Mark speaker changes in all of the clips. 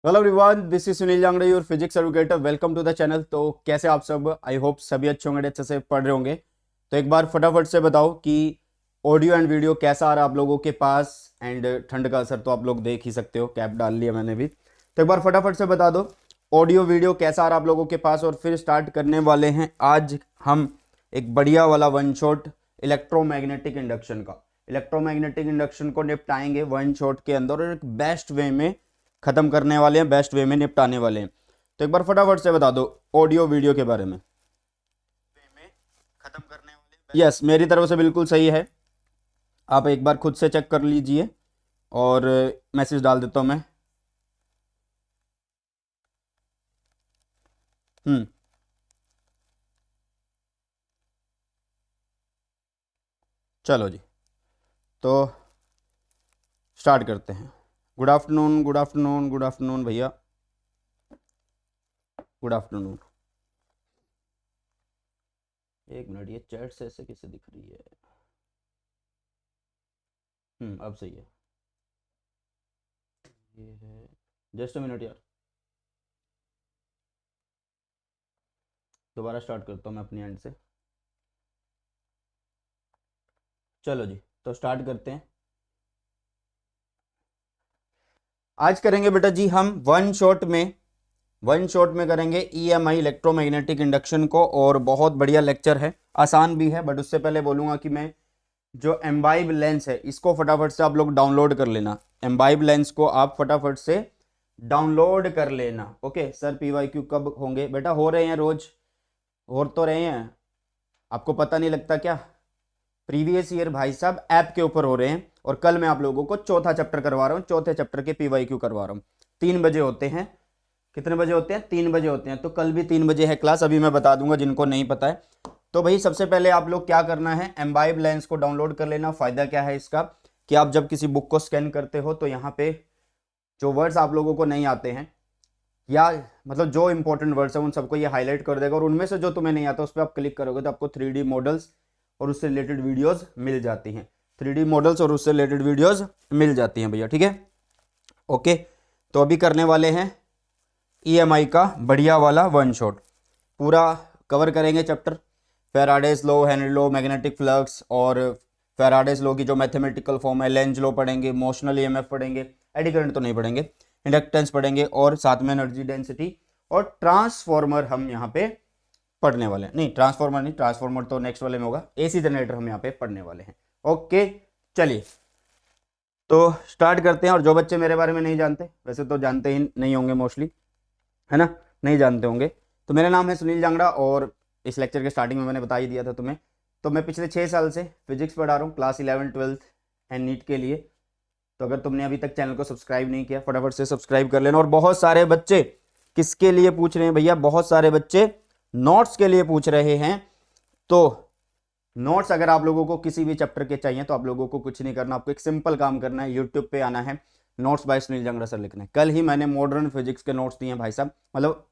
Speaker 1: Hello everyone, this is Sunil Jangde, your physics educator. Welcome to the channel. तो कैसे आप सब? आई होप सभी अच्छे होंगे, अच्छे से पढ़ रहे होंगे। तो एक बार फटाफट से बताओ कि ऑडियो एंड वीडियो कैसा आ रहा है आप लोगों के पास। एंड ठंड का असर तो आप लोग देख ही सकते हो, कैप डाल लिया मैंने भी। तो एक बार फटाफट से बता दो ऑडियो वीडियो कैसा आ रहा है आप लोगों के पास। और फिर स्टार्ट करने वाले हैं आज हम एक बढ़िया वाला वन शॉट इलेक्ट्रोमैग्नेटिक इंडक्शन का। इलेक्ट्रोमैग्नेटिक इंडक्शन को निपटाएंगे वन शॉट के अंदर और एक बेस्ट वे में खत्म करने वाले हैं, बेस्ट वे में निपटाने वाले हैं। तो एक बार फटाफट से बता दो ऑडियो वीडियो के बारे में। खत्म करने वाले हैं। यस, मेरी तरफ से बिल्कुल सही है। आप एक बार खुद से चेक कर लीजिए और मैसेज डाल देता हूं मैं। हम्म चलो जी, तो स्टार्ट करते हैं। Good afternoon, good afternoon, good afternoon भैया, गुड आफ्टरनून। एक मिनट, ये चैट से ऐसे कैसे दिख रही है? अब सही है। ये है, जस्ट अ मिनट यार, दोबारा स्टार्ट करता हूँ मैं अपनी एंड से। चलो जी, तो स्टार्ट करते हैं। आज करेंगे बेटा जी हम वन शॉट में करेंगे ईएमआई इलेक्ट्रोमैग्नेटिक इंडक्शन को। और बहुत बढ़िया लेक्चर है, आसान भी है। बट उससे पहले बोलूंगा कि मैं जो एम्बाइब लेंस है इसको फटाफट से आप लोग डाउनलोड कर लेना। एम्बाइब लेंस को आप फटाफट से डाउनलोड कर लेना। ओके सर, पीवाईक्यू कब होंगे? बेटा हो रहे हैं, रोज हो तो रहे हैं। आपको पता नहीं लगता क्या? प्रीवियस ईयर भाई साहब ऐप के ऊपर हो रहे हैं। और कल मैं आप लोगों को चौथा चैप्टर करवा रहा हूँ, चौथे चैप्टर के पीवाईक्यू करवा रहा हूँ। 3 बजे होते हैं। कितने बजे होते हैं? 3 बजे होते हैं। तो कल भी 3 बजे है क्लास, अभी मैं बता दूंगा जिनको नहीं पता है। तो भाई सबसे पहले आप लोग क्या करना है, एम्बाइब लेंस को डाउनलोड कर लेना। फायदा क्या है इसका कि आप जब किसी बुक को स्कैन करते हो तो यहाँ पे जो वर्ड्स आप लोगों को नहीं आते हैं, या मतलब जो इंपॉर्टेंट वर्ड्स हैं, उन सबको ये हाईलाइट कर देगा। और उनमें से जो तुम्हें नहीं आता उस पर आप क्लिक करोगे तो आपको 3D मॉडल्स और उससे रिलेटेड वीडियोस मिल जाती हैं। 3D मॉडल्स और उससे रिलेटेड वीडियोस मिल जाती हैं भैया, ठीक है। ओके, तो अभी करने वाले हैं ईएमआई का बढ़िया वाला वन शॉट। पूरा कवर करेंगे chapter. Faraday's law, Henry law, magnetic flux और फेराडेज लॉ की जो मैथमेटिकल फॉर्म है, लेंज लॉ पढ़ेंगे, मोशनल ईएमएफ पढ़ेंगे, एडी करंट तो नहीं पढ़ेंगे, इंडक्टेंस पढ़ेंगे और साथ में एनर्जी डेंसिटी और ट्रांसफॉर्मर हम यहाँ पे पढ़ने वाले हैं। नहीं, ट्रांसफॉर्मर नहीं, ट्रांसफॉर्मर तो नेक्स्ट वाले में होगा। एसी जनरेटर हम यहाँ पे पढ़ने वाले हैं। ओके, चलिए तो स्टार्ट करते हैं। और जो बच्चे मेरे बारे में नहीं जानते, वैसे तो जानते ही नहीं होंगे मोस्टली, है ना, नहीं जानते होंगे। तो मेरा नाम है सुनील जांगड़ा और इस लेक्चर के स्टार्टिंग में मैंने बता ही दिया था तुम्हें। तो मैं पिछले 6 साल से फिजिक्स पढ़ा रहा हूँ, क्लास 11, 12 एंड नीट के लिए। तो अगर तुमने अभी तक चैनल को सब्सक्राइब नहीं किया, फटाफट से सब्सक्राइब कर लेना। और बहुत सारे बच्चे किसके लिए पूछ रहे हैं भैया? बहुत सारे बच्चे नोट्स के लिए पूछ रहे हैं। तो नोट्स अगर आप लोगों को किसी भी चैप्टर के चाहिए तो आप लोगों को कुछ नहीं करना, आपको एक सिंपल काम करना है, यूट्यूब पे आना है, notes by Sunil Jangra sir लिखना है। कल ही मैंने मॉडर्न फिजिक्स के नोट्स दिए हैं भाई साहब, मतलब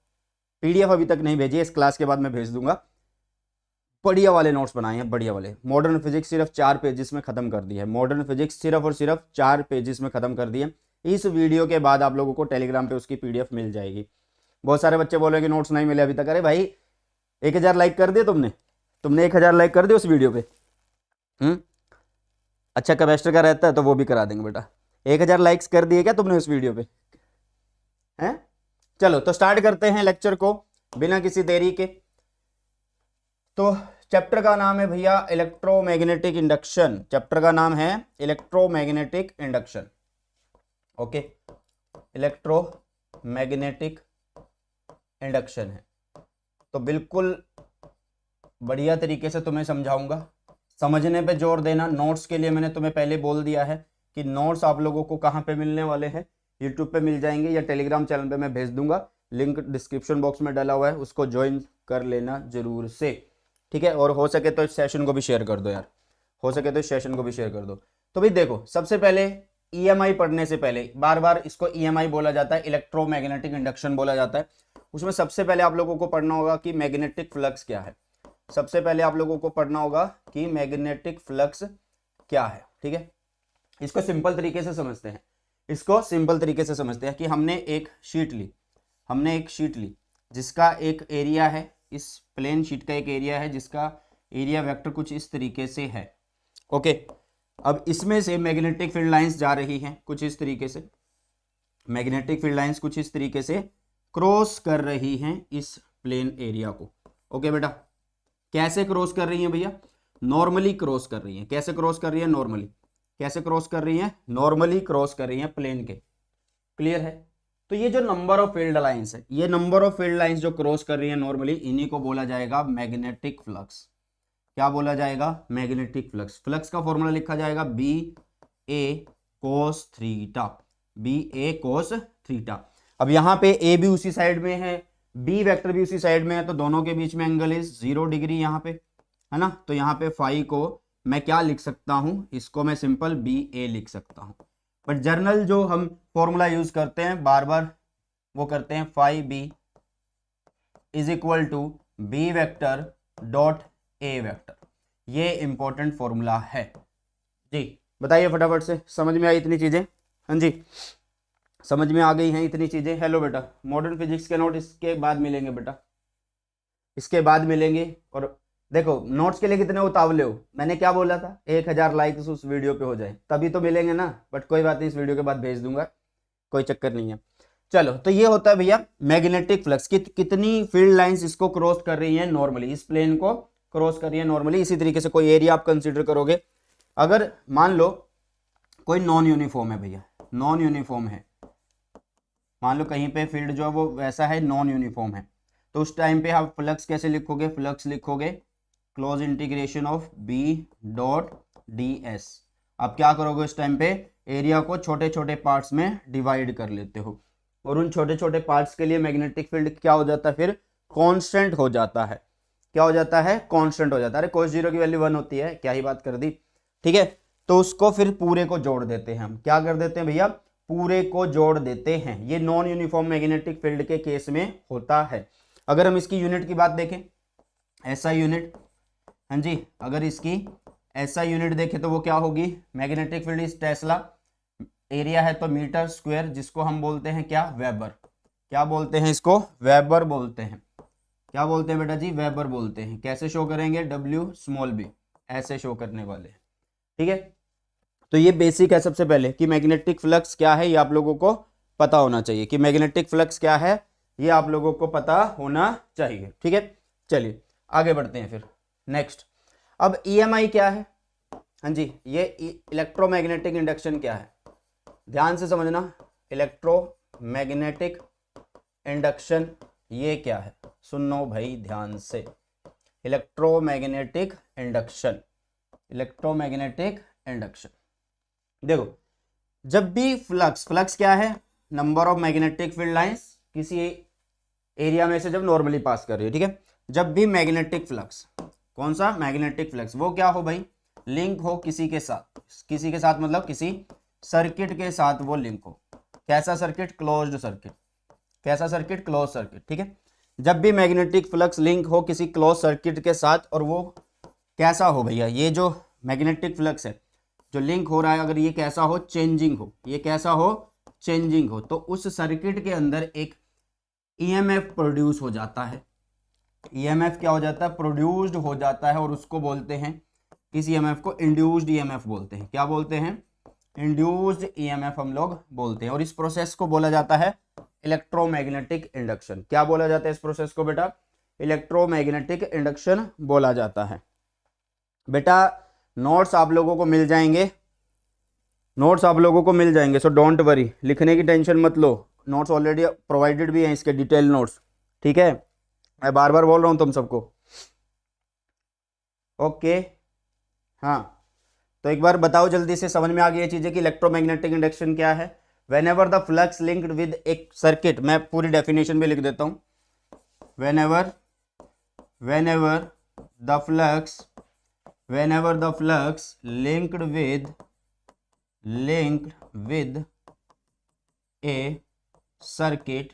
Speaker 1: पीडीएफ अभी तक नहीं भेजी है, इस क्लास के बाद मैं भेज दूंगा। बढ़िया वाले नोट्स बनाए हैं, बढ़िया वाले। मॉडर्न फिजिक्स सिर्फ 4 पेजेस में खत्म कर दी है। मॉडर्न फिजिक्स सिर्फ और सिर्फ 4 पेजेस में खत्म कर दी है। इस वीडियो के बाद आप लोगों को टेलीग्राम पे उसकी पीडीएफ मिल जाएगी। बहुत सारे बच्चे बोले कि नोट्स नहीं मिले अभी तक। अरे भाई, 1000 लाइक कर दिए तुमने? तुमने 1000 लाइक कर दिए उस वीडियो पे? अच्छा कैपेस्टर का रहता है तो वो भी करा देंगे बेटा। 1000 लाइक्स कर दिए क्या तुमने उस वीडियो पे? हैं? चलो तो स्टार्ट करते हैं लेक्चर को बिना किसी देरी के। तो चैप्टर का नाम है भैया इलेक्ट्रोमैग्नेटिक इंडक्शन। चैप्टर का नाम है electromagnetic induction. Okay, electromagnetic induction है। तो बिल्कुल बढ़िया तरीके से तुम्हें समझाऊंगा। समझने पे जोर देना। नोट्स के लिए मैंने तुम्हें पहले बोल दिया है कि नोट्स आप लोगों को कहाँ पे मिलने वाले हैं, यूट्यूब पे मिल जाएंगे या टेलीग्राम चैनल पे मैं भेज दूंगा। लिंक डिस्क्रिप्शन बॉक्स में डाला हुआ है, उसको ज्वाइन कर लेना जरूर से, ठीक है। और हो सके तो इस सेशन को भी शेयर कर दो यार, हो सके तो इस सेशन को भी शेयर कर दो। तो भाई देखो, सबसे पहले ईएमआई पढ़ने से पहले, बार बार इसको ईएमआई बोला जाता है, इलेक्ट्रोमैग्नेटिक इंडक्शन बोला जाता है। उसमें सबसे पहले आप लोगों को पढ़ना होगा कि मैग्नेटिक फ्लक्स क्या है। सबसे पहले आप लोगों को पढ़ना होगा कि मैग्नेटिक फ्लक्स क्या है, ठीक है। इसको सिंपल तरीके से समझते हैं। इसको सिंपल तरीके से समझते हैं कि हमने एक शीट ली जिसका एक एरिया है, इस प्लेन शीट का एक एरिया है जिसका एरिया वेक्टर कुछ इस तरीके से है। ओके, अब इसमें से मैग्नेटिक फील्ड लाइंस जा रही हैं कुछ इस तरीके से, मैग्नेटिक फील्ड लाइंस कुछ इस तरीके से क्रॉस कर रही हैं इस प्लेन एरिया को। ओके बेटा, कैसे क्रॉस कर रही हैं भैया? नॉर्मली क्रॉस कर रही हैं। कैसे क्रॉस कर रही है? नॉर्मली। कैसे क्रॉस कर रही हैं? नॉर्मली क्रॉस कर रही हैं प्लेन के। क्लियर है? तो ये जो नंबर ऑफ फील्ड लाइंस है, ये नंबर ऑफ फील्ड लाइंस जो क्रॉस कर रही है नॉर्मली, इन्हीं को बोला जाएगा मैग्नेटिक फ्लक्स। क्या बोला जाएगा? Magnetic flux. फ्लक्स का फॉर्मूला लिखा जाएगा बी ए कोस थीटा, बी ए कोस थीटा। अब यहाँ पे ए भी उसी साइड में है, बी वेक्टर भी उसी साइड में है, तो दोनों के बीच में एंगल इज 0 डिग्री यहाँ पे, है ना। तो यहाँ पे फाई को मैं क्या लिख सकता हूँ? इसको मैं सिंपल बी ए लिख सकता हूँ। बट जर्नल जो हम फॉर्मूला यूज करते हैं बार बार वो करते हैं phi B is equal to B vector dot A vector. ये इंपॉर्टेंट फॉर्मूला है जी। बताइए फटाफट से, समझ में आई इतनी चीजें? हाँ जी, समझ में आ गई हैं इतनी चीजें? हेलो बेटा, मॉडर्न फिजिक्स के नोट इसके बाद मिलेंगे बेटा, इसके बाद मिलेंगे। और देखो नोट्स के लिए कितने उतावले हो? मैंने क्या बोला था? 1000 लाइक्स उस वीडियो पे हो जाए तभी तो मिलेंगे ना। बट कोई बात नहीं, इस वीडियो के बाद भेज दूंगा, कोई चक्कर नहीं है। चलो, तो ये होता है भैया मैग्नेटिक फ्लक्स। कितनी फील्ड लाइंस इसको क्रॉस कर रही है नॉर्मली, इस प्लेन को क्रॉस कर रही है नॉर्मली। इसी तरीके से कोई एरिया आप कंसिडर करोगे, अगर मान लो कोई नॉन यूनिफॉर्म है भैया, नॉन यूनिफॉर्म है, मान लो कहीं पे फील्ड जो है वो वैसा है, नॉन यूनिफॉर्म है, तो उस टाइम पे आप फ्लक्स कैसे लिखोगे? फ्लक्स लिखोगे close integration of B dot D S. आप क्या करोगे उस टाइम पे? एरिया को छोटे छोटे पार्ट्स में डिवाइड कर लेते हो, और उन छोटे छोटे पार्ट्स के लिए मैग्नेटिक फील्ड क्या हो जाता है? फिर कांस्टेंट हो जाता है। क्या हो जाता है? कांस्टेंट हो जाता है। अरे cos 0 की वैल्यू 1 होती है, क्या ही बात कर दी। ठीक है, तो उसको फिर पूरे को जोड़ देते हैं हम। क्या कर देते हैं भैया? पूरे को जोड़ देते हैं। ये नॉन यूनिफॉर्म मैग्नेटिक फील्ड के केस में होता है। अगर हम इसकी यूनिट की बात देखें, ऐसा यूनिट, हाँ जी, अगर इसकी ऐसा यूनिट देखें तो वो क्या होगी? Magnetic field is Tesla, area है तो मीटर स्क्वायर, जिसको हम बोलते हैं क्या? वेबर। क्या बोलते हैं इसको? वेबर बोलते हैं। क्या बोलते हैं बेटा जी? वेबर बोलते हैं। कैसे शो करेंगे? W स्मॉल b, ऐसे शो करने वाले। ठीक है, तो ये बेसिक है सबसे पहले कि मैग्नेटिक फ्लक्स क्या है, ये आप लोगों को पता होना चाहिए कि मैग्नेटिक फ्लक्स क्या है, ये आप लोगों को पता होना चाहिए। ठीक है, चलिए आगे बढ़ते हैं फिर नेक्स्ट। अब EMI क्या है? हाँ जी, ये इलेक्ट्रोमैग्नेटिक इंडक्शन क्या है? ध्यान से समझना, इलेक्ट्रोमैग्नेटिक इंडक्शन ये क्या है? सुनो भाई ध्यान से, इलेक्ट्रोमैग्नेटिक इंडक्शन, इलेक्ट्रोमैग्नेटिक इंडक्शन। देखो, जब भी फ्लक्स क्या है? Number of magnetic field lines किसी एरिया में से जब नॉर्मली पास कर रही है। ठीक है, जब भी मैग्नेटिक फ्लक्स, कौन सा? मैग्नेटिक फ्लक्स, वो क्या हो भाई? लिंक हो किसी के साथ, किसी के साथ मतलब किसी सर्किट के साथ वो लिंक हो। कैसा सर्किट? Closed circuit. कैसा सर्किट? Close circuit. ठीक है, जब भी मैग्नेटिक फ्लक्स लिंक हो किसी क्लोज सर्किट के साथ, और वो कैसा हो भैया? ये जो मैग्नेटिक फ्लक्स है जो लिंक हो रहा है, अगर ये कैसा हो? चेंजिंग हो। ये कैसा हो? चेंजिंग हो। तो उस सर्किट के अंदर एक EMF प्रोड्यूस हो जाता है। EMF क्या हो जाता है? प्रोड्यूस्ड हो जाता है, और उसको बोलते हैं, इस EMF को इंड्यूस्ड EMF बोलते हैं। क्या बोलते हैं? इंड्यूस्ड EMF हम लोग बोलते हैं। और इस प्रोसेस को बोला जाता है इलेक्ट्रोमैग्नेटिक इंडक्शन। क्या बोला जाता है इस प्रोसेस को बेटा? इलेक्ट्रोमैग्नेटिक इंडक्शन बोला जाता है। बेटा नोट्स आप लोगों को मिल जाएंगे, नोट्स आप लोगों को मिल जाएंगे, सो डोंट वरी, लिखने की टेंशन मत लो। नोट्स ऑलरेडी प्रोवाइडेड भी हैं, इसके डिटेल नोट्स। ठीक है, मैं बार बार बोल रहा हूं तुम सबको। ओके, हाँ, तो एक बार बताओ जल्दी से, समझ में आ गई ये चीजें कि इलेक्ट्रोमैग्नेटिक इंडक्शन क्या है? whenever the flux linked with a circuit, मैं पूरी डेफिनेशन भी लिख देता हूं। whenever the flux linked with a circuit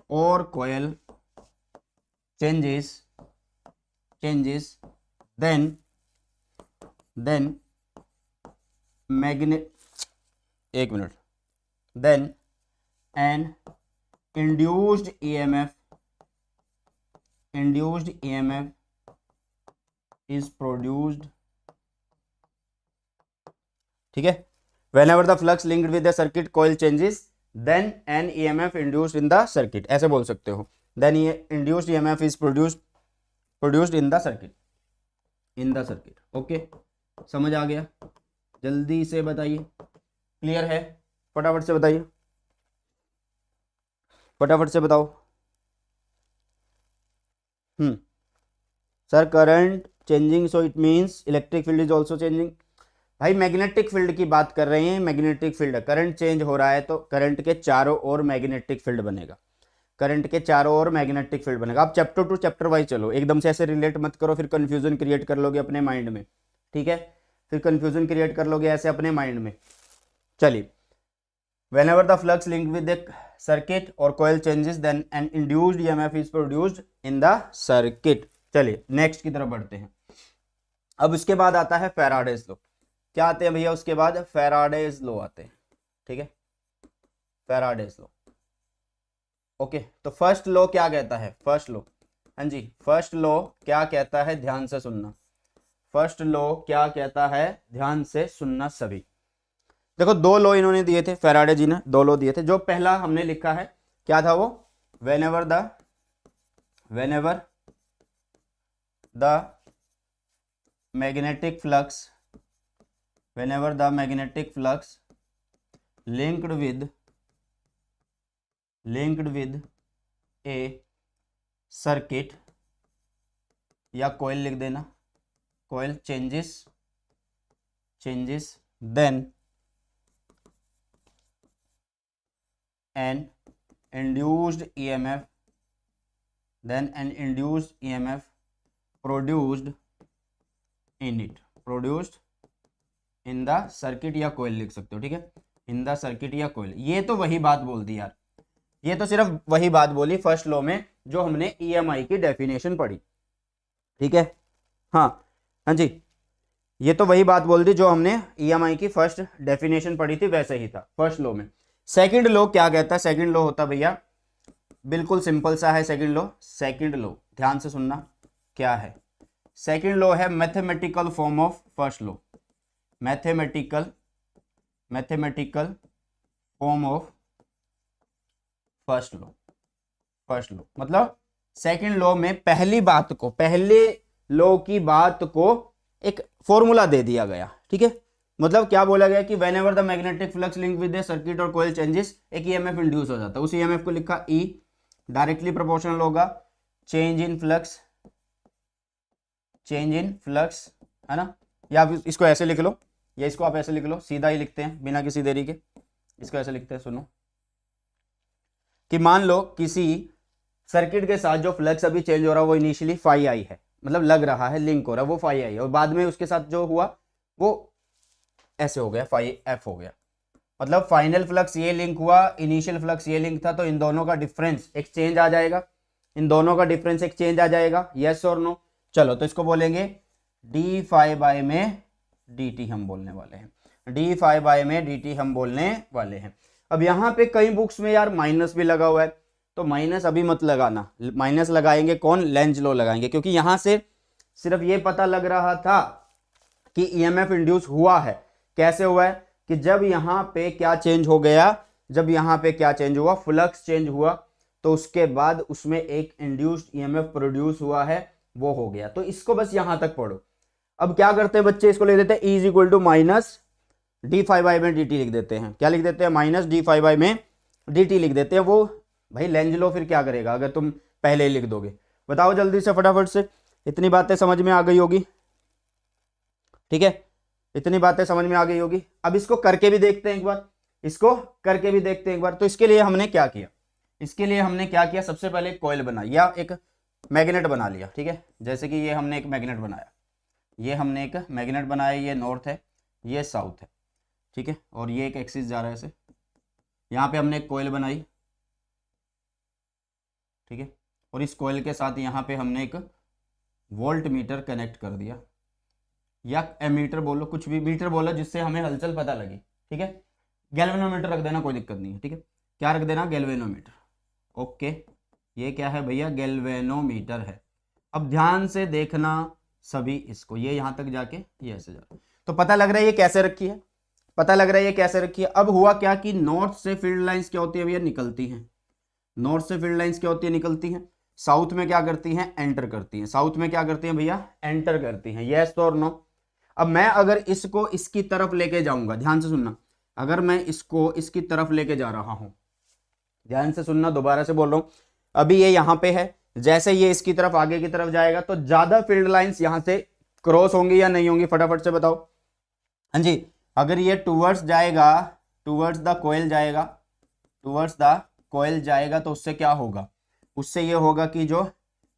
Speaker 1: or coil changes then एक minute, then an induced EMF is produced, ठीक है, whenever the flux linked with the circuit coil changes then an EMF induced in the circuit, ऐसे बोल सकते हो, then induced EMF is produced in the circuit, okay, समझ आ गया? जल्दी से बताइए, क्लियर है? फटाफट से बताइए, फटाफट से बताओ। Sir current changing, so it means electric field is also changing. भाई मैग्नेटिक फील्ड की बात कर रहे हैं, मैग्नेटिक फील्ड, करंट चेंज हो रहा है तो करंट के चारों ओर मैग्नेटिक फील्ड बनेगा, करंट के चारों ओर मैग्नेटिक फील्ड बनेगा। आप चैप्टर टू चैप्टर वाइज चलो, एकदम से ऐसे रिलेट मत करो, फिर कंफ्यूजन क्रिएट कर लोगे अपने माइंड में, ठीक है, फिर कंफ्यूजन क्रिएट कर लोगे ऐसे अपने माइंड में। चलिए, whenever the flux linked with the circuit or coil changes then an induced EMF is produced in the circuit। चलिए नेक्स्ट की तरफ बढ़ते हैं। अब उसके बाद आता है फैराडेज लॉ। क्या आते हैं भैया उसके बाद? फैराडेज लॉ आते हैं, ठीक है, फैराडेज लॉ। ओके, तो फर्स्ट लॉ क्या कहता है? फर्स्ट लॉ, हाँ जी, फर्स्ट लॉ क्या कहता है? ध्यान से सुनना। फर्स्ट लॉ क्या कहता है? ध्यान से सुनना सभी। देखो दो लॉ इन्होंने दिए थे, फैराडे जी ने दो लॉ दिए थे। जो पहला हमने लिखा है क्या था वो? whenever the magnetic flux linked with a circuit, या coil लिख देना, coil changes then an induced EMF produced in the circuit या coil लिख सकते हो, ठीक है, in the circuit या coil। ये तो वही बात बोल दी यार, ये तो सिर्फ वही बात बोली फर्स्ट लॉ में जो हमने EMI की डेफिनेशन पढ़ी, ठीक है, हाँ जी, ये तो वही बात बोल दी जो हमने EMI की फर्स्ट डेफिनेशन पढ़ी थी, वैसे ही था फर्स्ट लॉ में। सेकंड लॉ क्या कहता है? सेकंड लॉ होता भैया बिल्कुल सिंपल सा है। सेकंड लॉ ध्यान से सुनना, क्या है? सेकंड लॉ है mathematical form of first law, mathematical form of first law मतलब सेकंड लॉ में पहले लॉ की बात को एक फॉर्मूला दे दिया गया, ठीक है, मतलब क्या बोला गया कि whenever the magnetic flux linked with a circuit और coil changes, एक EMF इंड्यूस हो जाता है। उस EMF को लिखा E, डायरेक्टली प्रोपोर्शनल होगा चेंज इन फ्लक्स, है ना, या इसको ऐसे लिख लो, या इसको आप ऐसे लिख लो, सीधा ही लिखते हैं बिना किसी देरी के। इसको ऐसे लिखते हैं, सुनो, कि मान लो किसी सर्किट के साथ जो फ्लक्स अभी चेंज हो रहा है वो इनिशियली फाई आई है, मतलब लग रहा है लिंक हो रहा है वो फाई आई है, और बाद में उसके साथ जो हुआ वो ऐसे हो गया, फाई एफ हो गया, मतलब फाइनल फ्लक्स ये लिंक हुआ, इनिशियल फ्लक्स ये लिंक था, तो इन दोनों का डिफरेंस एक्सचेंज आ जाएगा, यस और नो। चलो तो इसको बोलेंगे डी फाई बाय में डी टी हम बोलने वाले हैं, अब यहाँ पे कई बुक्स में यार माइनस भी लगा हुआ है, तो माइनस अभी मत लगाना, माइनस लगाएंगे कौन? लेंज लॉ लगाएंगे, क्योंकि यहां से सिर्फ ये पता लग रहा था कि ईएमएफ इंड्यूस हुआ है। कैसे हुआ है? कि जब यहां पे क्या चेंज हो गया, फ्लक्स चेंज हुआ, तो उसके बाद उसमें एक इंड्यूस्ड ईएमएफ प्रोड्यूस हुआ है, वो हो गया। तो इसको बस यहां तक पढ़ो। अब क्या करते हैं बच्चे, इसको लिख देते हैं E is equal to minus D phi by में डी टी लिख देते हैं। क्या लिख देते हैं? माइनस डी फाई बाई में डी टी लिख देते हैं। वो भाई लेंज लो फिर क्या करेगा अगर तुम पहले ही लिख दोगे? बताओ जल्दी से फटाफट से। इतनी बातें समझ में आ गई होगी, ठीक है, इतनी बातें समझ में आ गई होगी। अब इसको करके भी देखते हैं एक बार, तो इसके लिए हमने क्या किया? सबसे पहले कॉइल बनाई या एक मैग्नेट बना लिया, ठीक है, जैसे कि ये हमने एक मैग्नेट बनाया, ये नॉर्थ है, ये साउथ है, ठीक है, और ये एक एक्सिस जा रहा है ऐसे, यहाँ पे हमने एक कॉइल बनाई, ठीक है, और इस कॉइल के साथ यहाँ पे हमने एक वोल्ट मीटर कनेक्ट कर दिया, या एमीटर बोलो, कुछ भी मीटर बोलो जिससे हमें हलचल पता लगी, ठीक है। गैल्वेनोमीटर रख देना, कोई दिक्कत नहीं है, ठीक है। क्या रख देना? गैल्वेनोमीटर। ओके, ये क्या है भैया? गैल्वेनोमीटर है। अब ध्यान से देखना सभी इसको, ये यहां तक जाके ये ऐसे जा, तो पता लग रहा है ये कैसे रखी है, पता लग रहा है ये कैसे रखी है। अब हुआ क्या कि नॉर्थ से फील्ड लाइंस क्या होती है भैया? निकलती हैं। नॉर्थ से फील्ड लाइंस क्या होती है? निकलती हैं। साउथ में क्या करती हैं? एंटर करती हैं। साउथ में क्या करती हैं भैया? एंटर करती हैं। यस और नो? अब मैं अगर इसको इसकी तरफ लेके जाऊंगा, ध्यान से सुनना, अगर मैं इसको इसकी तरफ लेके जा रहा हूं, ध्यान से सुनना, दोबारा से बोल रहा हूं, अभी ये यहां पे है, जैसे ये इसकी तरफ आगे की तरफ जाएगा तो ज्यादा फील्ड लाइंस यहां से क्रॉस होंगी या नहीं होंगी? फटाफट से बताओ। हाँ जी, अगर ये टूवर्ड्स जाएगा, टूवर्ड्स द कोयल जाएगा, टूवर्ड्स द कोयल जाएगा, तो उससे क्या होगा? उससे ये होगा कि जो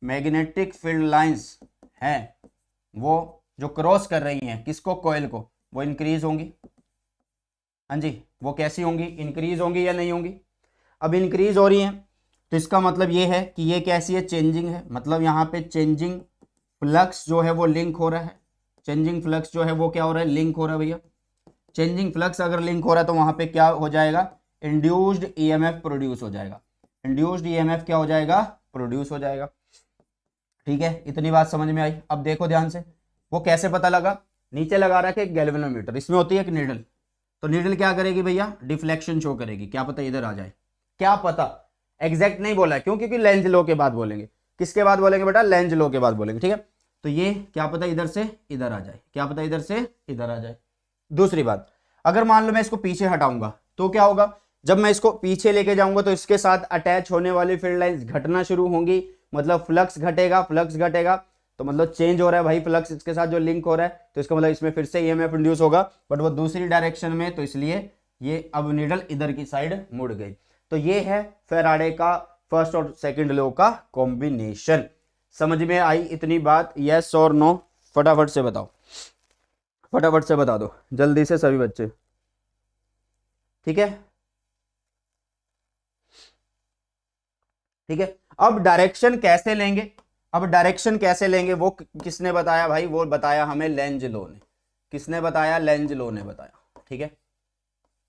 Speaker 1: मैग्नेटिक फील्ड लाइंस हैं वो जो क्रॉस कर रही हैं किसको? कोयल को, वो इंक्रीज होंगी। हाँ जी, वो कैसी होंगी? इंक्रीज होंगी या नहीं होंगी? अब इंक्रीज हो रही हैं तो इसका मतलब ये है कि ये कैसी है? चेंजिंग है। मतलब यहाँ पे चेंजिंग फ्लक्स जो है वो लिंक हो रहा है। चेंजिंग फ्लक्स जो है वो क्या हो रहा है? लिंक हो रहा है भैया। चेंजिंग फ्लक्स अगर लिंक हो रहा है तो वहां पे क्या हो जाएगा? इंड्यूस्ड ईएमएफ प्रोड्यूस हो जाएगा। इंड्यूस्ड ईएमएफ क्या हो जाएगा? प्रोड्यूस हो जाएगा। ठीक है, इतनी बात समझ में आई। अब देखो ध्यान से, वो कैसे पता लगा? नीचे लगा रखा है गैल्वेनोमीटर, इसमें होती है एक नीडल, तो नीडल क्या करेगी भैया? डिफ्लेक्शन शो करेगी। क्या पता इधर आ जाए, क्या पता। एग्जैक्ट नहीं बोला है, क्यों? क्योंकि लेंज लॉ के बाद बोलेंगे। किसके बाद बोलेंगे बेटा? लेंज लॉ के बाद बोलेंगे, ठीक है। तो ये क्या पता इधर से इधर आ जाए, क्या पता इधर से इधर आ जाए। दूसरी बात, अगर मान लो मैं इसको पीछे हटाऊंगा तो क्या होगा? जब मैं इसको पीछे लेके जाऊंगा तो इसके साथ अटैच होने वाली फील्ड लाइंस घटना शुरू होंगी, मतलब फ्लक्स घटेगा। फ्लक्स घटेगा तो मतलब चेंज हो रहा है भाई, फ्लक्स इसके साथ जो लिंक हो रहा है, तो इसका मतलब इसमें फिर से ईएमएफ इंड्यूस होगा, बट वो दूसरी डायरेक्शन में, तो इसलिए ये अब नीडल इधर की साइड मुड़ गई। तो ये है फैराडे का फर्स्ट और सेकंड लॉ का कॉम्बिनेशन। समझ में आई इतनी बात? यस और नो? फटाफट से बताओ, फटाफट से बता दो जल्दी से सभी बच्चे, ठीक है। ठीक है, अब डायरेक्शन कैसे लेंगे? अब डायरेक्शन कैसे लेंगे वो किसने बताया भाई? वो बताया हमें लेंज लॉ ने। किसने बताया? लेंज लॉ ने बताया, ठीक है।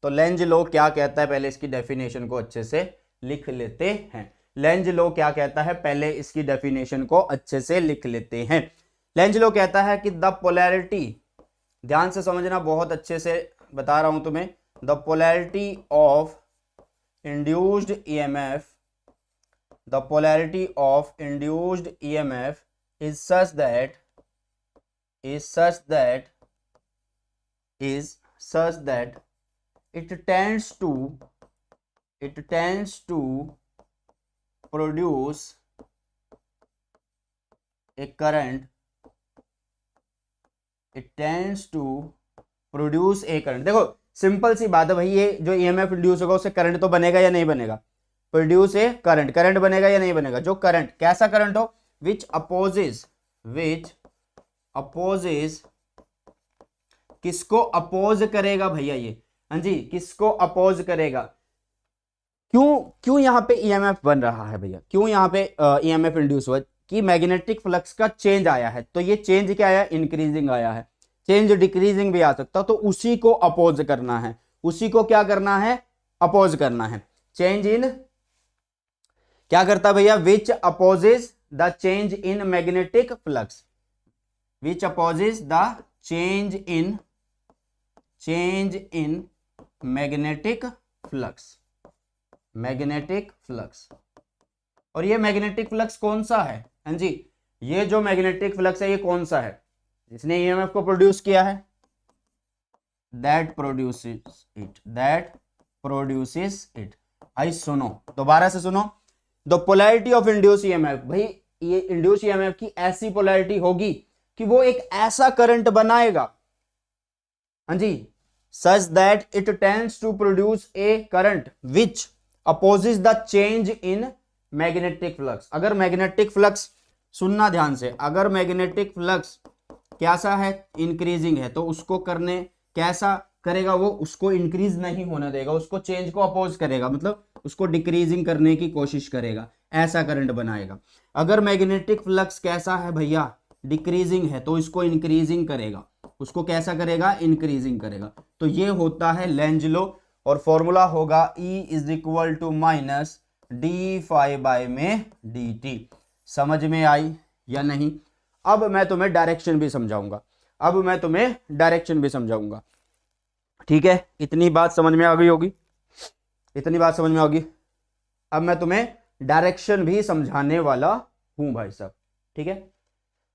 Speaker 1: तो लेंज लॉ क्या कहता है, पहले इसकी डेफिनेशन को अच्छे से लिख लेते हैं। लेंज लॉ क्या कहता है, पहले इसकी डेफिनेशन को अच्छे से लिख लेते हैं। लेंज लॉ कहता है कि द पोलैरिटी, ध्यान से समझना, बहुत अच्छे से बता रहा हूं तुम्हें, the polarity of induced EMF, the polarity of induced EMF is such that it tends to produce a current. It tends to produce a current. देखो सिंपल सी बात है भाई, ये जो ईएमएफ इंड्यूस होगा उससे करंट तो बनेगा या नहीं बनेगा? प्रोड्यूस ए करंट, करंट बनेगा या नहीं बनेगा? जो करंट, कैसा करंट हो? विच अपोजेस किसको अपोज करेगा भैया ये? हाँ जी, किसको अपोज करेगा? क्यों यहां पे ईएमएफ बन रहा है भैया? क्यों यहां पे ईएमएफ इंड्यूस हुआ? कि मैग्नेटिक फ्लक्स का चेंज आया है, तो ये चेंज क्या आया? इंक्रीजिंग आया है। चेंज डिक्रीजिंग भी आ सकता, तो उसी को अपोज करना है। उसी को क्या करना है? अपोज करना है। चेंज इन क्या करता भैया? Which opposes the change in magnetic flux, which opposes the change in magnetic flux, magnetic flux. और ये मैग्नेटिक फ्लक्स कौन सा है? हाँ जी, ये जो मैग्नेटिक फ्लक्स है ये कौन सा है? जिसने ईएमएफ को प्रोड्यूस किया है, दैट प्रोड्यूसेस इट। आई सुनो, दोबारा से सुनो, the polarity of induce EMF, भाई ये इंड्यूस ईएमएफ की ऐसी पोलैरिटी होगी कि वो एक ऐसा करंट बनाएगा, हाँ जी, such that it tends to produce a current which opposes the change in magnetic flux. अगर मैग्नेटिक फ्लक्स, सुनना ध्यान से, अगर मैग्नेटिक फ्लक्स कैसा है? इंक्रीजिंग है, तो उसको करने कैसा करेगा? वो उसको इंक्रीज नहीं होने देगा, उसको चेंज को अपोज करेगा, मतलब उसको डिक्रीजिंग करने की कोशिश करेगा, ऐसा करंट बनाएगा। अगर मैग्नेटिक फ्लक्स कैसा है भैया? डिक्रीजिंग है, तो इसको इंक्रीजिंग करेगा, उसको कैसा करेगा? इंक्रीजिंग करेगा। तो ये होता है लेंज लॉ। और फॉर्मूला होगा E is equal to minus D phi by में डी टी। समझ में आई या नहीं? अब मैं तुम्हें डायरेक्शन भी समझाऊंगा। ठीक है, इतनी बात समझ में आ गई होगी, अब मैं तुम्हें डायरेक्शन भी समझाने वाला हूं भाई साहब। ठीक है,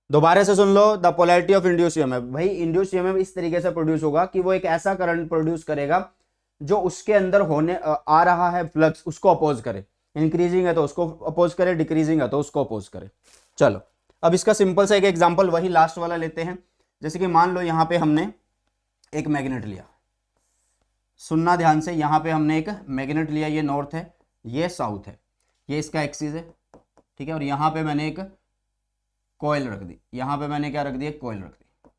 Speaker 1: दोबारा से सुन लो। The polarity of induce EMF, भाई इंड्यूस ईएमएफ इस तरीके से प्रोड्यूस होगा कि वो एक ऐसा करंट प्रोड्यूस करेगा जो उसके अंदर आ रहा है फ्लक्स, उसको अपोज करे। इंक्रीजिंग है तो उसको अपोज करे, डिक्रीजिंग है तो उसको अपोज करे। चलो अब इसका सिंपल सा एक एग्जांपल वही लास्ट वाला लेते हैं। जैसे कि मान लो यहां पे हमने एक मैग्नेट लिया, सुनना ध्यान से, यहां पे हमने एक मैग्नेट लिया, ये नॉर्थ है, ये साउथ है, ये इसका एक्सिस है। ठीक है, और यहां पे मैंने एक कॉइल रख दी, यहां पे मैंने क्या रख दी, एक कॉइल रख दी।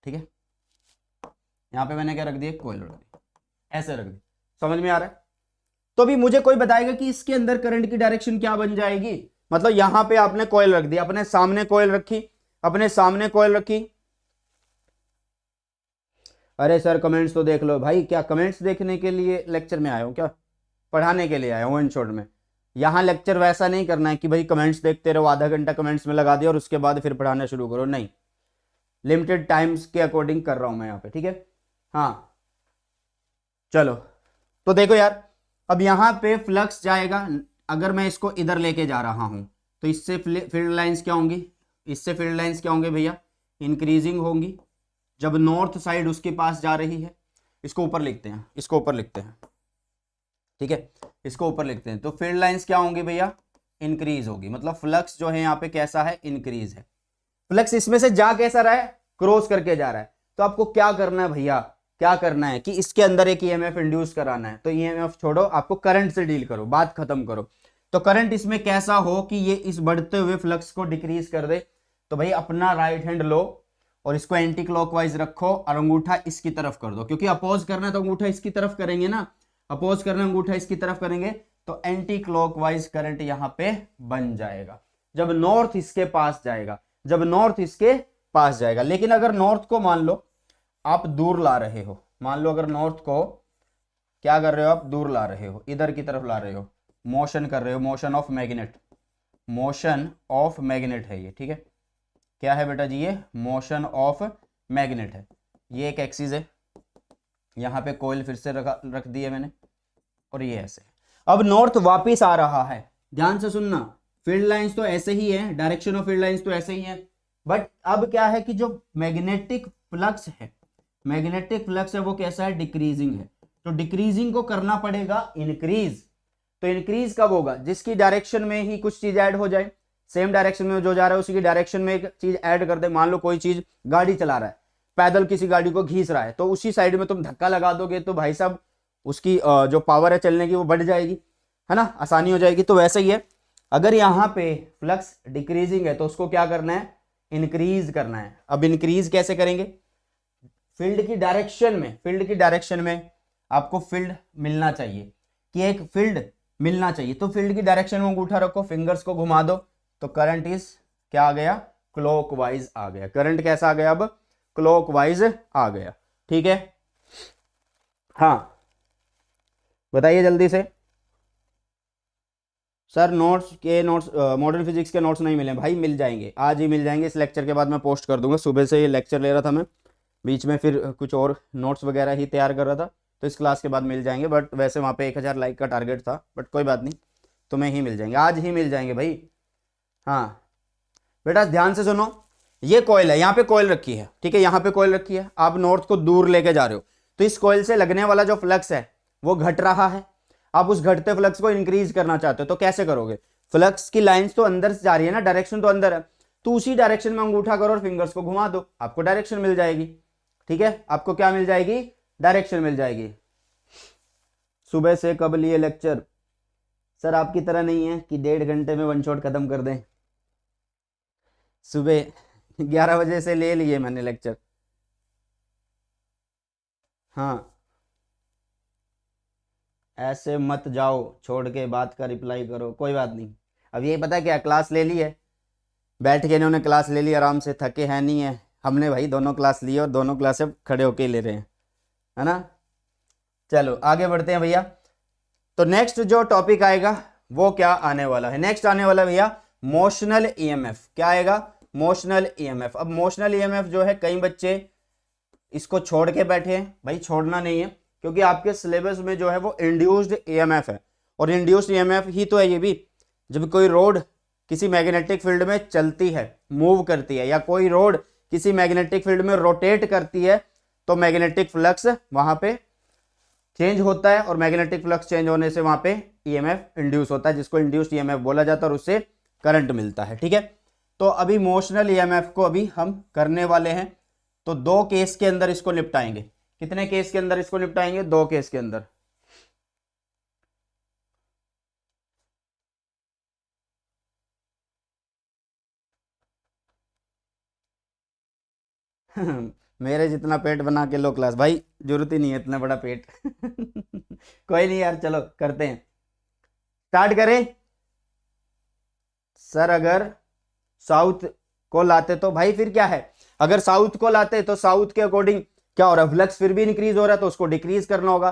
Speaker 1: ठीक है, यहां पे मैंने क्या रख दी, एक कॉइल रख दी, ऐसे रख दी। समझ में आ रहा है? तो भी मुझे कोई बताएगा कि इसके अंदर करंट की डायरेक्शन क्या बन जाएगी। मतलब यहां पे आपने कॉइल रख दी, अपने सामने कॉइल रखी, अरे सर कमेंट्स तो देख लो भाई। क्या कमेंट्स देखने के लिए लेक्चर में आया हूं? क्या पढ़ाने के लिए आया हूं वन शॉट में? यहां लेक्चर वैसा नहीं करना है कि भाई कमेंट्स देखते रहो, आधा घंटा कमेंट्स में लगा दिया और उसके बाद फिर पढ़ाना शुरू करो, नहीं। लिमिटेड टाइम्स के अकॉर्डिंग कर रहा हूं मैं यहाँ पे। ठीक है, हाँ चलो, तो देखो यार, अब यहां पे फ्लक्स जाएगा। अगर मैं इसको इधर लेके जा रहा हूं तो इससे फील्ड लाइंस क्या होंगी, भैया इंक्रीजिंग होंगी। जब नॉर्थ साइड उसके पास जा रही है, इसको ऊपर लिखते हैं, ठीक है, इसको ऊपर लिखते हैं, तो फील्ड लाइंस क्या होंगी भैया, इंक्रीज होगी। मतलब फ्लक्स जो है यहाँ पे कैसा है, इंक्रीज है। फ्लक्स इसमें से जा कैसा रहा है, क्रॉस करके जा रहा है। तो आपको क्या करना है भैया, कि इसके अंदर एक ईएमएफ इंड्यूस कराना है। तो ईएमएफ छोड़ो, आपको करंट से डील करो, बात खत्म करो। तो करंट इसमें कैसा हो कि ये इस बढ़ते हुए फ्लक्स को डिक्रीज कर दे। तो भाई अपना राइट हैंड लो और इसको एंटी क्लॉकवाइज रखो और अंगूठा इसकी तरफ कर दो, क्योंकि अपोज करना है तो अंगूठा इसकी तरफ करेंगे ना, अपोज करना अंगूठा इसकी तरफ करेंगे तो एंटी क्लॉकवाइज करंट यहां पे बन जाएगा जब नॉर्थ इसके पास जाएगा। लेकिन अगर नॉर्थ को मान लो आप दूर ला रहे हो, अगर नॉर्थ को क्या कर रहे हो, आप दूर ला रहे हो, इधर की तरफ ला रहे हो, मोशन कर रहे हो, मोशन ऑफ मैग्नेट है ये। ठीक है, क्या है बेटा जी, ये मोशन ऑफ मैग्नेट है। ये एक एक्सिस है, यहां पे कॉइल फिर से रख दिए मैंने, और ये ऐसे। अब नॉर्थ वापिस आ रहा है, ध्यान से सुनना, फील्ड लाइंस तो ऐसे ही है, डायरेक्शन ऑफ फील्ड लाइंस तो ऐसे ही है, बट अब क्या है कि जो मैग्नेटिक फ्लक्स है वो कैसा है, डिक्रीजिंग है। तो डिक्रीजिंग को करना पड़ेगा इंक्रीज। तो इंक्रीज कब होगा, जिसकी डायरेक्शन में ही कुछ चीज ऐड हो जाए, सेम डायरेक्शन में जो जा रहा है उसी की डायरेक्शन में एक चीज ऐड कर दे। मान लो कोई चीज गाड़ी चला रहा है, पैदल किसी गाड़ी को घींच रहा है, तो उसी साइड में तुम धक्का लगा दोगे तो भाई साहब उसकी जो पावर है चलने की वो बढ़ जाएगी, है ना, आसानी हो जाएगी। तो वैसे ही है, अगर यहाँ पे फ्लक्स डिक्रीजिंग है तो उसको क्या करना है, इंक्रीज करना है। अब इंक्रीज कैसे करेंगे, फील्ड की डायरेक्शन में आपको फील्ड मिलना चाहिए, तो फील्ड की डायरेक्शन में अंगूठा रखो, फिंगर्स को घुमा दो, तो करंट इज क्या आ गया, क्लॉकवाइज आ गया। करंट कैसा आ गया, अब क्लॉकवाइज आ गया। ठीक है, हाँ बताइए जल्दी से। सर नोट्स मॉडर्न फिजिक्स के नोट्स नहीं मिले भाई, मिल जाएंगे, आज ही मिल जाएंगे। इस लेक्चर के बाद मैं पोस्ट कर दूंगा। सुबह से ये लेक्चर ले रहा था मैं, बीच में फिर कुछ और नोट्स वगैरह ही तैयार कर रहा था, तो इस क्लास के बाद मिल जाएंगे। बट वैसे वहाँ पे 1000 लाइक का टारगेट था, बट कोई बात नहीं, तुम्हें ही मिल जाएंगे, आज ही मिल जाएंगे भाई। हाँ बेटा ध्यान से सुनो, ये कॉइल है, यहाँ पे कॉइल रखी है, ठीक है, यहाँ पे कॉइल रखी है, आप नॉर्थ को दूर लेके जा रहे हो, तो इस कॉइल से लगने वाला जो फ्लक्स है वो घट रहा है। आप उस घटते फ्लक्स को इंक्रीज करना चाहते हो, तो कैसे करोगे, फ्लक्स की लाइंस तो अंदर से जा रही है ना, डायरेक्शन तो अंदर है, तो उसी डायरेक्शन में अंगूठा करो और फिंगर्स को घुमा दो, आपको डायरेक्शन मिल जाएगी। ठीक है, आपको क्या मिल जाएगी, डायरेक्शन मिल जाएगी। सुबह से कब लिए लेक्चर, सर आपकी तरह नहीं है कि 1.5 घंटे में वन शॉट खत्म कर दें, सुबह 11 बजे से ले लिए मैंने लेक्चर। हाँ ऐसे मत जाओ, छोड़ के बात का रिप्लाई करो, कोई बात नहीं। अब ये पता क्या, क्लास ले ली है, बैठ के इन्होंने क्लास ले ली, आराम से, थके हैं नहीं है, हमने भाई दोनों क्लास ली और दोनों क्लास अब खड़े होके ले रहे हैं, है ना। चलो आगे बढ़ते हैं भैया। तो नेक्स्ट जो टॉपिक आएगा वो क्या आने वाला है, नेक्स्ट आने वाला भैया मोशनल ईएमएफ। क्या आएगा, मोशनल ईएमएफ। अब मोशनल ईएमएफ जो है कई बच्चे इसको छोड़ के बैठे हैं, भाई छोड़ना नहीं है, क्योंकि आपके सिलेबस में जो है वो इंड्यूस्ड ईएमएफ है, और इंड्यूस्ड ईएमएफ ही तो है ये भी। जब कोई रोड किसी मैग्नेटिक फील्ड में चलती है, मूव करती है, या कोई रोड किसी मैग्नेटिक फील्ड में रोटेट करती है, तो मैग्नेटिक फ्लक्स वहां पे चेंज होता है, और मैग्नेटिक फ्लक्स चेंज होने से वहां पे ईएमएफ इंड्यूस होता है, जिसको इंड्यूस्ड ईएमएफ बोला जाता है, और उससे करंट मिलता है। ठीक है, तो अभी मोशनल ईएमएफ को अभी हम करने वाले हैं। तो दो केस के अंदर इसको निपटाएंगे। कितने केस के अंदर इसको निपटाएंगे, दो केस के अंदर। मेरे जितना पेट बना के लो क्लास, भाई जरूरत ही नहीं है इतना बड़ा पेट। कोई नहीं यार, चलो करते हैं, स्टार्ट करें। सर अगर साउथ को लाते तो भाई फिर क्या है, अगर साउथ को लाते तो साउथ के अकॉर्डिंग क्या हो रहा है, फ्लक्स फिर भी इंक्रीज हो रहा है, तो उसको डिक्रीज करना होगा।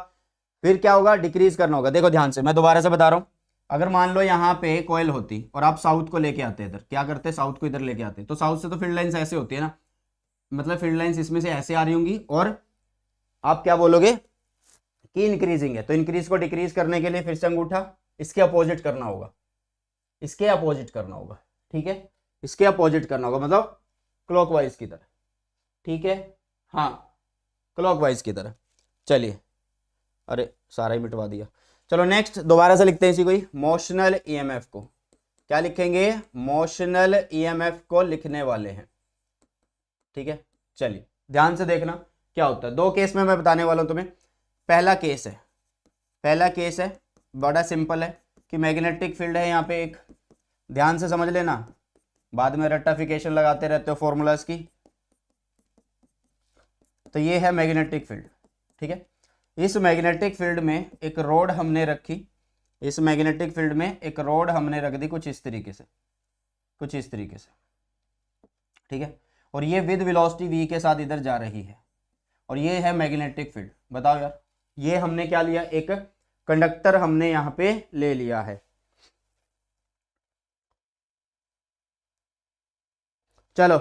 Speaker 1: फिर क्या होगा, डिक्रीज करना होगा। देखो ध्यान से, मैं दोबारा से बता रहा हूं। अगर मान लो यहाँ पे कॉइल होती और आप साउथ को लेके आते, इधर क्या करते, साउथ को इधर लेके आते, तो साउथ से तो फील्ड लाइंस ऐसे होती है ना, मतलब फील्ड लाइंस इसमें से ऐसे आ रही होंगी, और आप क्या बोलोगे कि इंक्रीजिंग है, तो इंक्रीज को डिक्रीज करने के लिए फिर से अंगूठा इसके अपोजिट करना होगा, इसके अपोजिट करना होगा। ठीक है, इसके अपोजिट करना होगा, मतलब क्लॉकवाइज की तरह। ठीक है, हाँ क्लॉकवाइज की तरह। चलिए, अरे सारा ही मिटवा दिया। चलो नेक्स्ट दोबारा से लिखते हैं इसी को ही, मोशनल ईएमएफ को। क्या लिखेंगे, मोशनल ईएमएफ को लिखने वाले हैं। ठीक है, चलिए ध्यान से देखना क्या होता है। दो केस में मैं बताने वाला हूं तुम्हें। पहला केस है, पहला केस है बड़ा सिंपल है कि मैग्नेटिक फील्ड है यहाँ पे एक, ध्यान से समझ लेना, बाद में रट्टाफिकेशन लगाते रहते हो फॉर्मूलाज की। तो ये है मैग्नेटिक फील्ड। ठीक है, इस मैग्नेटिक फील्ड में एक रोड हमने रखी, इस मैग्नेटिक फील्ड में एक रोड हमने रख दी कुछ इस तरीके से, कुछ इस तरीके से। ठीक है, और ये विद वेलोसिटी v के साथ इधर जा रही है, और ये है मैग्नेटिक फील्ड। बताओ यार, ये हमने क्या लिया, एक कंडक्टर हमने यहां पे ले लिया है। चलो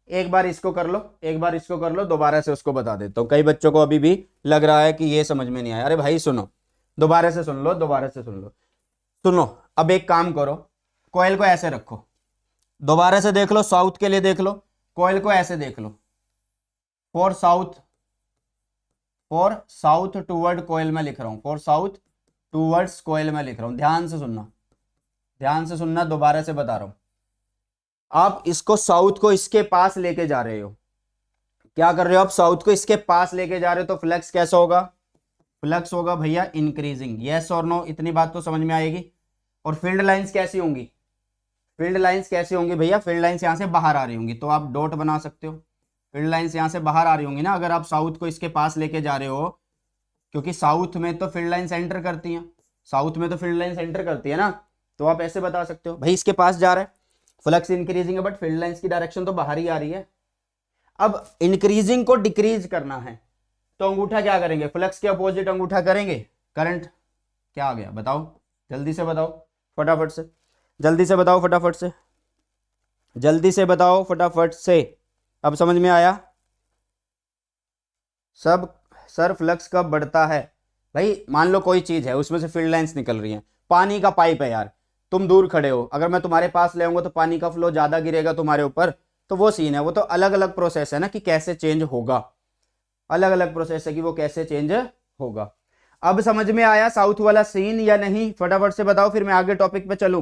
Speaker 1: एक बार इसको कर लो, एक बार इसको कर लो, दोबारा से उसको बता देता हूँ। कई बच्चों को अभी भी लग रहा है कि ये समझ में नहीं आया। अरे भाई सुनो, दोबारा से सुन लो, दोबारा से सुन लो, सुनो। अब एक काम करो, कॉइल को ऐसे रखो, दोबारा से देख लो, साउथ के लिए देख लो, कॉइल को ऐसे देख लो, for south, for south toward coil में लिख रहा हूं, फॉर साउथ टूवर्ड्स कॉइल में लिख रहा हूं। ध्यान से सुनना, ध्यान से सुनना, दोबारा से बता रहा हूं। आप इसको साउथ को इसके पास लेके जा रहे हो, क्या कर रहे हो आप, साउथ को इसके पास लेके जा रहे हो, तो फ्लक्स कैसा होगा, फ्लक्स होगा भैया इंक्रीजिंग। यस और नो, इतनी बात तो समझ में आएगी। और फील्ड लाइंस कैसी होंगी, फील्ड लाइंस कैसी होंगी भैया, फील्ड लाइंस यहां से बाहर आ रही होंगी, तो आप डॉट बना सकते हो। फील्ड लाइंस यहां से बाहर आ रही होंगी ना, अगर आप साउथ को इसके पास लेके जा रहे हो, क्योंकि साउथ में तो फील्ड लाइंस एंटर करती हैं, साउथ में तो फील्ड लाइंस एंटर करती है ना, तो आप ऐसे बता सकते हो भाई इसके पास जा रहा है, फ्लक्स इंक्रीजिंग है, बट फील्ड लाइंस की डायरेक्शन तो बाहर ही आ रही है। अब इंक्रीजिंग को डिक्रीज करना है, तो अंगूठा क्या करेंगे, फ्लक्स के अपोजिट अंगूठा करेंगे, करंट क्या आ गया बताओ, जल्दी से बताओ फटाफट से, जल्दी से बताओ फटाफट से, जल्दी से बताओ फटाफट से। अब समझ में आया सब। सर फ्लक्स कब बढ़ता है, भाई मान लो कोई चीज है उसमें से फील्ड लाइंस निकल रही हैं, पानी का पाइप है यार, तुम दूर खड़े हो, अगर मैं तुम्हारे पास ले आऊंगा तो पानी का फ्लो ज्यादा गिरेगा तुम्हारे ऊपर, तो वो सीन है। वो तो अलग अलग प्रोसेस है ना कि कैसे चेंज होगा, अलग अलग प्रोसेस है कि वो कैसे चेंज होगा। अब समझ में आया साउथ वाला सीन या नहीं, फटाफट से बताओ, फिर मैं आगे टॉपिक पे चलूं,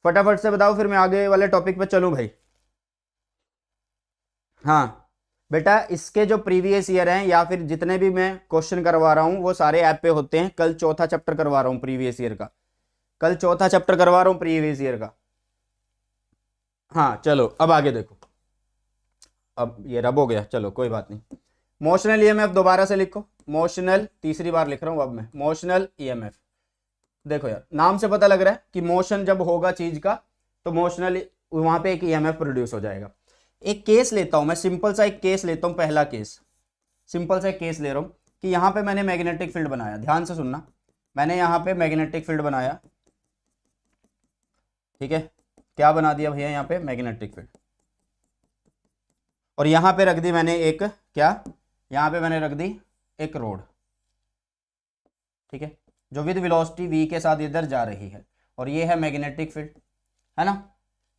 Speaker 1: फटाफट से बताओ, फिर मैं आगे वाले टॉपिक पे चलूं भाई। हाँ बेटा, इसके जो प्रीवियस ईयर हैं या फिर जितने भी मैं क्वेश्चन करवा रहा हूं वो सारे ऐप पे होते हैं। कल चौथा चैप्टर करवा रहा हूं प्रीवियस ईयर का, कल चौथा चैप्टर करवा रहा हूं प्रीवियस ईयर का। हाँ चलो अब आगे देखो, अब ये रब हो गया, चलो कोई बात नहीं। मोशनल ईएमएफ दोबारा से लिखो, मोशनल, तीसरी बार लिख रहा हूं अब मैं, मोशनल ईएमएफ। देखो यार नाम से पता लग रहा है कि मोशन जब होगा चीज का तो मोशनल वहां पे एक ईएमएफ प्रोड्यूस हो जाएगा। एक केस लेता हूं मैं, सिंपल सा एक केस लेता हूं, पहला केस, सिंपल सा एक केस ले रहा हूं कि यहाँ पे मैंने मैग्नेटिक फील्ड बनाया, ध्यान से सुनना, मैंने यहाँ पे मैग्नेटिक फील्ड बनाया, ठीक है, क्या बना दिया भैया यहाँ पे मैग्नेटिक फील्ड, और यहाँ पे रख दी मैंने एक क्या, यहाँ पे मैंने रख दी एक रोड, ठीक है, जो विद वेलोसिटी v के साथ इधर जा रही है, और ये है मैग्नेटिक फील्ड, है ना।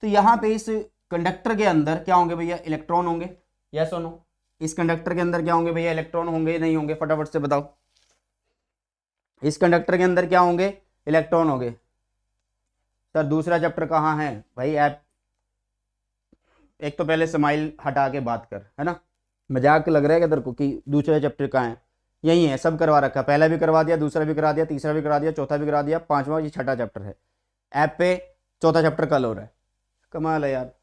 Speaker 1: तो यहाँ पे इस कंडक्टर के अंदर क्या होंगे भैया, इलेक्ट्रॉन होंगे, यस और नो। इस कंडक्टर के अंदर क्या होंगे भैया, इलेक्ट्रॉन होंगे नहीं होंगे, फटाफट से बताओ। इस कंडक्टर के अंदर क्या होंगे, इलेक्ट्रॉन होंगे। सर दूसरा चैप्टर कहाँ है भाई, ऐप एक तो पहले स्माइल हटा के बात कर, है ना, मजाक लग रहा है क्या तेरे को कि दूसरा चैप्टर कहाँ है, यही है, सब करवा रखा, पहला भी करवा दिया, दूसरा भी करा दिया, तीसरा भी करा दिया, चौथा भी करा दिया, पांचवा ये छठा चैप्टर है ऐप पे, चौथा चैप्टर कल हो रहा है, कमाल है यार।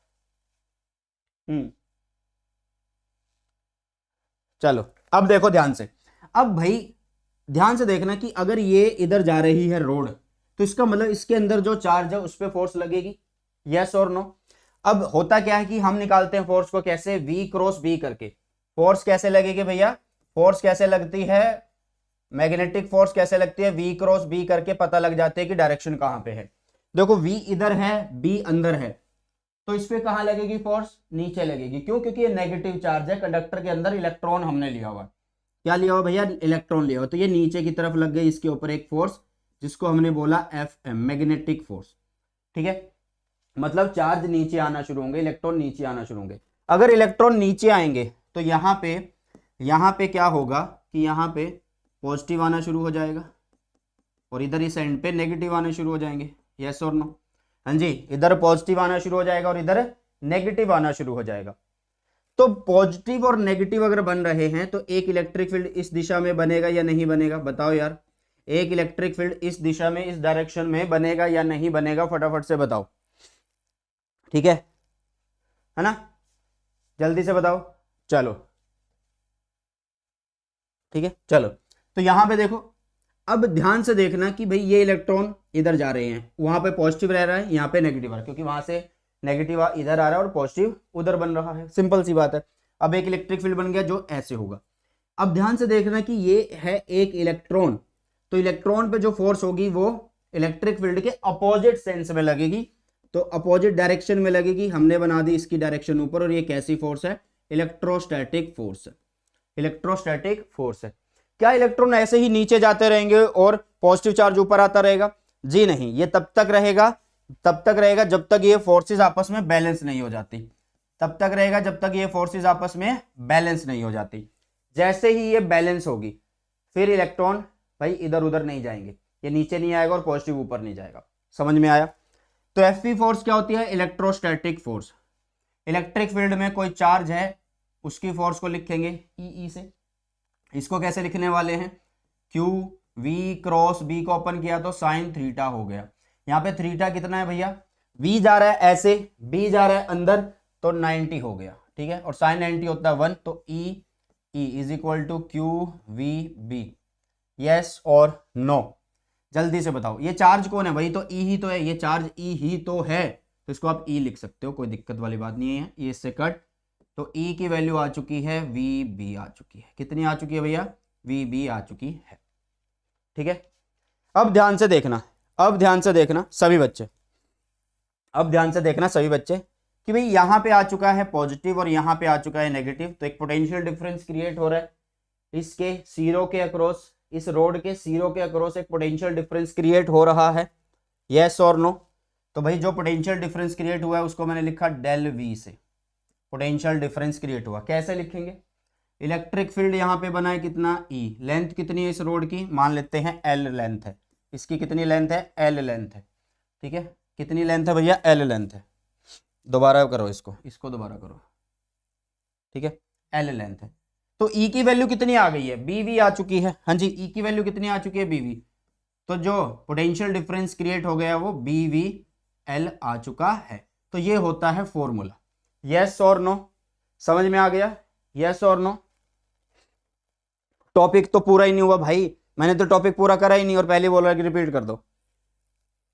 Speaker 1: चलो अब देखो ध्यान से, अब भाई ध्यान से देखना कि अगर ये इधर जा रही है रोड, तो इसका मतलब इसके अंदर जो चार्ज है उस पर फोर्स लगेगी, यस और नो। अब होता क्या है कि हम निकालते हैं फोर्स को कैसे, v क्रॉस b करके। फोर्स कैसे लगेगी भैया, फोर्स कैसे लगती है, मैग्नेटिक फोर्स कैसे लगती है, v क्रॉस b करके पता लग जाते हैं कि डायरेक्शन कहां पे है। देखो v इधर है, b अंदर है, तो इस पे कहां लगेगी फोर्स, नीचे लगेगी। क्यों, क्योंकि ये नेगेटिव चार्ज है, कंडक्टर के अंदर इलेक्ट्रॉन हमने लिया हुआ, क्या लिया हुआ भैया, इलेक्ट्रॉन लिया हुआ, तो ये नीचे की तरफ लग गई इसके ऊपर एक फोर्स, जिसको हमने बोला Fm, मैग्नेटिक फोर्स, ठीक है। मतलब चार्ज नीचे आना शुरू होंगे, इलेक्ट्रॉन नीचे आना शुरू होंगे। अगर इलेक्ट्रॉन नीचे आएंगे तो यहाँ पे क्या होगा कि यहाँ पे पॉजिटिव आना शुरू हो जाएगा, और इधर इस एंड पे नेगेटिव आने शुरू हो जाएंगे, यस और नो। हाँ जी, इधर पॉजिटिव आना शुरू हो जाएगा और इधर नेगेटिव आना शुरू हो जाएगा। तो पॉजिटिव और नेगेटिव अगर बन रहे हैं तो एक इलेक्ट्रिक फील्ड इस दिशा में बनेगा या नहीं बनेगा, बताओ यार। एक इलेक्ट्रिक फील्ड इस दिशा में, इस डायरेक्शन में बनेगा या नहीं बनेगा, फटाफट से बताओ, ठीक है ना, जल्दी से बताओ। चलो ठीक है, चलो तो यहां पे देखो, अब ध्यान से देखना कि भाई ये इलेक्ट्रॉन इधर जा रहे हैं, वहां पे पॉजिटिव रह रहा है, यहाँ पे नेगेटिव आ रहा है, क्योंकि वहां से नेगेटिव इधर आ रहा है और पॉजिटिव उधर बन रहा है, सिंपल सी बात है। अब एक इलेक्ट्रिक फील्ड बन गया जो ऐसे होगा। अब ध्यान से देखना कि ये है एक इलेक्ट्रॉन, तो इलेक्ट्रॉन पे जो फोर्स होगी वो इलेक्ट्रिक फील्ड के अपोजिट सेंस में लगेगी, तो अपोजिट डायरेक्शन में लगेगी। हमने बना दी इसकी डायरेक्शन ऊपर, और ये कैसी फोर्स है, इलेक्ट्रोस्टैटिक फोर्स है, इलेक्ट्रोस्टैटिक फोर्स है। क्या इलेक्ट्रॉन ऐसे ही नीचे जाते रहेंगे और पॉजिटिव चार्ज ऊपर आता रहेगा, जी नहीं, ये तब तक रहेगा जब तक ये फोर्सेस आपस में बैलेंस नहीं हो जाती, तब तक रहेगा जब तक ये फोर्सेस आपस में बैलेंस नहीं हो जाती। जैसे ही ये बैलेंस होगी फिर इलेक्ट्रॉन भाई इधर उधर नहीं जाएंगे, ये नीचे नहीं आएगा और पॉजिटिव ऊपर नहीं जाएगा, समझ में आया। तो एफपी फोर्स क्या होती है, इलेक्ट्रोस्टैटिक फोर्स। इलेक्ट्रिक फील्ड में कोई चार्ज है, उसकी फोर्स को लिखेंगे ई से। इसको कैसे लिखने वाले हैं, क्यू वी क्रॉस बी को ओपन किया तो साइन थीटा हो गया। यहाँ पे थीटा कितना है भैया, वी जा रहा है ऐसे, बी जा रहा है अंदर, तो 90 हो गया, ठीक है। और साइन 90 होता है 1, तो E is equal to Q V B, yes और नो। जल्दी से बताओ ये चार्ज कौन है, वही तो ई ही तो है, ये चार्ज ई ही तो है, तो इसको आप ई लिख सकते हो, कोई दिक्कत वाली बात नहीं है। ये इससे कट, तो ई की वैल्यू आ चुकी है वी बी आ चुकी है, कितनी आ चुकी है भैया, वी बी आ चुकी है, ठीक है। अब ध्यान से देखना, अब ध्यान से देखना सभी बच्चे, अब ध्यान से देखना सभी बच्चे कि भाई यहाँ पे आ चुका है पॉजिटिव और यहाँ पे आ चुका है नेगेटिव, तो एक पोटेंशियल डिफरेंस क्रिएट हो रहा है इसके सीरो के अक्रॉस, इस रोड के सीरो के अक्रॉस एक पोटेंशियल डिफरेंस क्रिएट हो रहा है, यस और नो। तो भाई जो पोटेंशियल डिफरेंस क्रिएट हुआ है उसको मैंने लिखा डेल वी से, पोटेंशियल डिफरेंस क्रिएट हुआ। कैसे लिखेंगे, इलेक्ट्रिक फील्ड यहाँ पे बना है कितना ई, लेंथ कितनी है इस रोड की, मान लेते हैं एल लेंथ है, इसकी कितनी लेंथ है, एल लेंथ है, ठीक है। कितनी लेंथ है भैया, एल लेंथ है। दोबारा करो इसको दोबारा करो, ठीक है, एल लेंथ है। तो ई की वैल्यू कितनी आ गई है, बी वी आ चुकी है, हाँ जी, ई की वैल्यू कितनी आ चुकी है, बी वी। तो जो पोटेंशियल डिफरेंस क्रिएट हो गया वो बी वी एल आ चुका है। तो ये होता है फॉर्मूला, यस और नो, समझ में आ गया, यस और नो। टॉपिक तो पूरा ही नहीं हुआ भाई, मैंने तो टॉपिक पूरा करा ही नहीं और पहले बोल रहा कि रिपीट कर दो।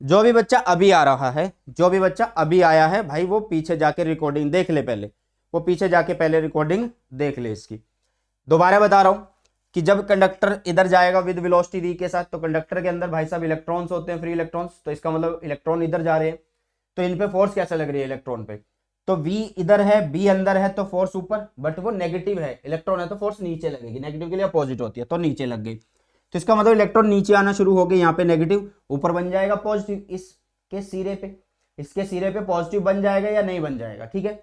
Speaker 1: जो भी बच्चा अभी आ रहा है, जो भी बच्चा अभी आया है भाई, वो पीछे जाके रिकॉर्डिंग देख ले, पहले वो पीछे जाके पहले रिकॉर्डिंग देख ले इसकी। दोबारा बता रहा हूं, कि जब कंडक्टर इधर जाएगा विद वेलोसिटी v के साथ, तो कंडक्टर के अंदर भाई साहब इलेक्ट्रॉन्स होते हैं, फ्री इलेक्ट्रॉन्स, तो इसका मतलब इलेक्ट्रॉन इधर जा रहे हैं, तो इन पे फोर्स कैसे लग रही है इलेक्ट्रॉन पे, तो v इधर है b अंदर है तो फोर्स ऊपर, बट वो नेगेटिव है, इलेक्ट्रॉन है तो फोर्स नीचे लगेगी, नेगेटिव के लिए अपोजिट होती है, तो नीचे लग गई, तो इसका मतलब इलेक्ट्रॉन नीचे आना शुरू हो गए, यहाँ पे नेगेटिव, ऊपर बन जाएगा पॉजिटिव, इसके सिरे पे, इसके सिरे पे पॉजिटिव बन जाएगा या नहीं बन जाएगा, ठीक है।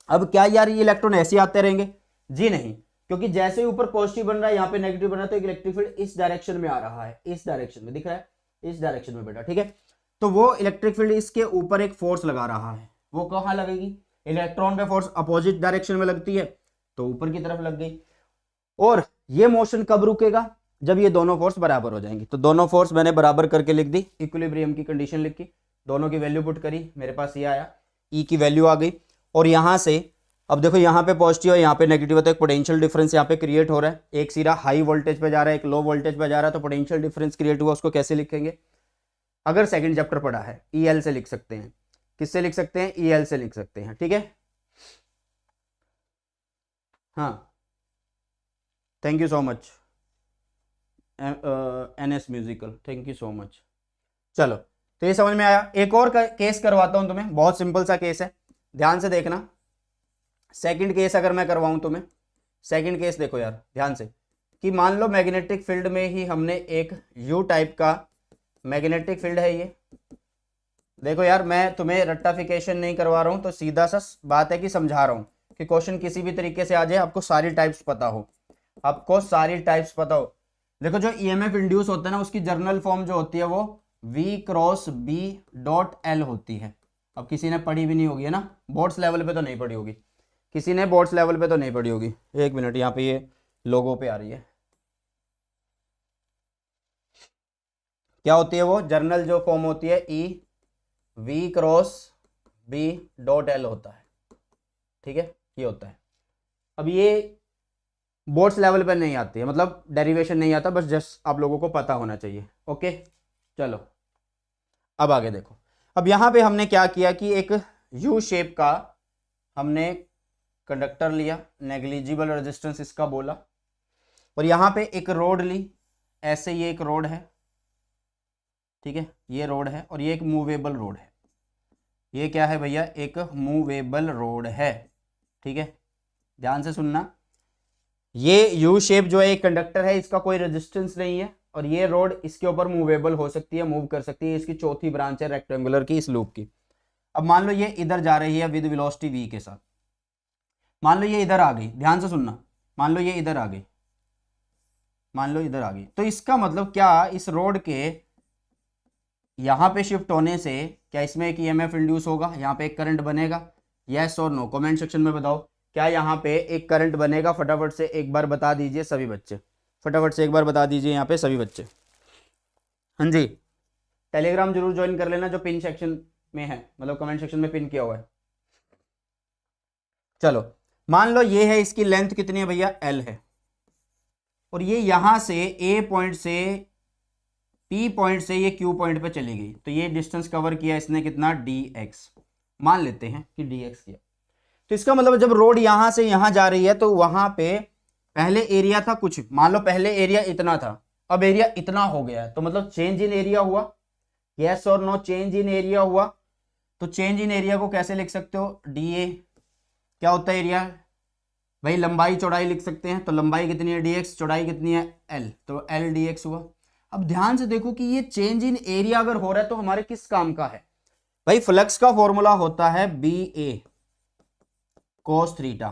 Speaker 1: अब क्या यार ये इलेक्ट्रॉन ऐसे आते रहेंगे, जी नहीं, क्योंकि जैसे ही ऊपर पॉजिटिव बन रहा है यहाँ पे नेगेटिव बन रहा है, तो एक इलेक्ट्रिक फील्ड इस डायरेक्शन में आ रहा है, इस डायरेक्शन में दिख रहा है, इस डायरेक्शन में बेटा, ठीक है। तो वो इलेक्ट्रिक फील्ड इसके ऊपर एक फोर्स लगा रहा है, वो कहाँ लगेगी, इलेक्ट्रॉन पे फोर्स अपोजिट डायरेक्शन में लगती है, तो ऊपर की तरफ लग गई। और ये मोशन कब रुकेगा, जब ये दोनों फोर्स बराबर हो जाएंगी, तो दोनों फोर्स मैंने बराबर करके लिख दी, इक्विलिब्रियम की कंडीशन लिखी, दोनों की वैल्यू पुट करी, मेरे पास ये आया, ई की वैल्यू आ गई, और यहां से अब देखो यहाँ पे पॉजिटिव है यहाँ पे नेगेटिव है, तो एक पोटेंशियल डिफरेंस यहाँ पे क्रिएट हो रहा है, एक सिरा हाई वोल्टेज पे जा रहा है, एक लो वोल्टेज पे जा रहा है, तो पोटेंशियल डिफरेंस क्रिएट हुआ, उसको कैसे लिखेंगे, अगर सेकंड चैप्टर पढ़ा है EL से लिख सकते हैं, किससे लिख सकते हैं, EL से लिख सकते हैं, ठीक है। हाँ, thank you so much NS musical, thank you so much. चलो, तो ये समझ में आया। एक और केस करवाता हूं तुम्हें, बहुत सिंपल सा केस है, ध्यान से देखना। सेकंड केस अगर मैं करवाऊं तुम्हें, सेकंड केस देखो यार ध्यान से, कि मान लो मैग्नेटिक फील्ड में ही हमने एक यू टाइप का मैग्नेटिक फील्ड है, ये देखो यार, मैं तुम्हें रट्टाफिकेशन नहीं करवा रहा हूं, तो सीधा सा बात है कि समझा रहा हूं कि क्वेश्चन किसी भी तरीके से आ जाए, आपको सारी टाइप्स पता हो, आपको सारी टाइप्स पता हो। देखो जो EMF इंड्यूस होता है ना, उसकी जर्नल फॉर्म जो होती है वो V cross B dot L होती है। अब किसी ने पढ़ी भी नहीं होगी है ना, बोर्ड्स लेवल पे तो नहीं पढ़ी होगी, किसी ने बोर्ड्स लेवल पे तो नहीं पढ़ी होगी। एक मिनट, यहाँ पे ये लोगों पे आ रही है, क्या होती है वो जर्नल जो फॉर्म होती है, E V cross B dot L होता है, ठीक है, ये होता है। अब ये बोर्ड्स लेवल पर नहीं आती है, मतलब डेरिवेशन नहीं आता, बस जस्ट आप लोगों को पता होना चाहिए, ओके। चलो अब आगे देखो, अब यहाँ पे हमने क्या किया कि एक यू शेप का हमने कंडक्टर लिया, नेग्लिजिबल रेजिस्टेंस इसका बोला, और यहाँ पे एक रोड ली, ऐसे ये एक रोड है, ठीक है, ये रोड है, और ये एक मूवेबल रोड है, ये क्या है भैया, एक मूवेबल रोड है, ठीक है, ध्यान से सुनना। ये यू शेप जो है एक कंडक्टर है, इसका कोई रेजिस्टेंस नहीं है, और ये रोड इसके ऊपर मूवेबल हो सकती है, मूव कर सकती है, इसकी चौथी ब्रांच है रेक्टेंगुलर की, इस लूप की। अब मान लो ये इधर जा रही है विद वेलोसिटी v के साथ, मान लो ये इधर आ गई, ध्यान से सुनना, मान लो ये इधर आ गई, मान लो इधर आ गई, तो इसका मतलब क्या, इस रोड के यहां पे शिफ्ट होने से क्या इसमें एक EMF इंड्यूस होगा, यहाँ पे एक करंट बनेगा, यस और नो, कमेंट सेक्शन में बताओ, क्या यहाँ पे एक करंट बनेगा, फटाफट से एक बार बता दीजिए सभी बच्चे, फटाफट से एक बार बता दीजिए यहाँ पे सभी बच्चे। हाँ जी, टेलीग्राम जरूर ज्वाइन कर लेना जो पिन सेक्शन में है, मतलब कमेंट सेक्शन में पिन किया हुआ है। चलो मान लो ये है, इसकी लेंथ कितनी है भैया, L है, और ये यहां से A पॉइंट से P पॉइंट से ये Q पॉइंट पे चली गई, तो ये डिस्टेंस कवर किया इसने कितना, dx, मान लेते हैं कि dx किया। तो इसका मतलब जब रोड यहां से यहां जा रही है, तो वहां पे पहले एरिया था कुछ, मान लो पहले एरिया इतना था, अब एरिया इतना हो गया है, तो मतलब चेंज इन एरिया हुआ, यस और नो, चेंज इन एरिया हुआ। तो चेंज इन एरिया को कैसे लिख सकते हो, dA, क्या होता है एरिया भाई, लंबाई चौड़ाई लिख सकते हैं, तो लंबाई कितनी है dx, चौड़ाई कितनी है L, तो L dx हुआ। अब ध्यान से देखो कि ये चेंज इन एरिया अगर हो रहा है तो हमारे किस काम का है भाई, फ्लक्स का फॉर्मूला होता है BA cos थीटा,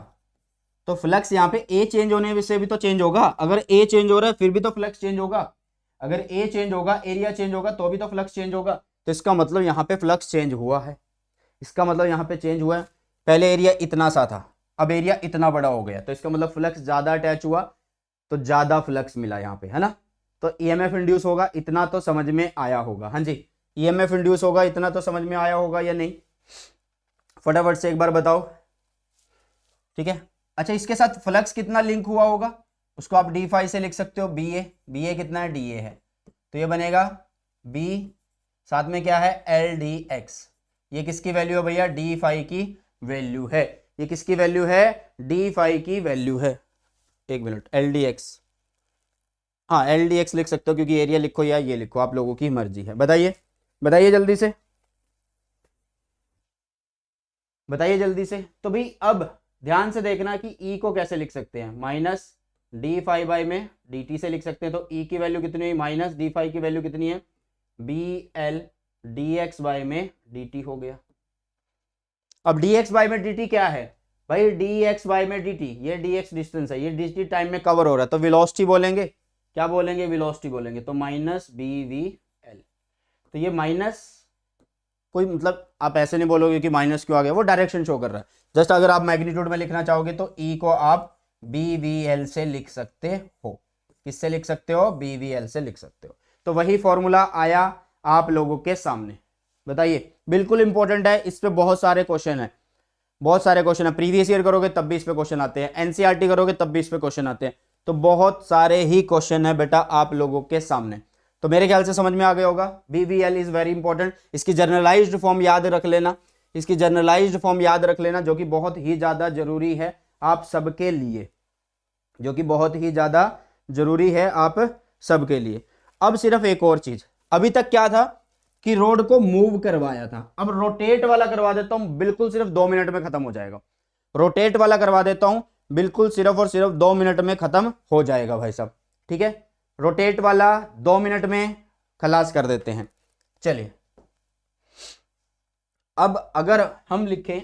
Speaker 1: तो फ्लक्स यहाँ पे A चेंज होने से भी तो चेंज होगा, अगर A चेंज हो रहा है फिर भी तो फ्लक्स चेंज होगा, अगर A चेंज होगा, एरिया चेंज होगा, तो भी तो फ्लक्स चेंज होगा, तो इसका मतलब यहाँ पे फ्लक्स चेंज हुआ है, इसका मतलब यहाँ पे चेंज हुआ है, पहले एरिया इतना सा था, अब एरिया इतना बड़ा हो गया, तो इसका मतलब फ्लक्स ज्यादा अटैच हुआ, तो ज्यादा फ्लक्स मिला यहाँ पे, है ना। तो EMF इंड्यूस होगा, इतना तो समझ में आया होगा, हाँ जी, EMF इंड्यूस होगा, इतना तो समझ में आया होगा या नहीं, फटाफट से एक बार बताओ, ठीक है। अच्छा, इसके साथ फ्लक्स कितना लिंक हुआ होगा, उसको आप d से लिख सकते हो, BA कितना है, DA है, तो ये बनेगा B, साथ में क्या है L dx, ये किसकी वैल्यू है भैया, d की वैल्यू है, ये किसकी वैल्यू है, d की वैल्यू है, एक मिनट, L dx, हाँ एल डी एक्स लिख सकते हो, क्योंकि एरिया लिखो या ये लिखो, आप लोगों की मर्जी है। बताइए बताइए जल्दी से, बताइए जल्दी से। तो भाई अब ध्यान से देखना कि ई को कैसे लिख सकते हैं, माइनस डी फाइव बाई में डी टी से लिख सकते हैं। तो ई की वैल्यू कितनी हुई, माइनस डी फाइव की वैल्यू कितनी है, B L D X by में डी टी हो गया। अब डी एक्स बाई में डी टी क्या है भाई, डी एक्स बाई में डी टी, ये डी एक्स डिस्टेंस है, ये डी टी टाइम में कवर हो रहा है, तो वेलोसिटी बोलेंगे, क्या बोलेंगे, वेलोसिटी बोलेंगे। तो माइनस बी वी एल, तो ये माइनस, कोई मतलब आप ऐसे नहीं बोलोगे कि माइनस क्यों आ गया, वो डायरेक्शन शो कर रहा है। जस्ट अगर आप मैग्नीट्यूड में लिखना चाहोगे तो ई को आप बी वी एल से लिख सकते हो। किससे लिख सकते हो, बी वी एल से लिख सकते हो। तो वही फॉर्मूला आया आप लोगों के सामने। बताइए, बिल्कुल इंपॉर्टेंट है, इस पे बहुत सारे क्वेश्चन है, बहुत सारे क्वेश्चन है। प्रीवियस ईयर करोगे तब भी इस पे क्वेश्चन आते हैं, एनसीईआरटी करोगे तब भी इस पे क्वेश्चन आते हैं। तो बहुत सारे ही क्वेश्चन है बेटा आप लोगों के सामने। तो मेरे ख्याल से समझ में आ गया होगा, BVL इज वेरी इंपॉर्टेंट। इसकी जर्नलाइज्ड फॉर्म याद रख लेना, इसकी जर्नलाइज्ड फॉर्म याद रख लेना, जो कि बहुत ही ज्यादा जरूरी है आप सबके लिए, जो कि बहुत ही ज्यादा जरूरी है आप सबके लिए। अब सिर्फ एक और चीज, अभी तक क्या था कि रोड को मूव करवाया था, अब रोटेट वाला करवा देता हूं, बिल्कुल सिर्फ 2 मिनट में खत्म हो जाएगा। रोटेट वाला करवा देता हूं, बिल्कुल सिर्फ और सिर्फ 2 मिनट में खत्म हो जाएगा भाई साहब, ठीक है। रोटेट वाला 2 मिनट में खलास कर देते हैं। चलिए, अब अगर हम लिखें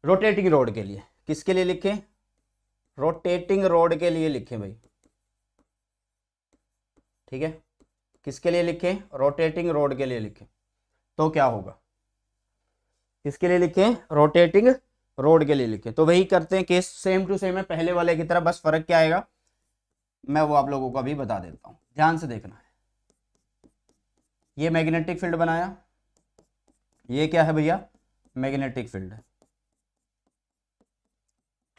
Speaker 1: रोटेटिंग रोड के लिए, किसके लिए लिखें, रोटेटिंग रोड के लिए लिखें भाई, ठीक है, किसके लिए लिखें, रोटेटिंग रोड के लिए लिखें, तो क्या होगा, किसके लिए लिखें, रोटेटिंग रोड के लिए लिखें। तो वही करते हैं, केस सेम टू सेम है पहले वाले की तरह, बस फर्क क्या आएगा मैं वो आप लोगों को अभी बता देता हूं, ध्यान से देखना है। ये मैग्नेटिक फील्ड बनाया, ये क्या है भैया, मैग्नेटिक फील्ड है,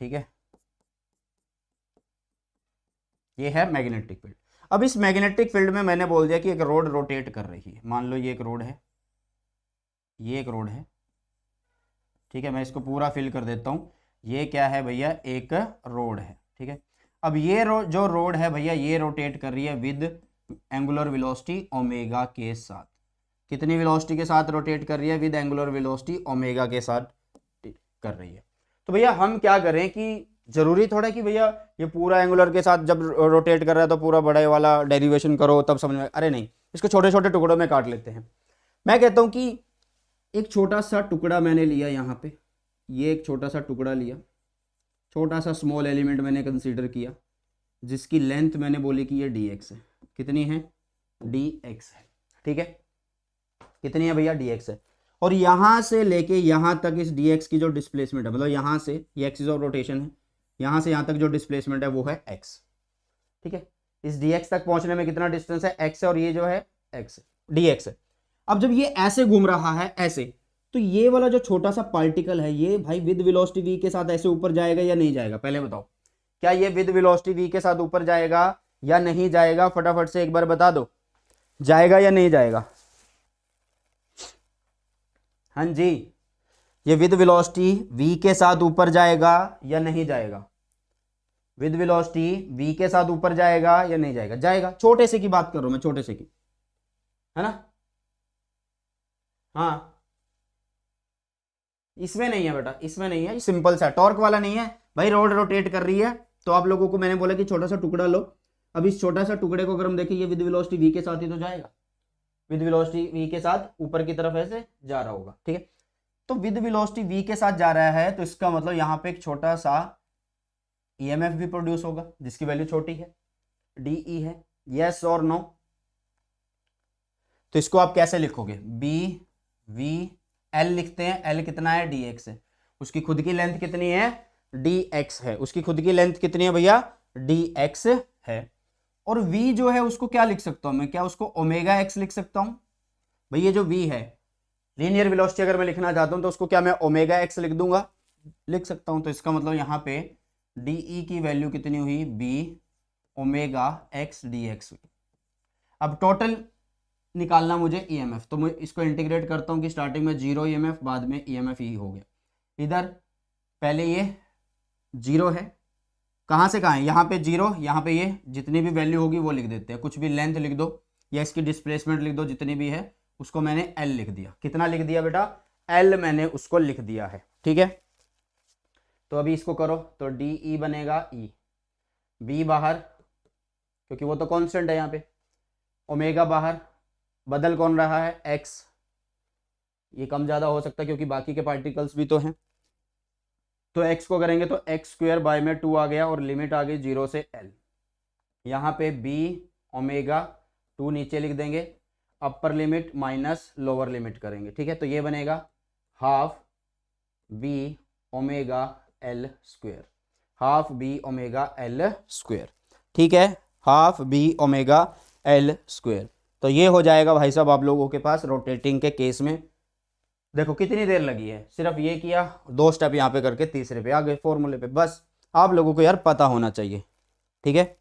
Speaker 1: ठीक है, ये है मैग्नेटिक फील्ड। अब इस मैग्नेटिक फील्ड में मैंने बोल दिया कि एक रोड रोटेट कर रही है, मान लो ये एक रोड है, ये एक रोड है, ठीक है, मैं इसको पूरा फिल कर देता हूं। ये क्या है भैया, एक रोड है, ठीक है। अब ये जो रोड है भैया, ये रोटेट कर रही है विद एंगुलर वेलोसिटी ओमेगा के साथ। कितनी वेलोसिटी के साथ रोटेट कर रही है, विद एंगुलर वेलोसिटी ओमेगा के साथ कर रही है। तो भैया हम क्या करें कि जरूरी थोड़ा कि भैया ये पूरा एंगुलर के साथ जब रोटेट कर रहा है तो पूरा बड़े वाला डेरिवेशन करो तब समझ में, अरे नहीं, इसको छोटे छोटे टुकड़ों में काट लेते हैं। मैं कहता हूं कि एक छोटा सा टुकड़ा मैंने लिया यहाँ पे, ये एक छोटा सा टुकड़ा लिया, छोटा सा स्मॉल एलिमेंट मैंने कंसीडर किया, जिसकी लेंथ मैंने बोली कि ये dx है, कितनी है, dx है, ठीक है, कितनी है भैया, dx है। और यहां से लेके यहां तक इस dx की जो डिस्प्लेसमेंट है, मतलब यहां से ये एक्सिस ऑफ रोटेशन है, यहां से यहां तक जो डिस्प्लेसमेंट है वो है x, ठीक है। इस dx तक पहुंचने में कितना डिस्टेंस है, x है, और ये जो है x है, dx है। अब जब ये ऐसे घूम रहा है ऐसे, तो ये वाला जो छोटा सा पार्टिकल है ये भाई विद वेलोसिटी v के साथ ऐसे ऊपर जाएगा या नहीं जाएगा, पहले बताओ, क्या ये विद वेलोसिटी v के साथ ऊपर जाएगा या नहीं जाएगा, फटाफट से एक बार बता दो, जाएगा या नहीं जाएगा, हाँ जी, ये विद वेलोसिटी v के साथ ऊपर जाएगा या नहीं जाएगा, विद वेलोसिटी v के साथ ऊपर जाएगा या नहीं जाएगा, जाएगा। छोटे से की बात कर रहा हूं मैं, छोटे से की, है ना, हाँ, इसमें नहीं है बेटा, इसमें नहीं है, सिंपल सा टॉर्क वाला नहीं है भाई, रोड रोटेट कर रही है। तो आप लोगों को मैंने बोला कि छोटा सा टुकड़ा लो, अब इस छोटा सा टुकड़े को अगर हम देखें, ये विद वेलोसिटी v के साथ ही तो जाएगा, विद वेलोसिटी v के साथ ऊपर की तरफ ऐसे जा रहा होगा, ठीक है। तो विद वेलोसिटी v के साथ जा रहा है, तो इसका मतलब यहाँ पे एक छोटा सा EMF भी प्रोड्यूस होगा, जिसकी वैल्यू छोटी है, DE है, यस और नो। तो इसको आप कैसे लिखोगे, BVL लिखते हैं, L कितना है, dx है, उसकी खुद की लेंथ कितनी है, dx है, उसकी खुद की लेंथ कितनी है भैया, dx है। और v जो है उसको क्या लिख सकता हूं मैं, क्या उसको ओमेगा x लिख सकता हूं भाई, ये जो v है लीनियर वेलोसिटी अगर मैं लिखना चाहता हूं तो उसको क्या मैं ओमेगा x लिख दूंगा, लिख सकता हूं। तो इसका मतलब यहां पे DE की वैल्यू कितनी हुई, b ओमेगा x dx हुई। अब टोटल निकालना मुझे EMF, तो मैं इसको इंटीग्रेट करता हूं कि स्टार्टिंग में 0 EMF, बाद में EMF ही हो गया। इधर पहले ये 0 है, कहाँ से कहाँ है, यहाँ पे 0, यहाँ पे ये जितनी भी वैल्यू होगी वो लिख देते हैं, कुछ भी लेंथ लिख दो या इसकी डिस्प्लेसमेंट लिख दो, जितनी भी है उसको मैंने L लिख दिया। कितना लिख दिया बेटा, L मैंने उसको लिख दिया है। ठीक है, तो अभी इसको करो तो DE बनेगा E, B बाहर क्योंकि वो तो कांस्टेंट है यहाँ पे, ओमेगा बाहर, बदल कौन रहा है, X, ये कम ज़्यादा हो सकता है क्योंकि बाकी के पार्टिकल्स भी तो हैं, तो x को करेंगे तो x स्क्वायर बाय में 2 आ गया और लिमिट आ गई 0 से L। यहाँ पे b ओमेगा 2 नीचे लिख देंगे, upper limit minus lower limit करेंगे। ठीक है, तो ये बनेगा half b omega L square, half b omega L square. ठीक है, half b omega L square. तो ये हो जाएगा भाई साहब आप लोगों के पास रोटेटिंग के केस में। देखो कितनी देर लगी है, सिर्फ ये किया, 2 स्टेप यहाँ पे करके तीसरे पे आ गए फॉर्मूले पे। बस आप लोगों को यार पता होना चाहिए। ठीक है,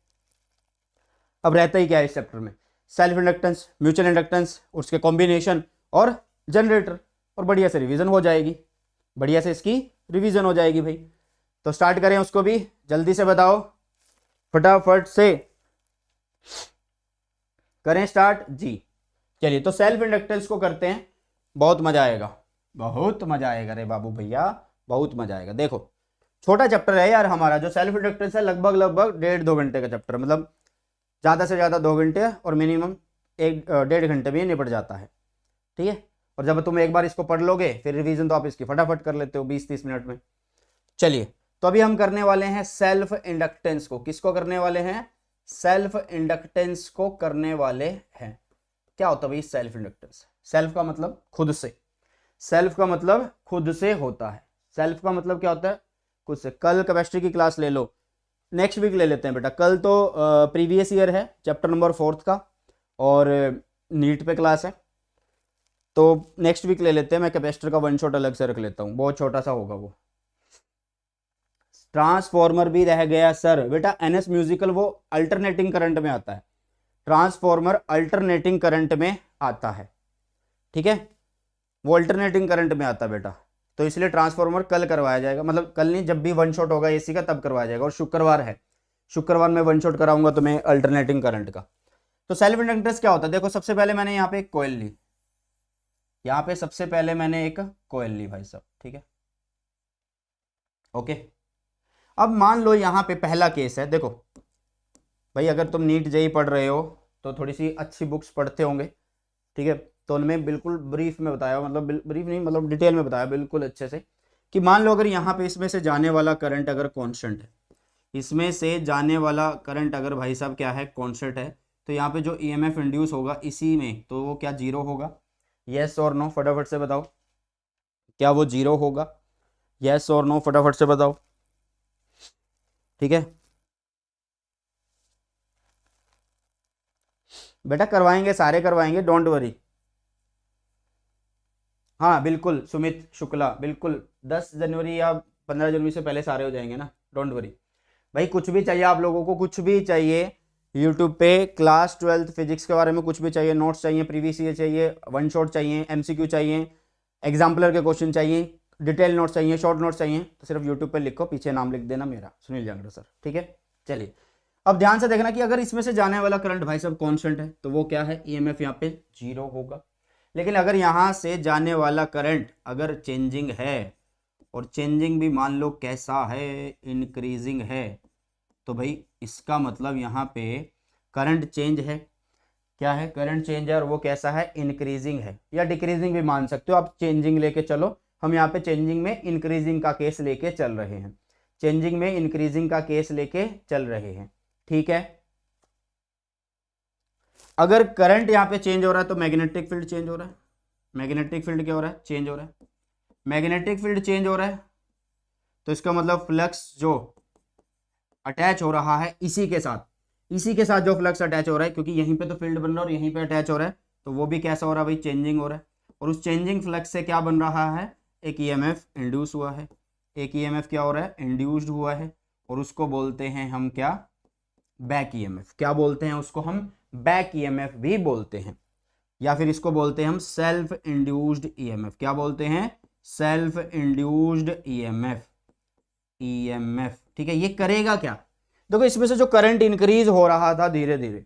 Speaker 1: अब रहता ही क्या है इस चैप्टर में, सेल्फ इंडक्टेंस, म्यूचुअल इंडक्टेंस, उसके कॉम्बिनेशन और जनरेटर, और बढ़िया से रिवीजन हो जाएगी, बढ़िया से इसकी रिवीजन हो जाएगी भाई। तो स्टार्ट करें उसको भी, जल्दी से बताओ, फटाफट से करें स्टार्ट जी। चलिए तो सेल्फ इंडक्टेंस को करते हैं, बहुत मजा आएगा, बहुत मजा आएगा रे बाबू भैया, बहुत मजा आएगा। देखो छोटा चैप्टर है यार हमारा, जो सेल्फ इंडक्टेंस है लगभग 1.5-2 घंटे का चैप्टर, मतलब ज़्यादा से ज़्यादा 2 घंटे और मिनिमम 1-1.5 घंटे में निपट जाता है। ठीक है, और जब तुम एक बार इसको पढ़ लोगे फिर रिवीजन तो आप इसकी फटाफट कर लेते हो 20-30 मिनट में। चलिए तो अभी हम करने वाले हैं सेल्फ इंडक्टेंस को। किसको करने वाले हैं, सेल्फ इंडक्टेंस को करने वाले हैं। क्या होता है भाई सेल्फ इंडक्टेंस, सेल्फ का मतलब खुद से, सेल्फ का मतलब खुद से होता है, सेल्फ का मतलब क्या होता है, खुद से। कल केमिस्ट्री की क्लास ले लो, नेक्स्ट वीक ले लेते हैं बेटा, कल तो प्रीवियस ईयर है चैप्टर नंबर 4 का और नीट पे क्लास है, तो नेक्स्ट वीक ले लेते हैं। मैं केमिस्ट्री का 1 शॉट अलग से रख लेता हूँ, बहुत छोटा सा होगा वो। ट्रांसफॉर्मर भी रह गया सर, बेटा NS म्यूजिकल वो अल्टरनेटिंग करंट में आता है, ट्रांसफॉर्मर अल्टरनेटिंग करंट में आता है। ठीक है, वो अल्टरनेटिंग करंट में आता है बेटा, तो इसलिए ट्रांसफॉर्मर कल करवाया जाएगा, मतलब कल नहीं, जब भी 1 शॉट होगा AC का तब करवाया जाएगा। और शुक्रवार है, शुक्रवार में 1 शॉट कराऊंगा तो मैं अल्टरनेटिंग करंट का। तो सेल्फ इंडक्टेंस क्या होता है, देखो सबसे पहले मैंने यहाँ पे एक कॉइल ली, यहाँ पे सबसे पहले मैंने एक कॉइल ली भाई साहब। ठीक है, ओके। अब मान लो यहाँ पे पहला केस है, देखो भाई अगर तुम नीट जेई पढ़ रहे हो तो थोड़ी सी अच्छी बुक्स पढ़ते होंगे। ठीक है, तो उनमें बिल्कुल ब्रीफ में बताया, मतलब ब्रीफ नहीं मतलब डिटेल में बताया बिल्कुल अच्छे से, कि मान लो अगर यहाँ पे इसमें से जाने वाला करंट अगर कांस्टेंट है, इसमें से जाने वाला करंट अगर भाई साहब क्या है, कांस्टेंट है, तो यहाँ पे जो EMF इंड्यूस होगा इसी में, तो वो क्या 0 होगा, येस और नो, फटाफट से बताओ, क्या वो 0 होगा, येस और नो फटाफट से बताओ। ठीक है बेटा, करवाएंगे, सारे करवाएंगे, डोंट वरी। हाँ बिल्कुल सुमित शुक्ला, बिल्कुल 10 जनवरी या 15 जनवरी से पहले सारे हो जाएंगे ना, डोंट वरी भाई। कुछ भी चाहिए आप लोगों को, कुछ भी चाहिए यूट्यूब पे, क्लास 12th फिजिक्स के बारे में कुछ भी चाहिए, नोट्स चाहिए, प्रीवियस ईयर चाहिए, 1 शॉट चाहिए, MCQ चाहिए, एग्जाम्पलर के क्वेश्चन चाहिए, डिटेल नोट्स चाहिए, शॉर्ट नोट्स चाहिए, तो सिर्फ यूट्यूब पे लिखो, पीछे नाम लिख देना मेरा, सुनील जांगड़ा सर। ठीक है, चलिए अब ध्यान से देखना कि अगर इसमें से जाने वाला करंट भाई साहब कांस्टेंट है तो वो क्या है, EMF यहाँ पे 0 होगा। लेकिन अगर यहाँ से जाने वाला करंट अगर चेंजिंग है, और चेंजिंग भी मान लो कैसा है, इंक्रीजिंग है, तो भाई इसका मतलब यहाँ पे करंट चेंज है, क्या है, करंट चेंज है, और वो कैसा है, इंक्रीजिंग है, या डिक्रीजिंग भी मान सकते हो आप, चेंजिंग लेके चलो। हम यहाँ पे चेंजिंग में इंक्रीजिंग का केस लेके चल रहे हैं, चेंजिंग में इंक्रीजिंग का केस लेके चल रहे हैं। ठीक है, अगर करंट यहाँ पे चेंज हो रहा है तो मैग्नेटिक फील्ड चेंज हो रहा है, मैग्नेटिक फील्ड क्या हो रहा है, चेंज हो रहा है, मैग्नेटिक फील्ड चेंज हो रहा है, तो इसका मतलब फ्लक्स जो अटैच हो रहा है इसी के साथ, इसी के साथ जो फ्लक्स अटैच हो रहा है, क्योंकि यहीं पे तो फील्ड बन रहा है और यहीं पे अटैच हो रहा है, तो वो भी कैसा हो रहा है भाई, चेंजिंग हो रहा है। और उस चेंजिंग फ्लक्स से क्या बन रहा है, एक EMF इंड्यूस हुआ है, एक EMF क्या हो रहा है, इंड्यूस्ड हुआ है, और उसको बोलते हैं हम क्या, बैक EMF। क्या बोलते हैं उसको हम, बैक EMF भी बोलते हैं, या फिर इसको बोलते हैं हम सेल्फ इंड्यूस्ड EMF। क्या बोलते हैं, सेल्फ इंड्यूस्ड EMF। ठीक है, ये करेगा क्या, देखो इसमें से जो करंट इंक्रीज हो रहा था धीरे धीरे,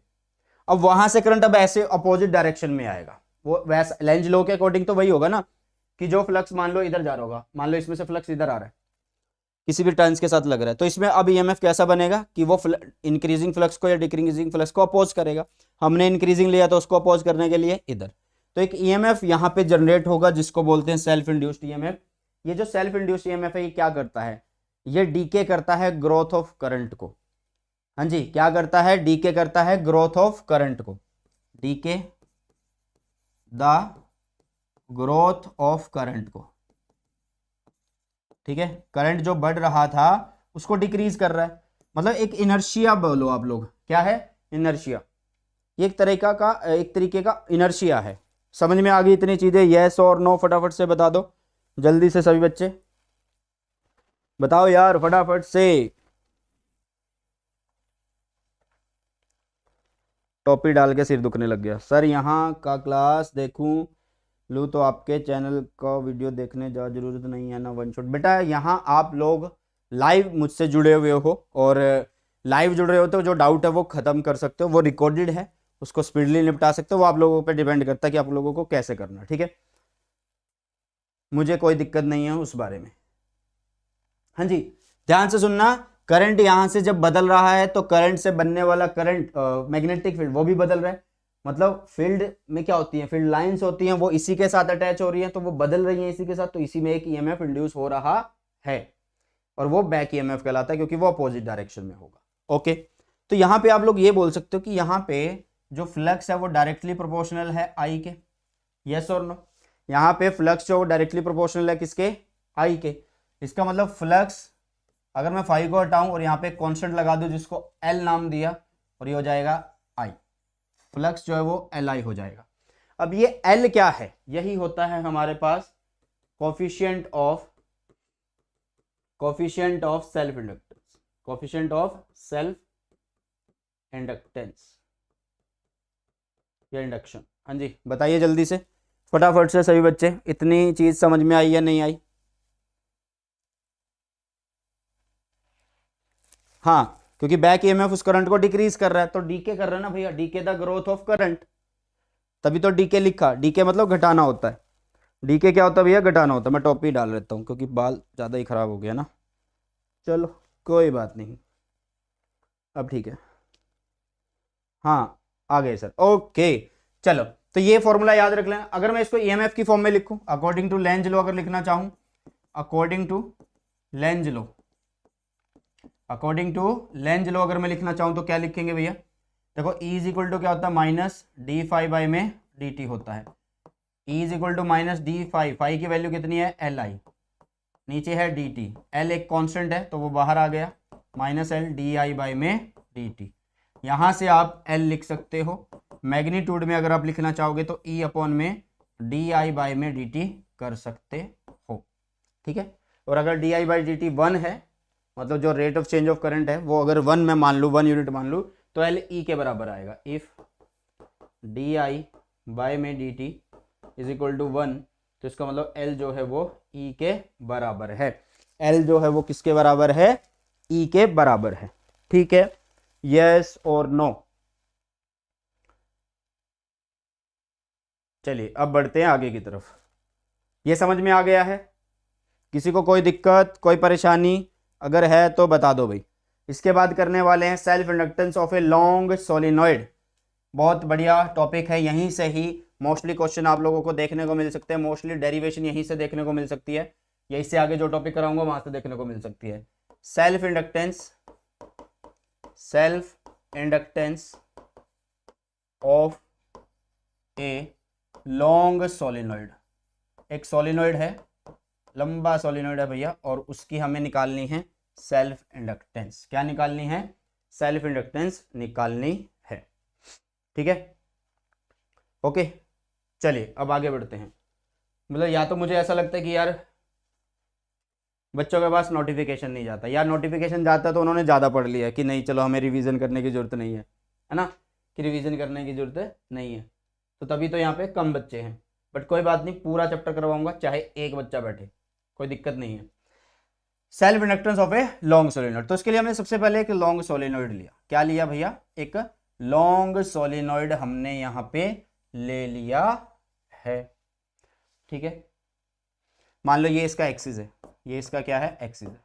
Speaker 1: अब वहां से करंट अब ऐसे अपोजिट डायरेक्शन में आएगा। वो वैसा लेंज लॉ के अकॉर्डिंग तो वही होगा ना कि जो फ्लक्स मान लो इधर जा रहा होगा, मान लो इसमें से फ्लक्स इधर आ रहा है, किसी भी टर्न्स के साथ लग रहा है, तो इसमें अब ईएमएफ कैसा बनेगा कि वो इंक्रीजिंग फ्लक्स को या डिक्रीजिंग फ्लक्स को अपोज करेगा। हमने इंक्रीजिंग लिया तो उसको अपोज करने के लिए इधर, तो एक ईएमएफ यहाँ पे जनरेट होगा जिसको बोलते हैं सेल्फ इंड्यूस्ड ईएमएफ। ये जो सेल्फ इंड्यूस्ड ईएमएफ है ये क्या करता है, ये डीके करता है ग्रोथ ऑफ करंट को। हाँ जी, क्या करता है, डीके करता है ग्रोथ ऑफ करंट को, decay the growth of current को। ठीक है, करंट जो बढ़ रहा था उसको डिक्रीज कर रहा है, मतलब एक इनर्शिया बोलो आप लोग, क्या है, इनर्शिया। ये एक तरीके का इनर्शिया है। समझ में आ गई इतनी चीजें, यस और नो फटाफट से बता दो जल्दी से सभी बच्चे, बताओ यार फटाफट से। टोपी डाल के सिर दुखने लग गया सर, यहाँ का क्लास देखूं लूँ तो आपके चैनल का वीडियो देखने जा जरूरत नहीं है ना वन शॉट। बेटा यहाँ आप लोग लाइव मुझसे जुड़े हुए हो और लाइव जुड़ रहे हो तो जो डाउट है वो ख़त्म कर सकते हो, वो रिकॉर्डेड है, उसको स्पीडली निपटा सकते हो, वो आप लोगों पे डिपेंड करता है कि आप लोगों को कैसे करना। ठीक है, मुझे कोई दिक्कत नहीं है उस बारे में। हाँ जी, ध्यान से सुनना, करंट यहाँ से जब बदल रहा है तो करंट से बनने वाला करंट मैग्नेटिक फील्ड वो भी बदल रहा है। मतलब फील्ड में क्या होती है, फील्ड लाइंस होती हैं, वो इसी के साथ अटैच हो रही हैं तो वो बदल रही हैं इसी के साथ, तो इसी में एक ईएमएफ इंड्यूस हो रहा है और वो बैक ईएमएफ कहलाता है क्योंकि वो अपोजिट डायरेक्शन में होगा। ओके, तो यहाँ पे आप लोग ये बोल सकते हो कि यहाँ पे जो फ्लक्स है वो डायरेक्टली प्रोपोर्शनल है आई के, यस और नो। यहाँ पे फ्लक्स जो डायरेक्टली प्रोपोर्शनल है किसके, आई के। इसका मतलब फ्लक्स अगर मैं फाई को हटाऊं और यहाँ पे कांस्टेंट लगा दूं जिसको एल नाम दिया और ये हो जाएगा आई, फ्लक्स जो है वो एल आई हो जाएगा। अब ये एल क्या है, यही होता है हमारे पास coefficient of self inductance, coefficient of self inductance या इंडक्शन। हाँ जी, बताइए जल्दी से फटाफट से सभी बच्चे, इतनी चीज समझ में आई या नहीं आई। हाँ, क्योंकि बैक ईएमएफ उस करंट को डिक्रीज कर रहा है, तो डीके कर रहा है ना भैया, decay the growth of current, तभी तो डीके लिखा। डीके मतलब घटाना होता है, डीके क्या होता है भैया, घटाना होता है। मैं टॉपी डाल लेता हूँ क्योंकि बाल ज़्यादा ही खराब हो गया ना, चलो कोई बात नहीं, अब ठीक है। हाँ आ गए सर, ओके चलो। तो ये फॉर्मूला याद रख लेना। अगर मैं इसको ईएमएफ की फॉर्म में लिखूं, अकॉर्डिंग टू लेंज लॉ अगर लिखना चाहूं, according to Lenz law, according to Lenz law अगर मैं लिखना चाहूं तो क्या लिखेंगे भैया, देखो E इज इक्वल टू क्या होता है, माइनस डी फाइव बाई में डी टी होता है। E is equal to minus D five, five की वैल्यू कितनी है, एल आई, नीचे है डी टी, एल एक कांस्टेंट है तो वो बाहर आ गया, minus L D I by में डी टी। यहाँ से आप एल लिख सकते हो, मैग्नीट्यूड में अगर आप लिखना चाहोगे तो E अपॉन में डी आई बाई में डी टी कर सकते हो। ठीक है, और अगर D I by D T 1 है, मतलब जो rate of change of current है वो अगर 1 में मान लूँ, 1 यूनिट मान लूँ, तो एल ई के बराबर आएगा। इफ डी आई बाई में D T is equal to 1, तो इसका मतलब एल जो है वो ई के बराबर है। एल जो है वो किसके बराबर है, ई के बराबर है। ठीक है, यस और नो। चलिए अब बढ़ते हैं आगे की तरफ। ये समझ में आ गया है, किसी को कोई दिक्कत कोई परेशानी अगर है तो बता दो भाई। इसके बाद करने वाले हैं self inductance of a long solenoid. बहुत बढ़िया टॉपिक है, यहीं से ही मोस्टली क्वेश्चन आप लोगों को देखने को मिल सकते हैं, मोस्टली डेरिवेशन यहीं से देखने को मिल सकती है, यहीं से आगे जो टॉपिक कराऊंगा वहां से देखने को मिल सकती है। Self inductance of a long solenoid. एक सोलिनॉइड है, लंबा सोलिनॉइड है भैया, और उसकी हमें निकालनी है सेल्फ इंडक्टेंस। क्या निकालनी है, सेल्फ इंडक्टेंस निकालनी है। ठीक है, ओके चलिए अब आगे बढ़ते हैं। मतलब या तो मुझे ऐसा लगता है कि यार बच्चों के पास नोटिफिकेशन नहीं जाता, यार नोटिफिकेशन जाता तो उन्होंने ज़्यादा पढ़ लिया कि नहीं चलो हमें रिवीजन करने की ज़रूरत नहीं है ना, कि रिवीजन करने की ज़रूरत नहीं है, तो तभी तो यहाँ पे कम बच्चे हैं। बट कोई बात नहीं, पूरा चैप्टर करवाऊंगा चाहे एक बच्चा बैठे, कोई दिक्कत नहीं है। Self inductance of a long solenoid. तो इसके लिए हमने सबसे पहले एक लॉन्ग सोलेनोइड लिया। क्या लिया भैया? एक लॉन्ग सोलेनोइड हमने यहां पे ले लिया है। ठीक है, मान लो ये इसका एक्सिस है, ये इसका क्या है? एक्सिस है।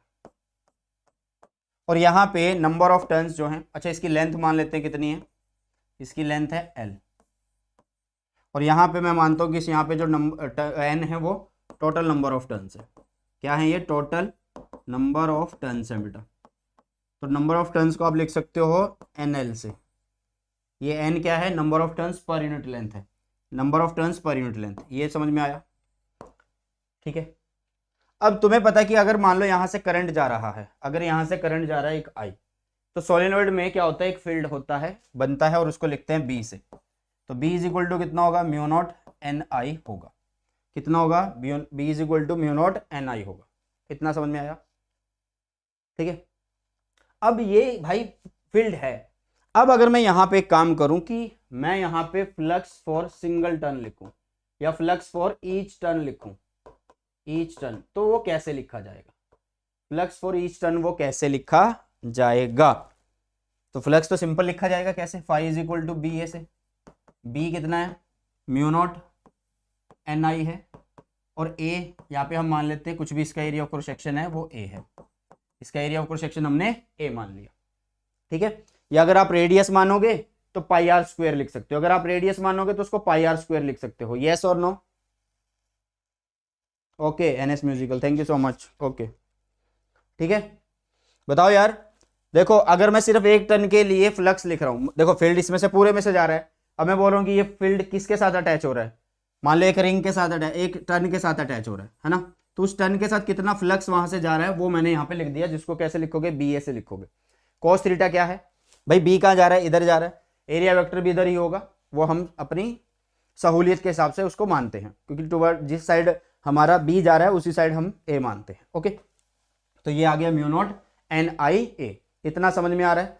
Speaker 1: और यहां पे नंबर ऑफ टर्न्स जो हैं, अच्छा इसकी लेंथ मान लेते हैं कितनी है, इसकी लेंथ है एल। और यहां पे मैं मानता हूं कि यहाँ पे जो नंबर एन है वो टोटल नंबर ऑफ टर्न्स है। क्या है ये? टोटल नंबर ऑफ टर्न्स है बेटा। तो नंबर ऑफ टर्न्स को आप लिख सकते हो एन एल से। ये एन क्या है? Number of turns per unit length है, number of turns per unit length. ये समझ में आया? ठीक है। अब तुम्हें पता है कि अगर मान लो यहां से करंट जा रहा है, अगर यहां से करंट जा रहा है एक आई, तो सोलेनोइड में क्या होता है? एक फील्ड होता है, बनता है, और उसको लिखते हैं बी से। तो बी इज इक्वल टू कितना होगा? म्यू नॉट एन आई होगा। कितना होगा? B is equal to mu naught N I होगा। इतना समझ में आया? ठीक है। अब ये भाई फील्ड है। अब अगर मैं यहां पे एक काम करूं कि मैं यहां पे फ्लक्स फॉर सिंगल टर्न लिखूं या फ्लक्स फॉर ईच टर्न लिखूं, ईच टर्न, तो वो कैसे लिखा जाएगा? फ्लक्स फॉर ईच टर्न वो कैसे लिखा जाएगा? तो फ्लक्स तो सिंपल लिखा जाएगा कैसे? Phi is equal to B A से। बी कितना है? म्यू नॉट एन आई है, और ए यहाँ पे हम मान लेते हैं कुछ भी इसका एरिया ऑफ क्रॉस सेक्शन है वो ए है। इसका एरिया ऑफ क्रॉस सेक्शन हमने ए मान लिया। ठीक है। या अगर आप रेडियस मानोगे तो पाई आर स्क्वायर लिख सकते हो। अगर आप रेडियस मानोगे तो उसको पाई आर स्क्वायर लिख सकते हो। यस और नो? ओके, एनएस म्यूजिकल, thank you so much. Okay, ठीक है। बताओ यार, देखो अगर मैं सिर्फ एक टर्न के लिए फ्लक्स लिख रहा हूं, देखो फील्ड इसमें से पूरे में से जा रहा है। अब मैं बोल रहा हूं कि ये फील्ड किसके साथ अटैच हो रहा है? मान लो एक रिंग के साथ अटैच, एक टर्न के साथ अटैच हो रहा है ना? तो उस टर्न के साथ कितना फ्लक्स वहां से जा रहा है वो मैंने यहां पे लिख दिया, जिसको कैसे लिखोगे? बी ए से लिखोगे। कॉस थीटा क्या है भाई? बी कहां जा रहा है? इधर जा रहा है। एरिया वेक्टर भी इधर ही होगा, वो हम अपनी सहूलियत के हिसाब से उसको मानते हैं, क्योंकि टूवर्ड जिस साइड हमारा बी जा रहा है उसी साइड हम ए मानते हैं। ओके, तो ये आ गया म्यू नॉट एन आई ए। इतना समझ में आ रहा है?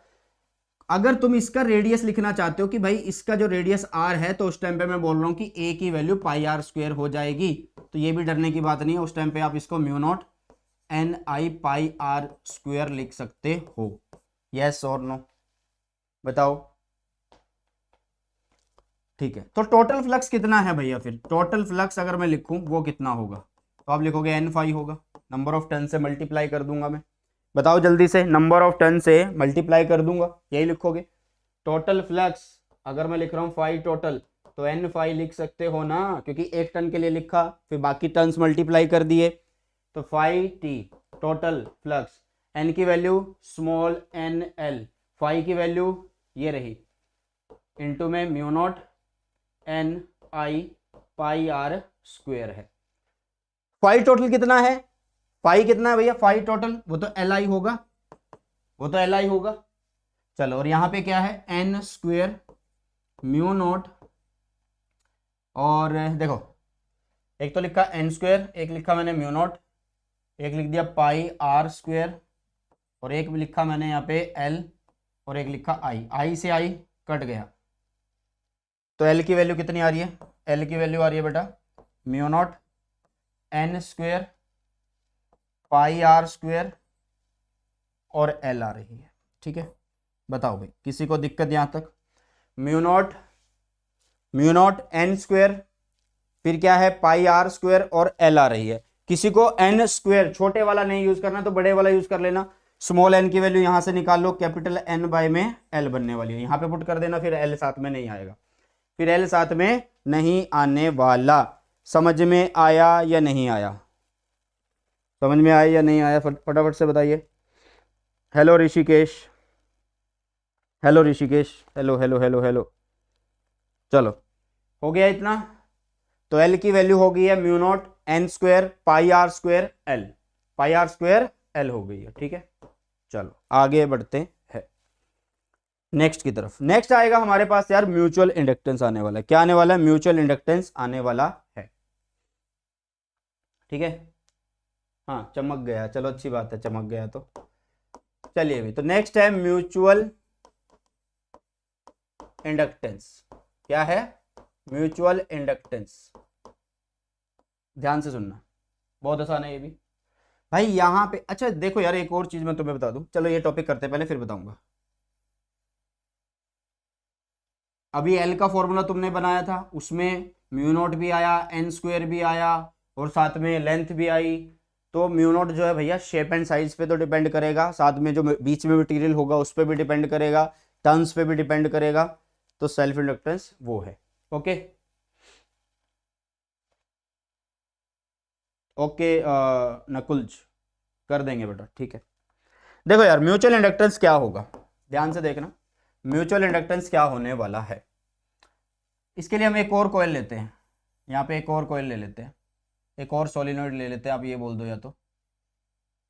Speaker 1: अगर तुम इसका रेडियस लिखना चाहते हो कि भाई इसका जो रेडियस आर है, तो उस टाइम पे मैं बोल रहा हूं कि ए की वैल्यू पाई आर स्क्वायर हो जाएगी। तो ये भी डरने की बात नहीं है, उस टाइम पे आप इसको mu naught N I pi R square लिख सकते हो। यस और नो? बताओ। ठीक है, तो टोटल फ्लक्स कितना है भैया? फिर टोटल फ्लक्स अगर मैं लिखूं वो कितना होगा? तो आप लिखोगे एन फाई होगा, नंबर ऑफ टर्न से मल्टीप्लाई कर दूंगा मैं। बताओ जल्दी से, नंबर ऑफ टर्न से मल्टीप्लाई कर दूंगा, यही लिखोगे। टोटल फ्लक्स अगर मैं लिख रहा हूँ फाई टोटल, तो एन फाई लिख सकते हो ना, क्योंकि एक टर्न के लिए लिखा, फिर बाकी टर्न्स मल्टीप्लाई कर दिए। तो phi T total flux, N की value small N L, phi की वैल्यू ये रही, इंटू में mu naught N I pi R square है। फाई टोटल कितना है? फाई कितना है भैया? फाई टोटल वो तो एल आई होगा, वो तो एल आई होगा। चलो, और यहां पे क्या है? एन स्क्वायर म्यू नॉट, और देखो एक तो लिखा एन स्क्वायर, एक लिखा मैंने म्यू नॉट, एक लिख दिया पाई आर स्क्वायर, और एक भी लिखा मैंने यहाँ पे एल, और एक लिखा आई। आई से आई कट गया, तो एल की वैल्यू कितनी आ रही है? एल की वैल्यू आ रही है बेटा mu naught N square pi R square, और एल आ रही है। ठीक है, बताओ भाई किसी को दिक्कत यहां तक? म्यू नॉट एन स्क्वायर, फिर क्या है? पाई आर स्क्वायर, और एल आ रही है। किसी को एन स्क्वायर छोटे वाला नहीं यूज करना तो बड़े वाला यूज कर लेना। स्मॉल एन की वैल्यू यहां से निकाल लो, कैपिटल एन बाय में एल बनने वाली है, यहां पे पुट कर देना, फिर एल साथ में नहीं आएगा, फिर एल साथ में नहीं आने वाला। समझ में आया या नहीं आया? समझ में आया या नहीं आया? फटाफट से बताइए। Hello Rishikesh, hello Rishikesh, hello hello hello hello. चलो, हो गया इतना? तो एल की वैल्यू हो गई है mu naught N square pi R square L, pi R square L हो गई है। ठीक है, चलो आगे बढ़ते हैं नेक्स्ट की तरफ। नेक्स्ट आएगा हमारे पास यार म्यूचुअल इंडक्टेंस आने वाला है। क्या आने वाला है? म्यूचुअल इंडक्टेंस आने वाला है। ठीक है, हाँ चमक गया, चलो अच्छी बात है, चमक गया तो चलिए भी। तो नेक्स्ट है म्यूचुअल इंडक्टेंस। क्या है? Mutual inductance. ध्यान से सुनना, बहुत आसान है ये भी। भाई यहाँ पे अच्छा देखो यार, एक और चीज मैं तुम्हें बता दूं, चलो ये टॉपिक करते हैं पहले फिर बताऊंगा। अभी एल का फॉर्मूला तुमने बनाया था, उसमें म्यू नॉट भी आया, एन स्क्वायर भी आया, और साथ में लेंथ भी आई। तो म्यू नॉट जो है भैया शेप एंड साइज पे तो डिपेंड करेगा, साथ में जो बीच में मटेरियल होगा उस पर भी डिपेंड करेगा, टर्न्स पे भी डिपेंड करेगा। तो सेल्फ इंडक्टेंस वो है। ओके ओके नकुल कर देंगे बेटा, ठीक है। देखो यार म्यूचुअल इंडक्टेंस क्या होगा, ध्यान से देखना। म्यूचुअल इंडक्टेंस क्या होने वाला है, इसके लिए हम एक और कॉइल लेते हैं, यहाँ पे एक और कॉइल ले लेते हैं, एक और सोलिनॉइड ले लेते हैं, आप ये बोल दो या तो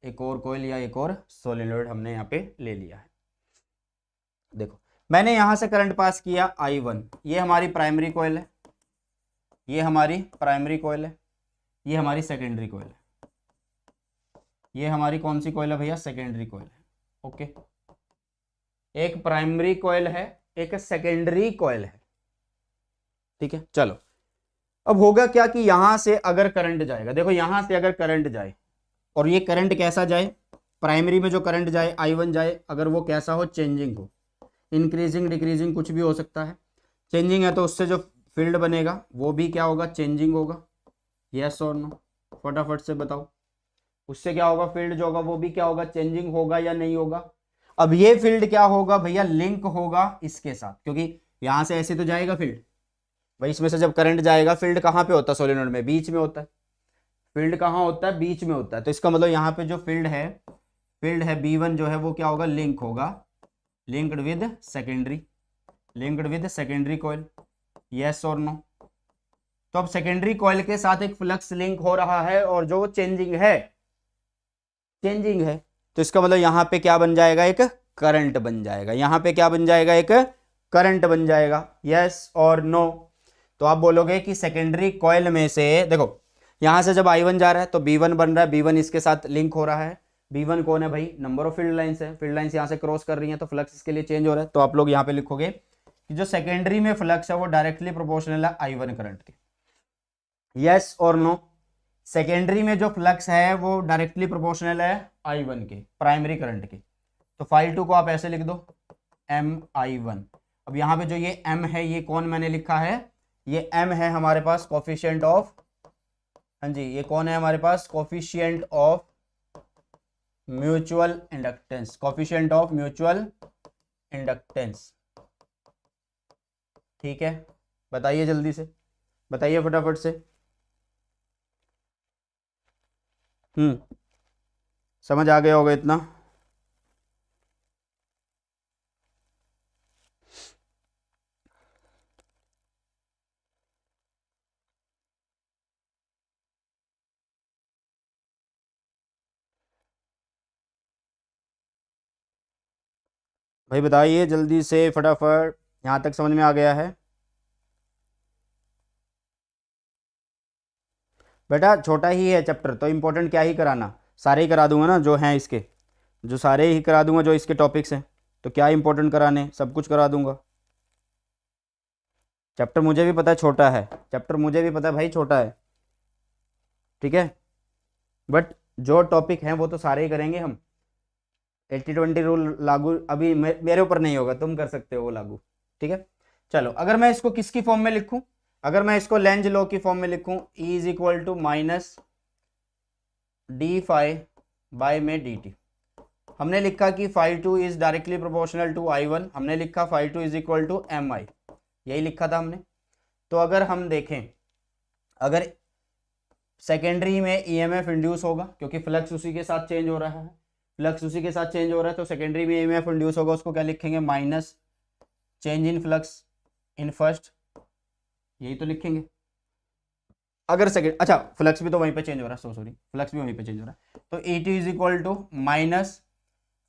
Speaker 1: एक और कॉइल या एक और सोलिनॉइड हमने यहाँ पे ले लिया है। देखो मैंने यहाँ से करंट पास किया I1, ये हमारी प्राइमरी कॉइल है, ये हमारी प्राइमरी कॉइल है, ये हमारी सेकेंडरी कॉइल है, ये हमारी कौन सी कॉइल है भैया, सेकेंडरी कॉइल है। ओके, एक प्राइमरी कॉइल है, एक सेकेंडरी कॉइल है, ठीक है। चलो अब होगा क्या कि यहां से अगर करंट जाएगा, देखो यहां से अगर करंट जाए, और ये करंट कैसा जाए, प्राइमरी में जो करंट जाए I1 जाए, अगर वो कैसा हो, चेंजिंग हो, इंक्रीजिंग डिक्रीजिंग कुछ भी हो सकता है। चेंजिंग है तो उससे जो फील्ड बनेगा वो भी क्या होगा, चेंजिंग होगा। यस और नो, फटाफट से बताओ, उससे क्या होगा, फील्ड जो होगा वो भी क्या होगा, चेंजिंग होगा या नहीं होगा। अब ये फील्ड क्या होगा भैया, लिंक होगा इसके साथ, क्योंकि यहां से ऐसे तो जाएगा फील्ड भाई, इसमें से जब करंट जाएगा, फील्ड कहाँ पे होता है सोलेनोइड में, बीच में होता है। फील्ड कहाँ होता है, बीच में होता है। तो इसका मतलब यहाँ पे जो फील्ड है B1 जो है वो क्या होगा, लिंक होगा, linked with secondary, linked with secondary coil. Yes और नो। तो अब सेकेंडरी कॉइल के साथ एक फ्लक्स लिंक हो रहा है, और जो चेंजिंग है, चेंजिंग है, तो इसका मतलब यहां पे क्या बन जाएगा, एक करंट बन जाएगा, यहां पे क्या बन जाएगा, एक करंट बन जाएगा। यस और नो। तो आप बोलोगे कि सेकेंडरी कॉइल में से, देखो यहां से जब I1 जा रहा है तो B1 बन रहा है, B1 इसके साथ लिंक हो रहा है। B1 कौन है भाई, नंबर ऑफ फील्ड लाइंस है, फील्ड लाइंस यहां से क्रॉस कर रही है, तो फ्लक्स इसके लिए चेंज हो रहा है। तो आप लोग यहां पे लिखोगे कि जो सेकेंडरी में फ्लक्स है वो डायरेक्टली प्रोपोर्शनल है I1 करंट के। यस और नो, सेकेंडरी में जो फ्लक्स है वो डायरेक्टली प्रोपोर्शनल है I1 के, प्राइमरी करंट के। तो फाइल 2 को आप ऐसे लिख दो, MI1। अब यहाँ पे जो ये M है, ये कौन मैंने लिखा है, ये M है हमारे पास कोफिशिएंट ऑफ, हाँ जी, ये कौन है हमारे पास, coefficient of mutual inductance, coefficient of mutual inductance. ठीक है, बताइए जल्दी से, बताइए फटाफट से। समझ आ गया होगा इतना। भाई बताइए जल्दी से फटाफट, यहाँ तक समझ में आ गया है। बेटा छोटा ही है चैप्टर, तो इम्पोर्टेंट क्या ही कराना, सारे ही करा दूंगा ना जो हैं इसके, जो सारे ही करा दूंगा जो इसके टॉपिक्स हैं, तो क्या इंपॉर्टेंट कराने, सब कुछ करा दूंगा। चैप्टर मुझे भी पता है छोटा है, चैप्टर मुझे भी पता है भाई छोटा है, ठीक है, बट जो टॉपिक हैं वो तो सारे ही करेंगे हम। 80-20 रूल लागू अभी मेरे ऊपर नहीं होगा, तुम कर सकते हो वो लागू, ठीक है। चलो अगर मैं इसको किसकी फॉर्म में लिखूं, अगर मैं इसको लेंज लॉ की फॉर्म में लिखूं, E is equal to minus D phi by में डी टी। हमने लिखा कि phi 2 is directly proportional to I1, हमने लिखा phi 2 is equal to MI, यही लिखा था हमने। तो अगर हम देखें, अगर सेकेंडरी में EMF इंड्यूस होगा, क्योंकि फ्लक्स उसी के साथ चेंज हो रहा है, फ्लक्स उसी के साथ चेंज हो रहा है, तो सेकेंडरी में EMF इंड्यूस होगा, उसको क्या लिखेंगे, minus change in flux in first, यही तो लिखेंगे। अगर सेकेंड, अच्छा फ्लक्स भी तो वहीं पे चेंज हो रहा है, सॉरी फ्लक्स भी वहीं पे चेंज हो रहा है, तो E2 is equal to minus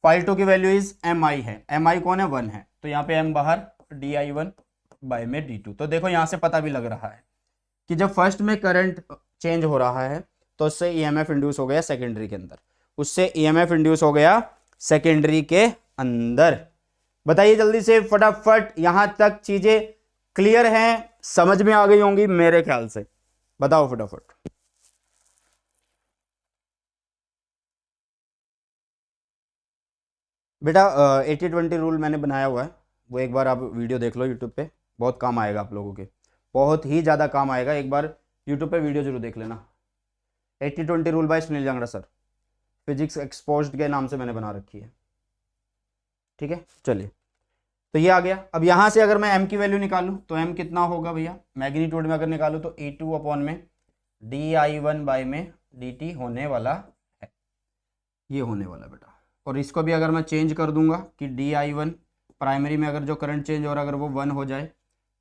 Speaker 1: phi 2 की वैल्यू इज MI है, MI कौन है, 1 है, तो यहाँ पे M बाहर, DI1 बाय में D2। तो देखो यहाँ से पता भी लग रहा है कि जब फर्स्ट में करंट चेंज हो रहा है तो उससे EMF इंड्यूस हो गया सेकेंडरी के अंदर, उससे EMF इंड्यूस हो गया सेकेंडरी के अंदर। बताइए जल्दी से फटाफट, यहां तक चीजें क्लियर हैं, समझ में आ गई होंगी मेरे ख्याल से, बताओ फटाफट। बेटा 80-20 रूल मैंने बनाया हुआ है, वो एक बार आप वीडियो देख लो यूट्यूब पे, बहुत काम आएगा आप लोगों के, बहुत ही ज़्यादा काम आएगा। एक बार यूट्यूब पे वीडियो जरूर देख लेना। 80-20 rule by Sunil Jangra sir, physics exposed के नाम से मैंने बना रखी है। ठीक है, चलिए, तो ये आ गया। अब यहाँ से अगर मैं m की वैल्यू निकालूँ तो m कितना होगा भैया, मैग्नीट्यूड में अगर निकालूँ तो E2 अपॉन में di1 बाय में dt होने वाला है, ये होने वाला बेटा। और इसको भी अगर मैं चेंज कर दूंगा कि di1 प्राइमरी में अगर जो करंट चेंज हो रहा है अगर वो 1 हो जाए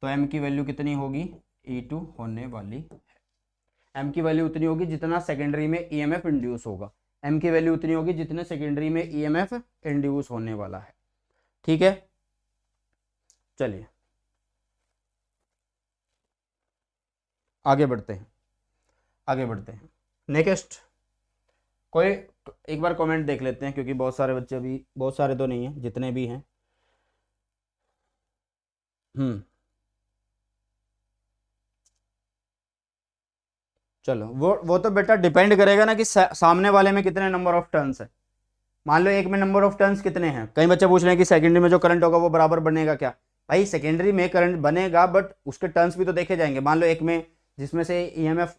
Speaker 1: तो m की वैल्यू कितनी होगी, E2 होने वाली है। m की वैल्यू उतनी होगी जितना सेकेंडरी में EMF इंड्यूस होगा, m की वैल्यू उतनी होगी जितने सेकेंडरी में EMF इंड्यूस होने वाला है। ठीक है, चलिए आगे बढ़ते हैं, आगे बढ़ते हैं। नेक्स्ट कोई एक बार कमेंट देख लेते हैं, क्योंकि बहुत सारे बच्चे अभी, बहुत सारे तो नहीं हैं, जितने भी हैं। चलो वो तो बेटा डिपेंड करेगा ना कि सामने वाले में कितने नंबर ऑफ टर्न्स है। मान लो एक में नंबर ऑफ टर्न्स कितने हैं, कई बच्चे पूछ रहे हैं कि सेकेंडरी में जो करंट होगा वो बराबर बनेगा क्या। भाई सेकेंडरी में करंट बनेगा बट उसके टर्न्स भी तो देखे जाएंगे। मान लो एक में जिसमें से EMF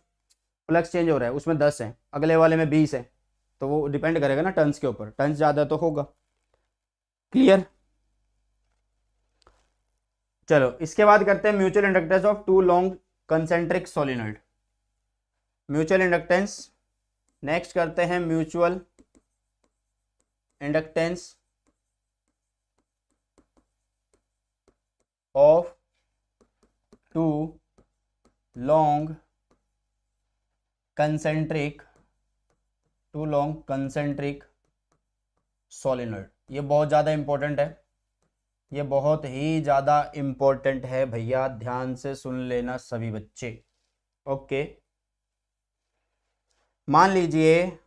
Speaker 1: फ्लक्स चेंज हो रहा है उसमें 10 है, अगले वाले में 20 है, तो वो डिपेंड करेगा ना टर्न्स के ऊपर, टर्न्स ज़्यादा तो होगा। क्लियर। चलो इसके बाद करते हैं mutual inductance of two long concentric solenoid. Mutual inductance, next करते हैं mutual inductance of two long concentric solenoid. ये बहुत ज़्यादा इंपॉर्टेंट है, ये बहुत ही ज़्यादा इंपॉर्टेंट है भैया, ध्यान से सुन लेना सभी बच्चे। ओके, मान लीजिए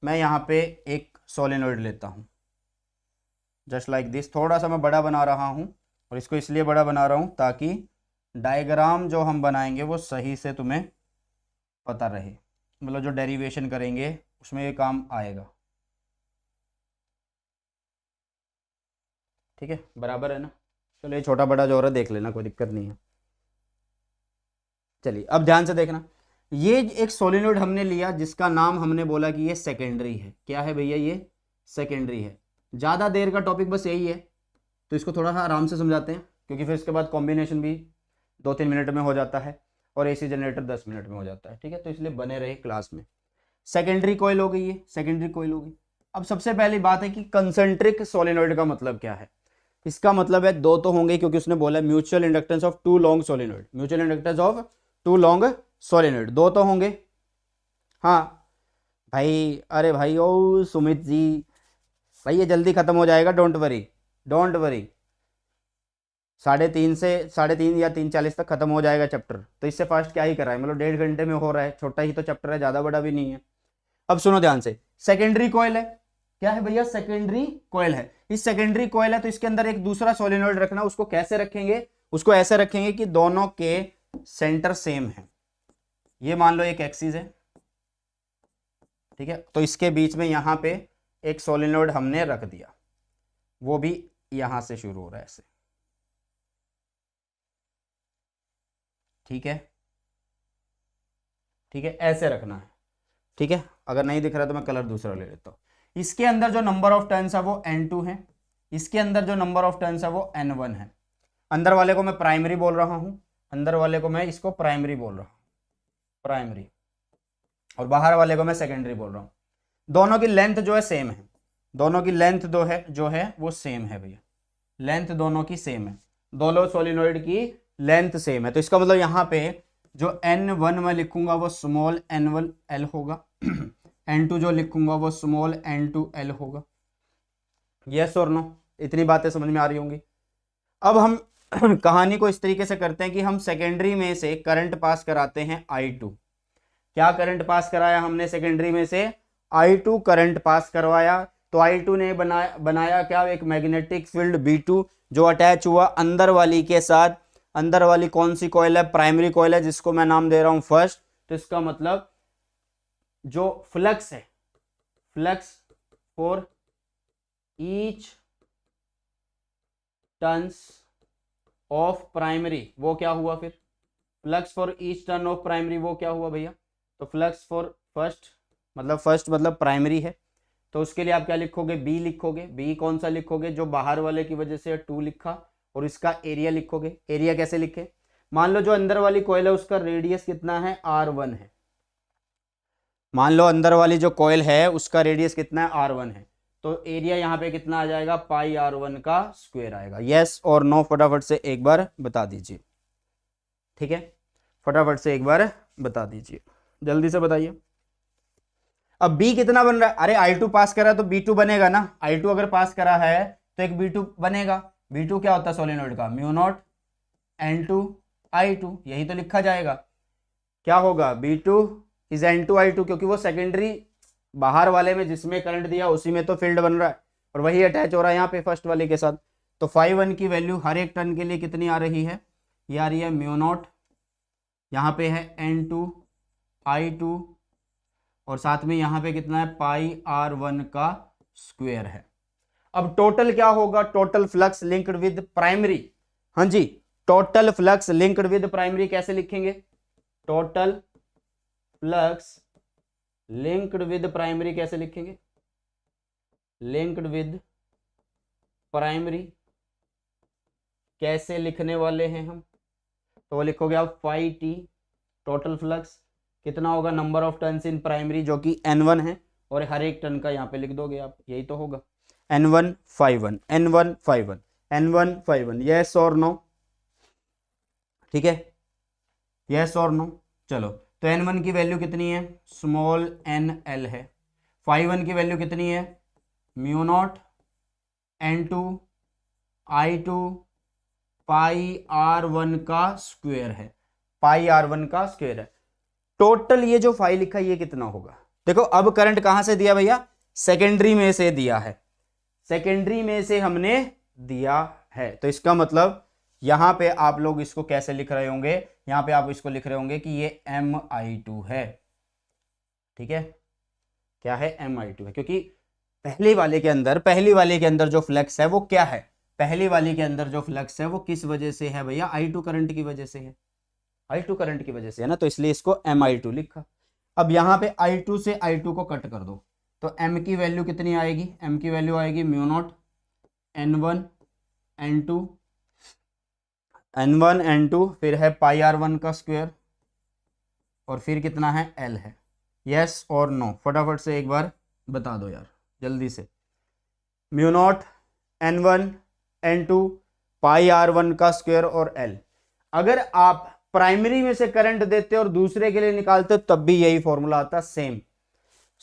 Speaker 1: मैं यहाँ पे एक सोलिनॉइड लेता हूँ, जस्ट लाइक दिस। थोड़ा सा मैं बड़ा बना रहा हूँ, और इसको इसलिए बड़ा बना रहा हूँ ताकि डायग्राम जो हम बनाएंगे वो सही से तुम्हें पता रहे, मतलब जो डेरिवेशन करेंगे उसमें ये काम आएगा। ठीक है, बराबर है ना। चलो ये छोटा बड़ा जो हो रहा है देख लेना, कोई दिक्कत नहीं है। चलिए अब ध्यान से देखना, ये एक सोलिनॉइड हमने लिया जिसका नाम हमने बोला कि ये सेकेंडरी है। क्या है भैया, ये सेकेंडरी है। ज़्यादा देर का टॉपिक बस यही है, तो इसको थोड़ा सा आराम से समझाते हैं, क्योंकि फिर इसके बाद कॉम्बिनेशन भी 2-3 मिनट में हो जाता है और AC जनरेटर 10 मिनट में हो जाता है। ठीक है, तो इसलिए बने रहे क्लास में। सेकेंडरी कॉइल हो गई, ये सेकेंडरी कॉइल होगी। अब सबसे पहली बात है कि कंसेंट्रिक सोलिनॉइड का मतलब क्या है। इसका मतलब है दो तो होंगे, क्योंकि उसने बोला mutual inductance of two long solenoid, mutual inductance of two long solenoid, दो तो होंगे। हाँ भाई, अरे भाई ओ सुमित जी, भाई ये जल्दी खत्म हो जाएगा, डोंट वरी, डोंट वरी। 3:30 या 3:40 तक खत्म हो जाएगा चैप्टर, तो इससे फास्ट क्या ही कर रहा है, मतलब 1.5 घंटे में हो रहा है, छोटा ही तो चैप्टर है, ज़्यादा बड़ा भी नहीं है। अब सुनो ध्यान से, सेकेंडरी कॉइल है, क्या है भैया, सेकेंडरी कॉइल है। इस सेकेंडरी कॉइल है तो इसके अंदर एक दूसरा सोलिनॉइड रखना, उसको कैसे रखेंगे, उसको ऐसे रखेंगे कि दोनों के सेंटर सेम है। ये मान लो एक एक्सिस है, ठीक है, तो इसके बीच में यहां पे एक सोलिनॉइड हमने रख दिया, वो भी यहां से शुरू हो रहा है ऐसे। ठीक है, ठीक है, ऐसे रखना है। ठीक है, अगर नहीं दिख रहा तो मैं कलर दूसरा ले लेता हूं। इसके अंदर जो नंबर ऑफ टर्न्स है वो N2 है, इसके अंदर जो नंबर ऑफ टर्न्स है वो N1 है। अंदर वाले को मैं प्राइमरी बोल रहा हूं, अंदर वाले को मैं इसको प्राइमरी बोल रहा हूं, प्राइमरी, और बाहर वाले को मैं सेकेंडरी बोल रहा हूं। दोनों की लेंथ जो है सेम है, दोनों की लेंथ जो है वो सेम है भैया, लेंथ दोनों की सेम है, दोनों सोलिनॉइड की लेंथ सेम है। तो इसका मतलब यहाँ पे जो N1 मैं लिखूंगा वो स्मॉल n1 l होगा, N2 जो लिखूंगा वो स्मॉल n2 l होगा। यस और नो, इतनी बातें समझ में आ रही होंगी। अब हम कहानी को इस तरीके से करते हैं कि हम सेकेंडरी में से करंट पास कराते हैं I2। क्या करंट पास कराया हमने सेकेंडरी में से, I2 करंट पास करवाया। तो I2 ने बनाया क्या, एक मैग्नेटिक फील्ड B2 जो अटैच हुआ अंदर वाली के साथ। अंदर वाली कौन सी कॉइल है, प्राइमरी कॉइल है, जिसको मैं नाम दे रहा हूं फर्स्ट। तो इसका मतलब जो फ्लक्स है, flux for each turns of primary वो क्या हुआ, फिर flux for each turn off primary वो क्या हुआ भैया, तो फ्लक्स फॉर फर्स्ट मतलब प्राइमरी है, तो उसके लिए आप क्या लिखोगे, बी लिखोगे। बी कौन सा लिखोगे, जो बाहर वाले की वजह से 2 लिखा, और इसका एरिया लिखोगे। एरिया कैसे लिखे, मान लो जो अंदर वाली कॉइल है उसका रेडियस कितना है, R1 है। मान लो अंदर वाली जो कॉइल है उसका रेडियस कितना है, R1 है, तो एरिया यहाँ पे कितना आ जाएगा, पाई R1 का स्क्वायर आएगा। यस और नो फटाफट से एक बार बता दीजिए, ठीक है, फटाफट से एक बार बता दीजिए, जल्दी से बताइए। अब B कितना बन रहा है, अरे I2 पास करा तो B2 बनेगा ना, I2 अगर पास करा है तो एक B2 बनेगा। B2 क्या होता है सोलेनोइड का, म्यू नॉट N2 I2, यही तो लिखा जाएगा। क्या होगा, B2 इज N2 I2, क्योंकि वो सेकेंडरी बाहर वाले में जिसमें करंट दिया उसी में तो फील्ड बन रहा है, और वही अटैच हो रहा है यहाँ पे फर्स्ट वाले के साथ। तो φ1 की वैल्यू हर एक टर्न के लिए कितनी आ रही है, ये आ रही है म्यू नॉट, यहाँ पे है N2 I2, और साथ में यहाँ पे कितना है, पाई R1 का स्क्वायर है। अब टोटल क्या होगा, total flux linked with primary, हाँ जी, total flux linked with primary कैसे लिखेंगे, total flux linked with primary कैसे लिखेंगे, लिंक्ड विद प्राइमरी कैसे लिखने वाले हैं हम, तो वो लिखोगे आप फाई टी, टोटल फ्लक्स कितना होगा, number of turns in primary जो कि N1 है, और हर एक टर्न का यहाँ पे लिख दोगे आप, यही तो होगा, N1 φ1 N1 φ1 N1 φ1, यस और नो, ठीक है, यस और नो। चलो तो N1 की वैल्यू कितनी है, स्मॉल nl है, φ1 की वैल्यू कितनी है, mu not N2 I2 pi R1 का स्क्वायर है, पाई R1 का स्क्वायर है। टोटल ये जो फाई लिखा ये कितना होगा, देखो अब करंट कहां से दिया भैया, सेकेंडरी में से दिया है, सेकेंडरी में से हमने दिया है, तो इसका मतलब यहां पे आप लोग इसको कैसे लिख रहे होंगे, यहां पे आप इसको लिख रहे होंगे कि ये Mi2 है, ठीक है, क्या है, Mi2 है, क्योंकि पहली वाले के अंदर जो फ्लक्स है वो क्या है, पहली वाली के अंदर जो फ्लक्स है वो किस वजह से है भैया, I2 करंट की वजह से है, I2 करंट की वजह से है ना, तो इसलिए इसको Mi2 लिखा। अब यहाँ पे I2 से I2 को कट कर दो, तो M की वैल्यू कितनी आएगी, M की वैल्यू आएगी म्यू नॉट N1 N2 फिर है पाई R1 का स्क्वायर, और फिर कितना है, L है। यस और नो फटाफट से एक बार बता दो यार जल्दी से, म्यू नॉट N1 N2 पाई R1 का स्क्वायर और L। अगर आप प्राइमरी में से करंट देते और दूसरे के लिए निकालते तब भी यही फॉर्मूला आता, सेम।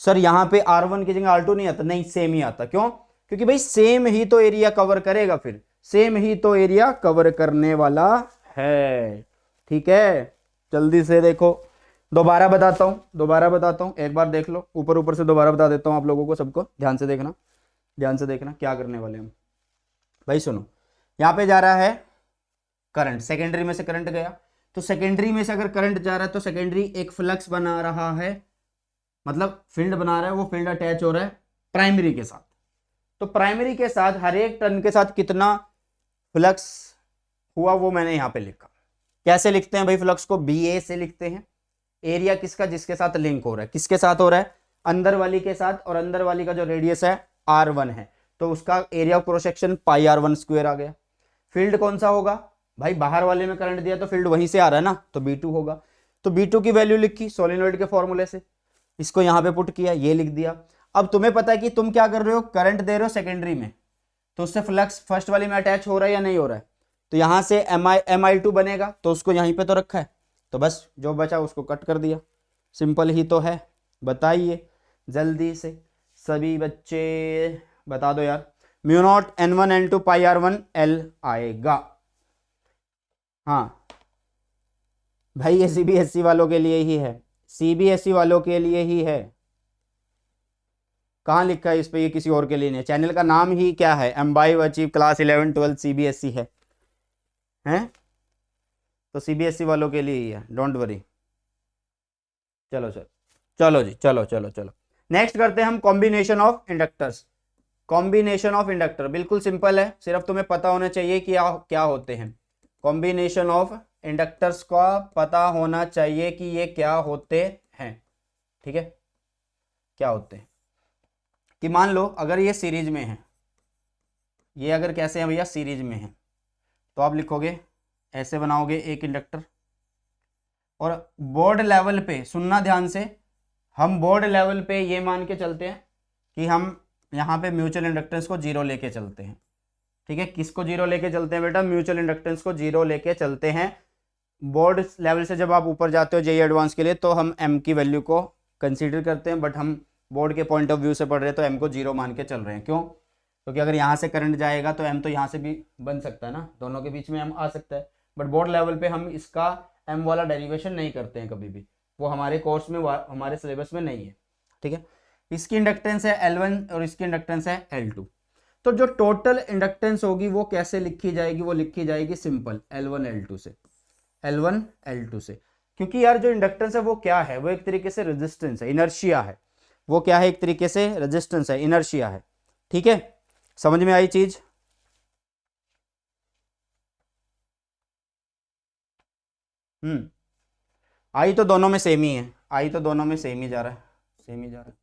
Speaker 1: सर यहाँ पे R1 की जगह R2 नहीं आता, नहीं सेम ही आता, क्यों, क्योंकि भाई सेम ही तो एरिया कवर करेगा, फिर सेम ही तो एरिया कवर करने वाला है, ठीक है। जल्दी से देखो, दोबारा बताता हूं, एक बार देख लो, ऊपर से दोबारा बता देता हूं आप लोगों को, सबको ध्यान से देखना क्या करने वाले हम। भाई सुनो, यहाँ पे जा रहा है करंट, सेकेंडरी में से करंट गया, तो सेकेंडरी में से अगर करंट जा रहा है तो सेकेंडरी एक फ्लक्स बना रहा है, मतलब फील्ड बना रहा है, वो फील्ड अटैच हो रहा है प्राइमरी के साथ, तो प्राइमरी के साथ हर एक टर्न के साथ कितना फ्लक्स हुआ वो मैंने यहां पे लिखा। कैसे लिखते हैं भाई फ्लक्स को, BA से लिखते हैं, एरिया किसका, जिसके साथ लिंक हो रहा है, किसके साथ हो रहा है, अंदर वाली के साथ, और अंदर वाली का जो रेडियस है R1 है, तो उसका area of cross section pi R1 square आ गया। फील्ड कौन सा होगा भाई, बाहर वाले में करंट दिया तो फील्ड वहीं से आ रहा है ना, तो B2 होगा, तो B2 की वैल्यू लिखी सोलेनोइड के फॉर्मूले से, इसको यहां पे पुट किया, ये लिख दिया। अब तुम्हें पता है कि तुम क्या कर रहे हो, करंट दे रहे हो सेकेंडरी में, तो उससे फ्लक्स फर्स्ट वाली में अटैच हो रहा है या नहीं हो रहा है, तो यहां से Mi2 बनेगा, तो उसको यहीं पे तो रखा है, तो बस जो बचा उसको कट कर दिया, सिंपल ही तो है। बताइए जल्दी से सभी बच्चे बता दो यार, म्यू नॉट N1 N2 पाई R1 L आएगा। हाँ भाई ये CBSE वालों के लिए ही है, CBSE वालों के लिए ही है, कहाँ लिखा है इस पे, ये किसी और के लिए नहीं है, चैनल का नाम ही क्या है, एम्बाइव अचीव क्लास 11 12 CBSE है, हैं, तो CBSE वालों के लिए ही है, डोंट वरी। चलो जी, चलो नेक्स्ट करते हैं हम combination of inductors. Combination of inductor, बिल्कुल सिंपल है, सिर्फ तुम्हें पता होना चाहिए कि क्या होते हैं। कॉम्बिनेशन ऑफ इंडक्टर्स का पता होना चाहिए कि ये क्या होते हैं, ठीक है, क्या होते हैं। कि मान लो अगर ये सीरीज में है, ये अगर कैसे है भैया, सीरीज में है, तो आप लिखोगे ऐसे बनाओगे एक इंडक्टर, और बोर्ड लेवल पे सुनना ध्यान से, हम बोर्ड लेवल पे ये मान के चलते हैं कि हम यहाँ पे म्यूचुअल इंडक्टेंस को जीरो लेके चलते हैं, ठीक है। किसको जीरो लेके चलते हैं बेटा, म्यूचुअल इंडक्टेंस को जीरो लेके चलते हैं। बोर्ड लेवल से जब आप ऊपर जाते हो जेईई एडवांस के लिए, तो हम एम की वैल्यू को कंसीडर करते हैं, बट हम बोर्ड के पॉइंट ऑफ व्यू से पढ़ रहे हैं तो एम को जीरो मान के चल रहे हैं। क्यों? क्योंकि अगर यहाँ से करंट जाएगा तो एम तो यहाँ से भी बन सकता है ना, दोनों के बीच में एम आ सकता है, बट बोर्ड लेवल पे हम इसका एम वाला डेरिवेशन नहीं करते हैं कभी भी, वो हमारे कोर्स में, हमारे सिलेबस में नहीं है, ठीक है। इसकी इंडक्टेंस है L1 और इसकी इंडक्टेंस है L2। तो जो टोटल इंडक्टेंस होगी वो कैसे लिखी जाएगी, वो लिखी जाएगी सिंपल L1 L2 से, L1 L2 से। क्योंकि यार जो इंडक्टेंस है वो क्या है, वो एक तरीके से रेजिस्टेंस है, इनर्शिया है, वो क्या है, एक तरीके से रेजिस्टेंस है, इनर्शिया है, ठीक है। समझ में आई चीज? आई तो दोनों में सेम ही है, आई तो दोनों में सेम ही जा रहा है, सेम ही जा रहा है,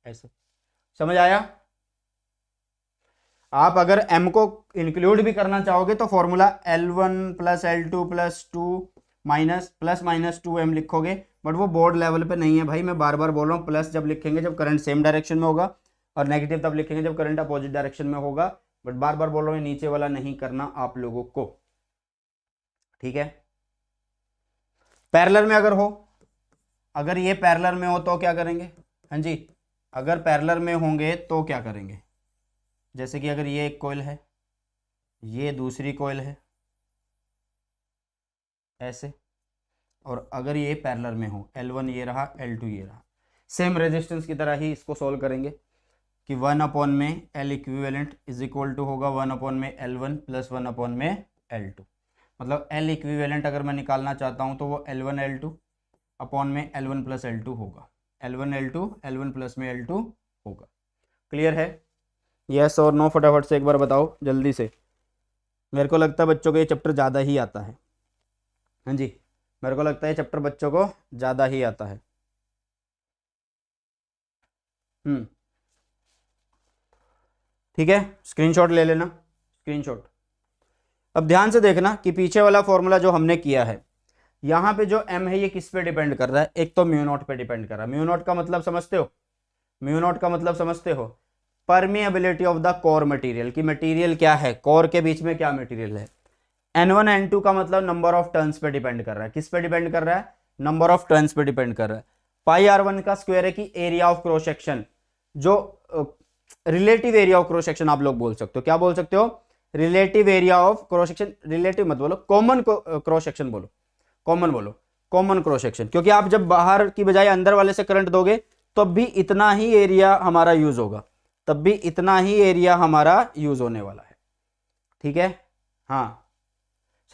Speaker 1: ऐसे समझ आया। आप अगर m को इंक्लूड भी करना चाहोगे तो formula L1 plus L2 plus 2 minus plus minus 2m लिखोगे, बट वो बोर्ड लेवल पे नहीं है भाई, मैं बार बार बोल रहा हूँ। प्लस जब लिखेंगे जब करंट सेम डायरेक्शन में होगा, और नेगेटिव तब लिखेंगे जब करंट अपोजिट डायरेक्शन में होगा, बट बार बार बोल रहा हूँ नीचे वाला नहीं करना आप लोगों को, ठीक है। पैरेलल में अगर हो, अगर ये पैरेलल में हो तो क्या करेंगे, हाँ जी, अगर पैरेलल में होंगे तो क्या करेंगे, जैसे कि अगर ये एक कॉइल है, ये दूसरी कॉइल है ऐसे, और अगर ये पैरेलल में हो, L1 ये रहा, L2 ये रहा, सेम रेजिस्टेंस की तरह ही इसको सॉल्व करेंगे कि 1 अपॉन में L equivalent is equal to होगा 1 अपॉन में L1 प्लस 1 अपॉन में L2। मतलब L इक्विवेलेंट अगर मैं निकालना चाहता हूँ तो वो L1 L2 अपॉन में L1 प्लस L2 होगा, L1 L2 L1 प्लस में L2 होगा। क्लियर है? यस और नो फटाफट से एक बार बताओ जल्दी से, मेरे को लगता है बच्चों को ये चैप्टर ज़्यादा ही आता है, हाँ जी, मेरे को लगता है ये चैप्टर बच्चों को ज़्यादा ही आता है। ठीक है, स्क्रीनशॉट ले लेना, स्क्रीनशॉट। अब ध्यान से देखना कि पीछे वाला फॉर्मूला जो हमने किया है, यहाँ पे जो m है ये किस पे डिपेंड कर रहा है, एक तो म्यू नॉट पे डिपेंड कर रहा है। म्यू नॉट का मतलब समझते हो, म्यू नॉट का मतलब समझते हो, permeability of the core material, की मटेरियल क्या है, कोर के बीच में क्या मटेरियल है। N1 N2 का मतलब नंबर ऑफ टर्न्स पे डिपेंड कर रहा है, किस पे डिपेंड कर रहा है, नंबर ऑफ टर्न्स पे डिपेंड कर रहा है। पाई R1 का स्क्वायर है कि एरिया ऑफ क्रॉस सेक्शन, जो relative area of cross section आप लोग बोल सकते हो, क्या बोल सकते हो, relative area of cross section, relative मत बोलो, कॉमन क्रॉस सेक्शन बोलो, कॉमन बोलो, कॉमन क्रॉस सेक्शन। क्योंकि आप जब बाहर की बजाय अंदर वाले से करंट दोगे तब भी इतना ही एरिया हमारा यूज होगा, तब भी इतना ही एरिया हमारा यूज होने वाला है, ठीक है। हाँ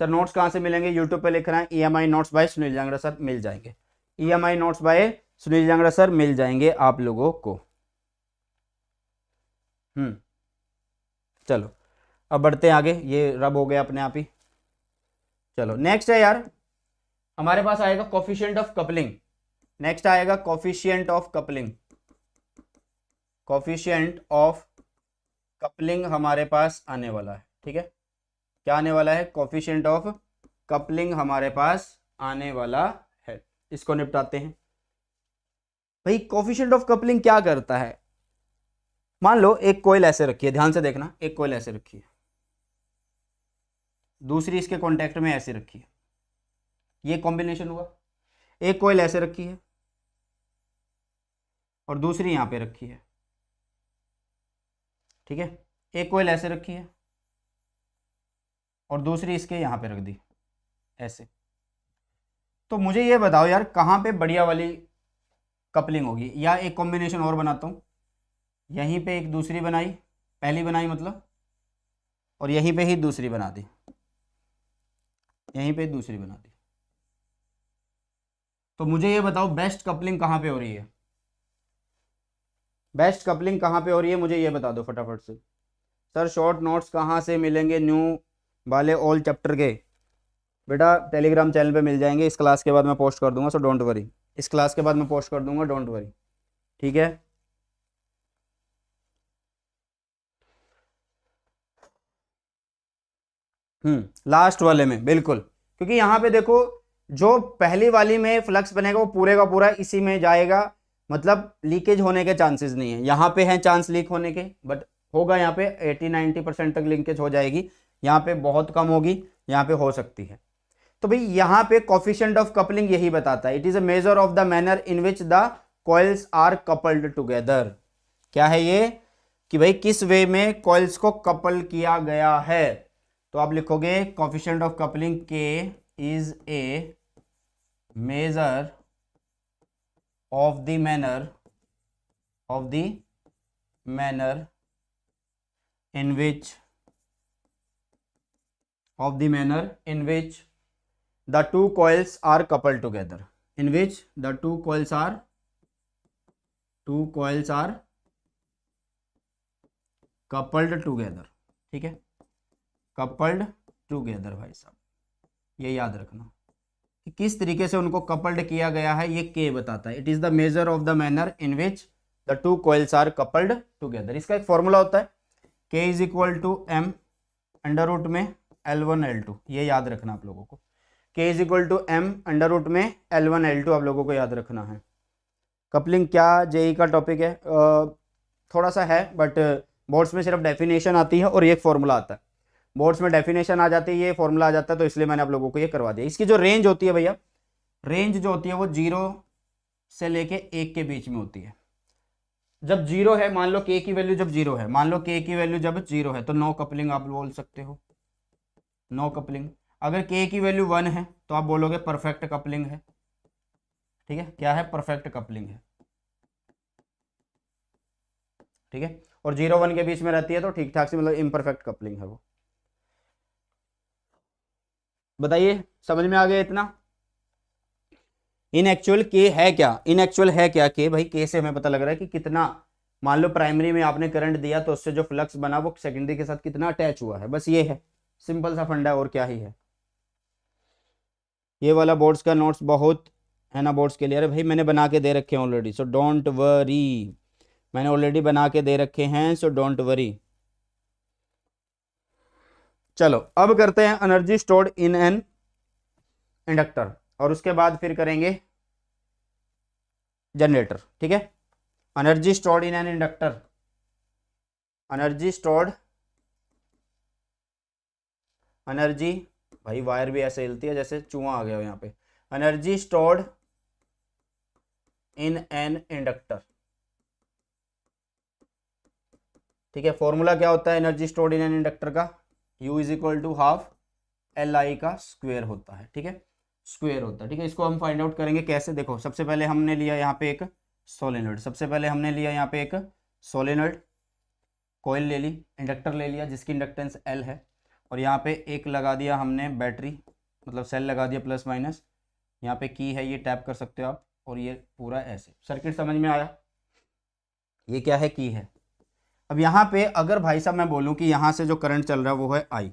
Speaker 1: सर, नोट्स कहाँ से मिलेंगे, यूट्यूब पे लिख रहे हैं EMI notes by Sunil Jangra sir, मिल जाएंगे। EMI notes by Sunil Jangra sir मिल जाएंगे आप लोगों को। चलो अब बढ़ते हैं आगे, ये रब हो गया अपने आप ही। चलो नेक्स्ट है यार, हमारे पास आएगा कोफिशिएंट ऑफ कपलिंग। नेक्स्ट आएगा coefficient of coupling, coefficient of coupling हमारे पास आने वाला है, ठीक है। क्या आने वाला है, कोफिशिएंट ऑफ कपलिंग हमारे पास आने वाला है, इसको निपटाते हैं। भाई कोफिशिएंट ऑफ कपलिंग क्या करता है, मान लो एक कॉइल ऐसे रखी है, ध्यान से देखना, एक कॉइल ऐसे रखी है, दूसरी इसके कांटेक्ट में ऐसे रखी है, ये कॉम्बिनेशन हुआ। एक कॉइल ऐसे रखी है और दूसरी यहां पे रखी है, ठीक है। एक कॉइल ऐसे रखी है और दूसरी इसके यहां पे रख दी ऐसे। तो मुझे ये बताओ यार कहां पे बढ़िया वाली कपलिंग होगी, या एक कॉम्बिनेशन और बनाता हूं, यहीं पे एक दूसरी बनाई, पहली बनाई मतलब, और यहीं पे ही दूसरी बना दी, यहीं पे दूसरी बना दी। तो मुझे ये बताओ बेस्ट कपलिंग कहां पे हो रही है, बेस्ट कपलिंग कहाँ पे हो रही है मुझे ये बता दो फटाफट से। सर शॉर्ट नोट्स कहाँ से मिलेंगे न्यू वाले ऑल चैप्टर के? बेटा टेलीग्राम चैनल पे मिल जाएंगे, इस क्लास के बाद मैं पोस्ट कर दूंगा, सो डोंट वरी। इस क्लास के बाद मैं पोस्ट कर दूंगा, डोंट वरी, ठीक है। लास्ट वाले में बिल्कुल, क्योंकि यहाँ पे देखो जो पहली वाली में फ्लक्स बनेगा वो पूरे का पूरा इसी में जाएगा, मतलब लीकेज होने के चांसेस नहीं है। यहाँ पे है चांस लीक होने के, बट होगा यहाँ पे 80-90% तक लिंकेज हो जाएगी, यहाँ पे बहुत कम होगी, यहाँ पे हो सकती है। तो भाई यहाँ पे कोफिशिएंट ऑफ कपलिंग यही बताता है, it is a measure of the manner in which the coils are coupled together. क्या है ये कि भाई किस वे में कॉइल्स को कपल किया गया है। तो आप लिखोगे कोफिशिएंट ऑफ कपलिंग के is a major of the manner in which the two coils are coupled together, in which the two coils are coupled together, ठीक है, coupled together। भाई साहब ये याद रखना कि किस तरीके से उनको कपल्ड किया गया है, ये के बताता है। It is the measure of the manner in which the two coils are coupled together. इसका एक फॉर्मूला होता है K is equal to M under root में L1 L2, ये याद रखना आप लोगों को। K is equal to M under root में L1 L2 आप लोगों को याद रखना है। कपलिंग क्या जेई का टॉपिक है, थोड़ा सा है, बट बोर्ड्स में सिर्फ डेफिनेशन आती है और ये फॉर्मूला आता है। बोर्ड्स में डेफिनेशन आ जाती है, ये फॉर्मूला आ जाता है, तो इसलिए मैंने आप लोगों को ये करवा दिया। इसकी जो रेंज होती है भैया, रेंज जो होती है वो 0 से लेके 1 के बीच में होती है। जब 0 है, मान लो K की वैल्यू जब 0 है, मान लो K की वैल्यू जब 0 है, तो नो कपलिंग आप बोल सकते हो, नो कपलिंग। अगर K की वैल्यू 1 है तो आप बोलोगे परफेक्ट कपलिंग है, ठीक है। क्या है? परफेक्ट कपलिंग है, ठीक है। और 0-1 के बीच में रहती है तो ठीक ठाक से, मतलब इम्परफेक्ट कपलिंग है वो। बताइए समझ में आ गया इतना? इन एक्चुअल के है क्या, इन एक्चुअल है क्या के? भाई के से हमें पता लग रहा है कि कितना, मान लो प्राइमरी में आपने करंट दिया तो उससे जो फ्लक्स बना वो सेकेंडरी के साथ कितना अटैच हुआ है, बस ये है, सिंपल सा फंडा है, और क्या ही है। ये वाला बोर्ड्स का नोट्स बहुत है ना, बोर्ड्स के लिए। अरे भाई मैंने बना के दे रखे हैं ऑलरेडी, सो डोंट वरी, मैंने ऑलरेडी बना के दे रखे हैं, सो डोंट वरी। चलो अब करते हैं energy stored in an inductor, और उसके बाद फिर करेंगे जनरेटर, ठीक है। Energy stored in an inductor, energy stored, energy, भाई वायर भी ऐसे हिलती है जैसे चूहा आ गया हो यहाँ पे। Energy stored in an inductor, ठीक है। फॉर्मूला क्या होता है energy stored in an inductor का? U is equal to half LI का स्क्वायर होता है, ठीक है, स्क्वायर होता है, ठीक है। इसको हम फाइंड आउट करेंगे कैसे, देखो सबसे पहले हमने लिया यहाँ पे एक सोलेनोइड, सबसे पहले हमने लिया यहाँ पे एक सोलेनोइड कॉइल ले ली, इंडक्टर ले लिया जिसकी इंडक्टेंस L है, और यहाँ पे एक लगा दिया हमने बैटरी, मतलब सेल लगा दिया प्लस माइनस, यहाँ पे की है ये टैप कर सकते हो आप, और ये पूरा ऐसे सर्किट समझ में आया। ये क्या है? की है। अब यहाँ पे अगर भाई साहब मैं बोलूँ कि यहाँ से जो करंट चल रहा है वो है I,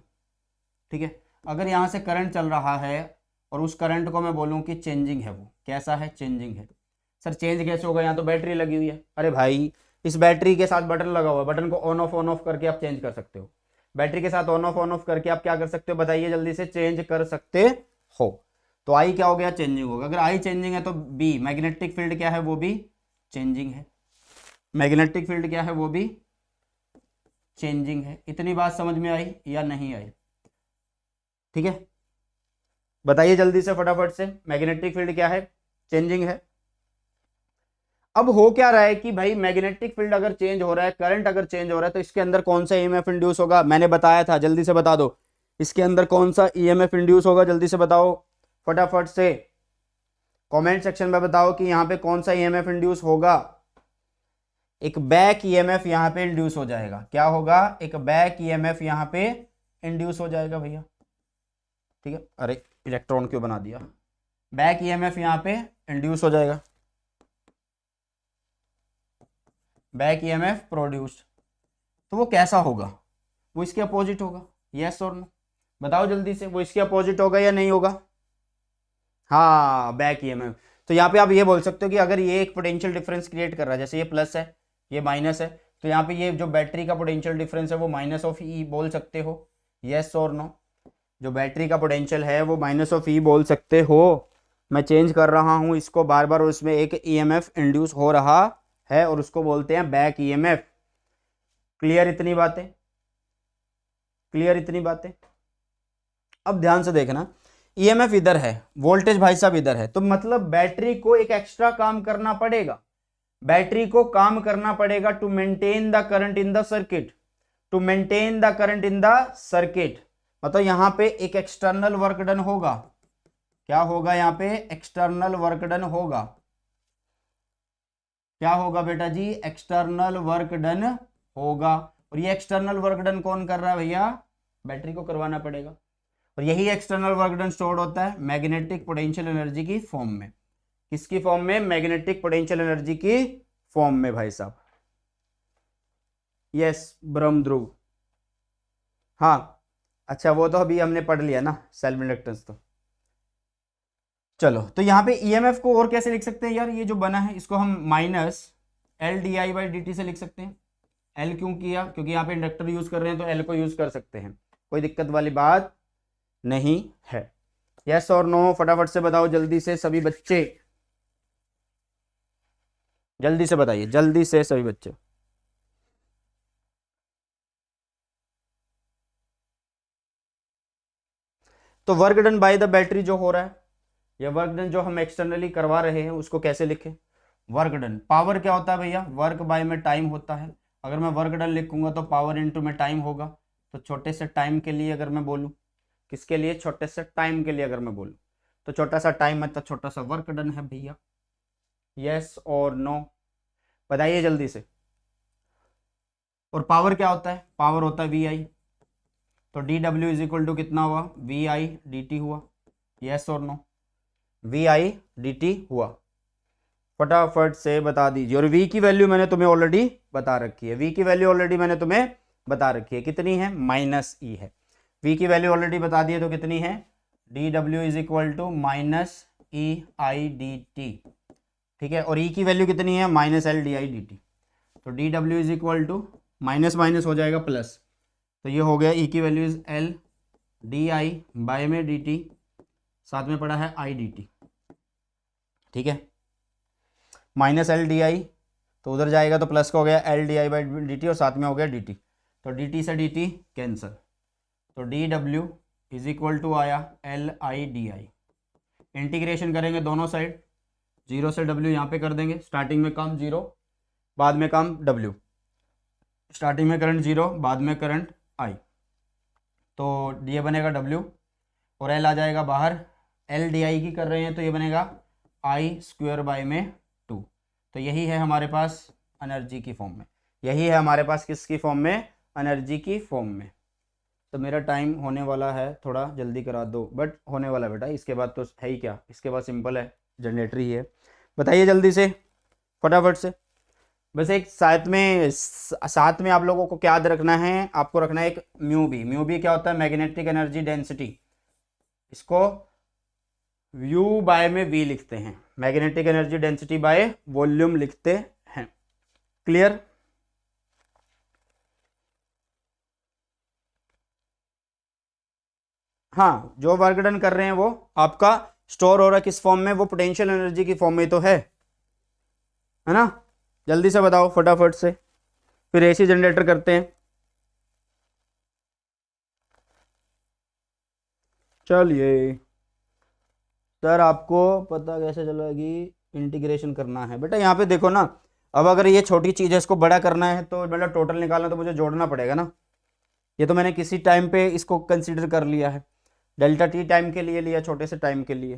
Speaker 1: ठीक है। अगर यहाँ से करंट चल रहा है और उस करंट को मैं बोलूँ कि चेंजिंग है, वो कैसा है? चेंजिंग है। सर चेंज कैसे होगा? यहाँ तो बैटरी लगी हुई है। अरे भाई इस बैटरी के साथ बटन लगा हुआ है, बटन को ऑन ऑफ करके आप चेंज कर सकते हो। बैटरी के साथ ऑन ऑफ करके आप क्या कर सकते हो बताइए जल्दी से? चेंज कर सकते हो। तो आई क्या हो गया? चेंजिंग होगा। अगर आई चेंजिंग है तो बी मैग्नेटिक फील्ड क्या है? वो भी चेंजिंग है। मैग्नेटिक फील्ड क्या है? वो भी चेंजिंग है। इतनी बात समझ में आई या नहीं आई? ठीक है, बताइए जल्दी से फटाफट से, मैग्नेटिक फील्ड क्या है? चेंजिंग है। अब हो क्या रहा है कि भाई मैग्नेटिक फील्ड अगर चेंज हो रहा है, करंट अगर चेंज हो रहा है, तो इसके अंदर कौन सा ईएमएफ इंड्यूस होगा? मैंने बताया था, जल्दी से बता दो इसके अंदर कौन सा ईएमएफ इंड्यूस होगा, जल्दी से बताओ फटाफट से, कमेंट सेक्शन में बताओ कि यहाँ पे कौन सा ईएमएफ इंड्यूस होगा। एक बैक ईएमएफ यहाँ पे इंड्यूस हो जाएगा। क्या होगा? एक बैक ईएमएफ यहाँ पे इंड्यूस हो जाएगा भैया, ठीक है। अरे इलेक्ट्रॉन क्यों बना दिया? बैक ईएमएफ यहाँ पे इंड्यूस हो जाएगा, बैक ईएमएफ प्रोड्यूस्ड, तो वो कैसा होगा? वो इसके अपोजिट होगा, यस और नो? बताओ जल्दी से, वो इसके अपोजिट होगा या नहीं होगा? हाँ, बैक ईएमएफ। तो यहाँ पे आप ये बोल सकते हो कि अगर ये एक पोटेंशियल डिफरेंस क्रिएट कर रहा है, जैसे ये प्लस है ये माइनस है, तो यहाँ पे ये जो बैटरी का पोटेंशियल डिफरेंस है वो माइनस ऑफ ई बोल सकते हो, यस और नो? जो बैटरी का पोटेंशियल है वो माइनस ऑफ ई बोल सकते हो। मैं चेंज कर रहा हूँ इसको बार बार, उसमें एक ईएमएफ इंड्यूस हो रहा है और उसको बोलते हैं बैक ईएमएफ। क्लियर इतनी बातें? क्लियर इतनी बातें? अब ध्यान से देखना, ईएमएफ इधर है, वोल्टेज भाई साहब इधर है, तो मतलब बैटरी को एक एक्स्ट्रा काम करना पड़ेगा, बैटरी को काम करना पड़ेगा to maintain the current in the circuit, to maintain the current in the circuit. मतलब यहां पे एक एक्सटर्नल वर्क डन होगा। क्या होगा? यहाँ पे एक्सटर्नल वर्क डन होगा। क्या होगा बेटा जी? एक्सटर्नल वर्क डन होगा। और ये एक्सटर्नल वर्क डन कौन कर रहा है भैया? बैटरी को करवाना पड़ेगा। और यही एक्सटर्नल वर्क डन स्टोर्ड होता है मैग्नेटिक पोटेंशियल एनर्जी की फॉर्म में। किसकी फॉर्म में? मैग्नेटिक पोटेंशियल एनर्जी की फॉर्म में भाई साहब। यस, ब्रह्म ध्रुव। हाँ अच्छा, वो तो अभी हमने पढ़ लिया ना, सेल्फ इंडक्टेंस। तो चलो, तो यहाँ पे ईएमएफ को और कैसे लिख सकते हैं यार? ये जो बना है इसको हम minus L D I by D T से लिख सकते हैं। एल क्यों किया? क्योंकि यहाँ पे इंडक्टर यूज कर रहे हैं तो एल को यूज कर सकते हैं, कोई दिक्कत वाली बात नहीं है। यस और नो फटाफट से बताओ जल्दी से सभी बच्चे, जल्दी से बताइए, जल्दी से सभी बच्चे। तो work done by the battery जो हो रहा है, या वर्क डन जो हम एक्सटर्नली करवा रहे हैं, उसको कैसे लिखें? Work done. पावर क्या होता है भैया? वर्क बाय में टाइम होता है। अगर मैं वर्क डन लिखूंगा तो पावर इनटू में टाइम होगा। तो छोटे से टाइम के लिए अगर मैं बोलूँ, किसके लिए? छोटे से टाइम के लिए अगर मैं बोलूँ, तो छोटा सा टाइम मतलब छोटा सा वर्क डन है भैया। यस और नो बताइए जल्दी से। और पावर क्या होता है? पावर होता है वी आई। तो D W is equal to कितना हुआ? वी आई डी टी हुआ। यस और no? V I D T हुआ। फटाफट से बता दीजिए। और वी की वैल्यू मैंने तुम्हें ऑलरेडी बता रखी है, वी की वैल्यू ऑलरेडी मैंने तुम्हें बता रखी है। कितनी है? माइनस ई है। वी की वैल्यू ऑलरेडी बता दी है, तो कितनी है? D W is equal to minus E I D T. ठीक है, और ई की वैल्यू कितनी है? Minus L D I D T. तो D W is equal to minus minus हो जाएगा प्लस, तो ये हो गया ई की value is L D I by में डी टी, साथ में पड़ा है आई डी टी। ठीक है, माइनस एल डी आई तो उधर जाएगा तो प्लस का हो गया L D I by D T, और साथ में हो गया डी टी। तो डी टी से डी टी कैंसिल, तो D W is equal to आया L I D I. Integration करेंगे दोनों साइड, जीरो से डब्ल्यू यहाँ पे कर देंगे। स्टार्टिंग में कम जीरो, बाद में कम डब्ल्यू, स्टार्टिंग में करंट जीरो, बाद में करंट आई। तो ये बनेगा डब्ल्यू और एल आ जाएगा बाहर। एल डी आई की कर रहे हैं तो ये बनेगा आई स्क्वायर बाय में टू। तो यही है हमारे पास एनर्जी की फॉर्म में, यही है हमारे पास किसकी फॉर्म में? एनर्जी की फॉर्म में। तो मेरा टाइम होने वाला है, थोड़ा जल्दी करा दो, बट होने वाला बेटा। इसके बाद तो है ही क्या, इसके बाद सिंपल है, जनरेटर ही है। बताइए जल्दी से फटाफट से। बस एक साथ में आप लोगों को क्या याद रखना है? आपको रखना है एक म्यू बी। म्यू बी क्या होता है? Magnetic energy density. इसको यू बाय में वी लिखते हैं, magnetic energy density by volume लिखते हैं। क्लियर? हाँ, जो वर्क डन कर रहे हैं वो आपका स्टोर हो रहा है किस फॉर्म में? वो पोटेंशियल एनर्जी की फॉर्म में तो है ना? जल्दी से बताओ फटाफट से, फिर एसी जनरेटर करते हैं। चलिए सर, आपको पता कैसे चलेगी? इंटीग्रेशन करना है बेटा। यहाँ पे देखो ना, अब अगर ये छोटी चीज़ है, इसको बड़ा करना है तो मतलब टोटल निकालना तो मुझे जोड़ना पड़ेगा ना। ये तो मैंने किसी टाइम पे इसको कंसीडर कर लिया है, डेल्टा टी टाइम के लिए लिया, छोटे से टाइम के लिए,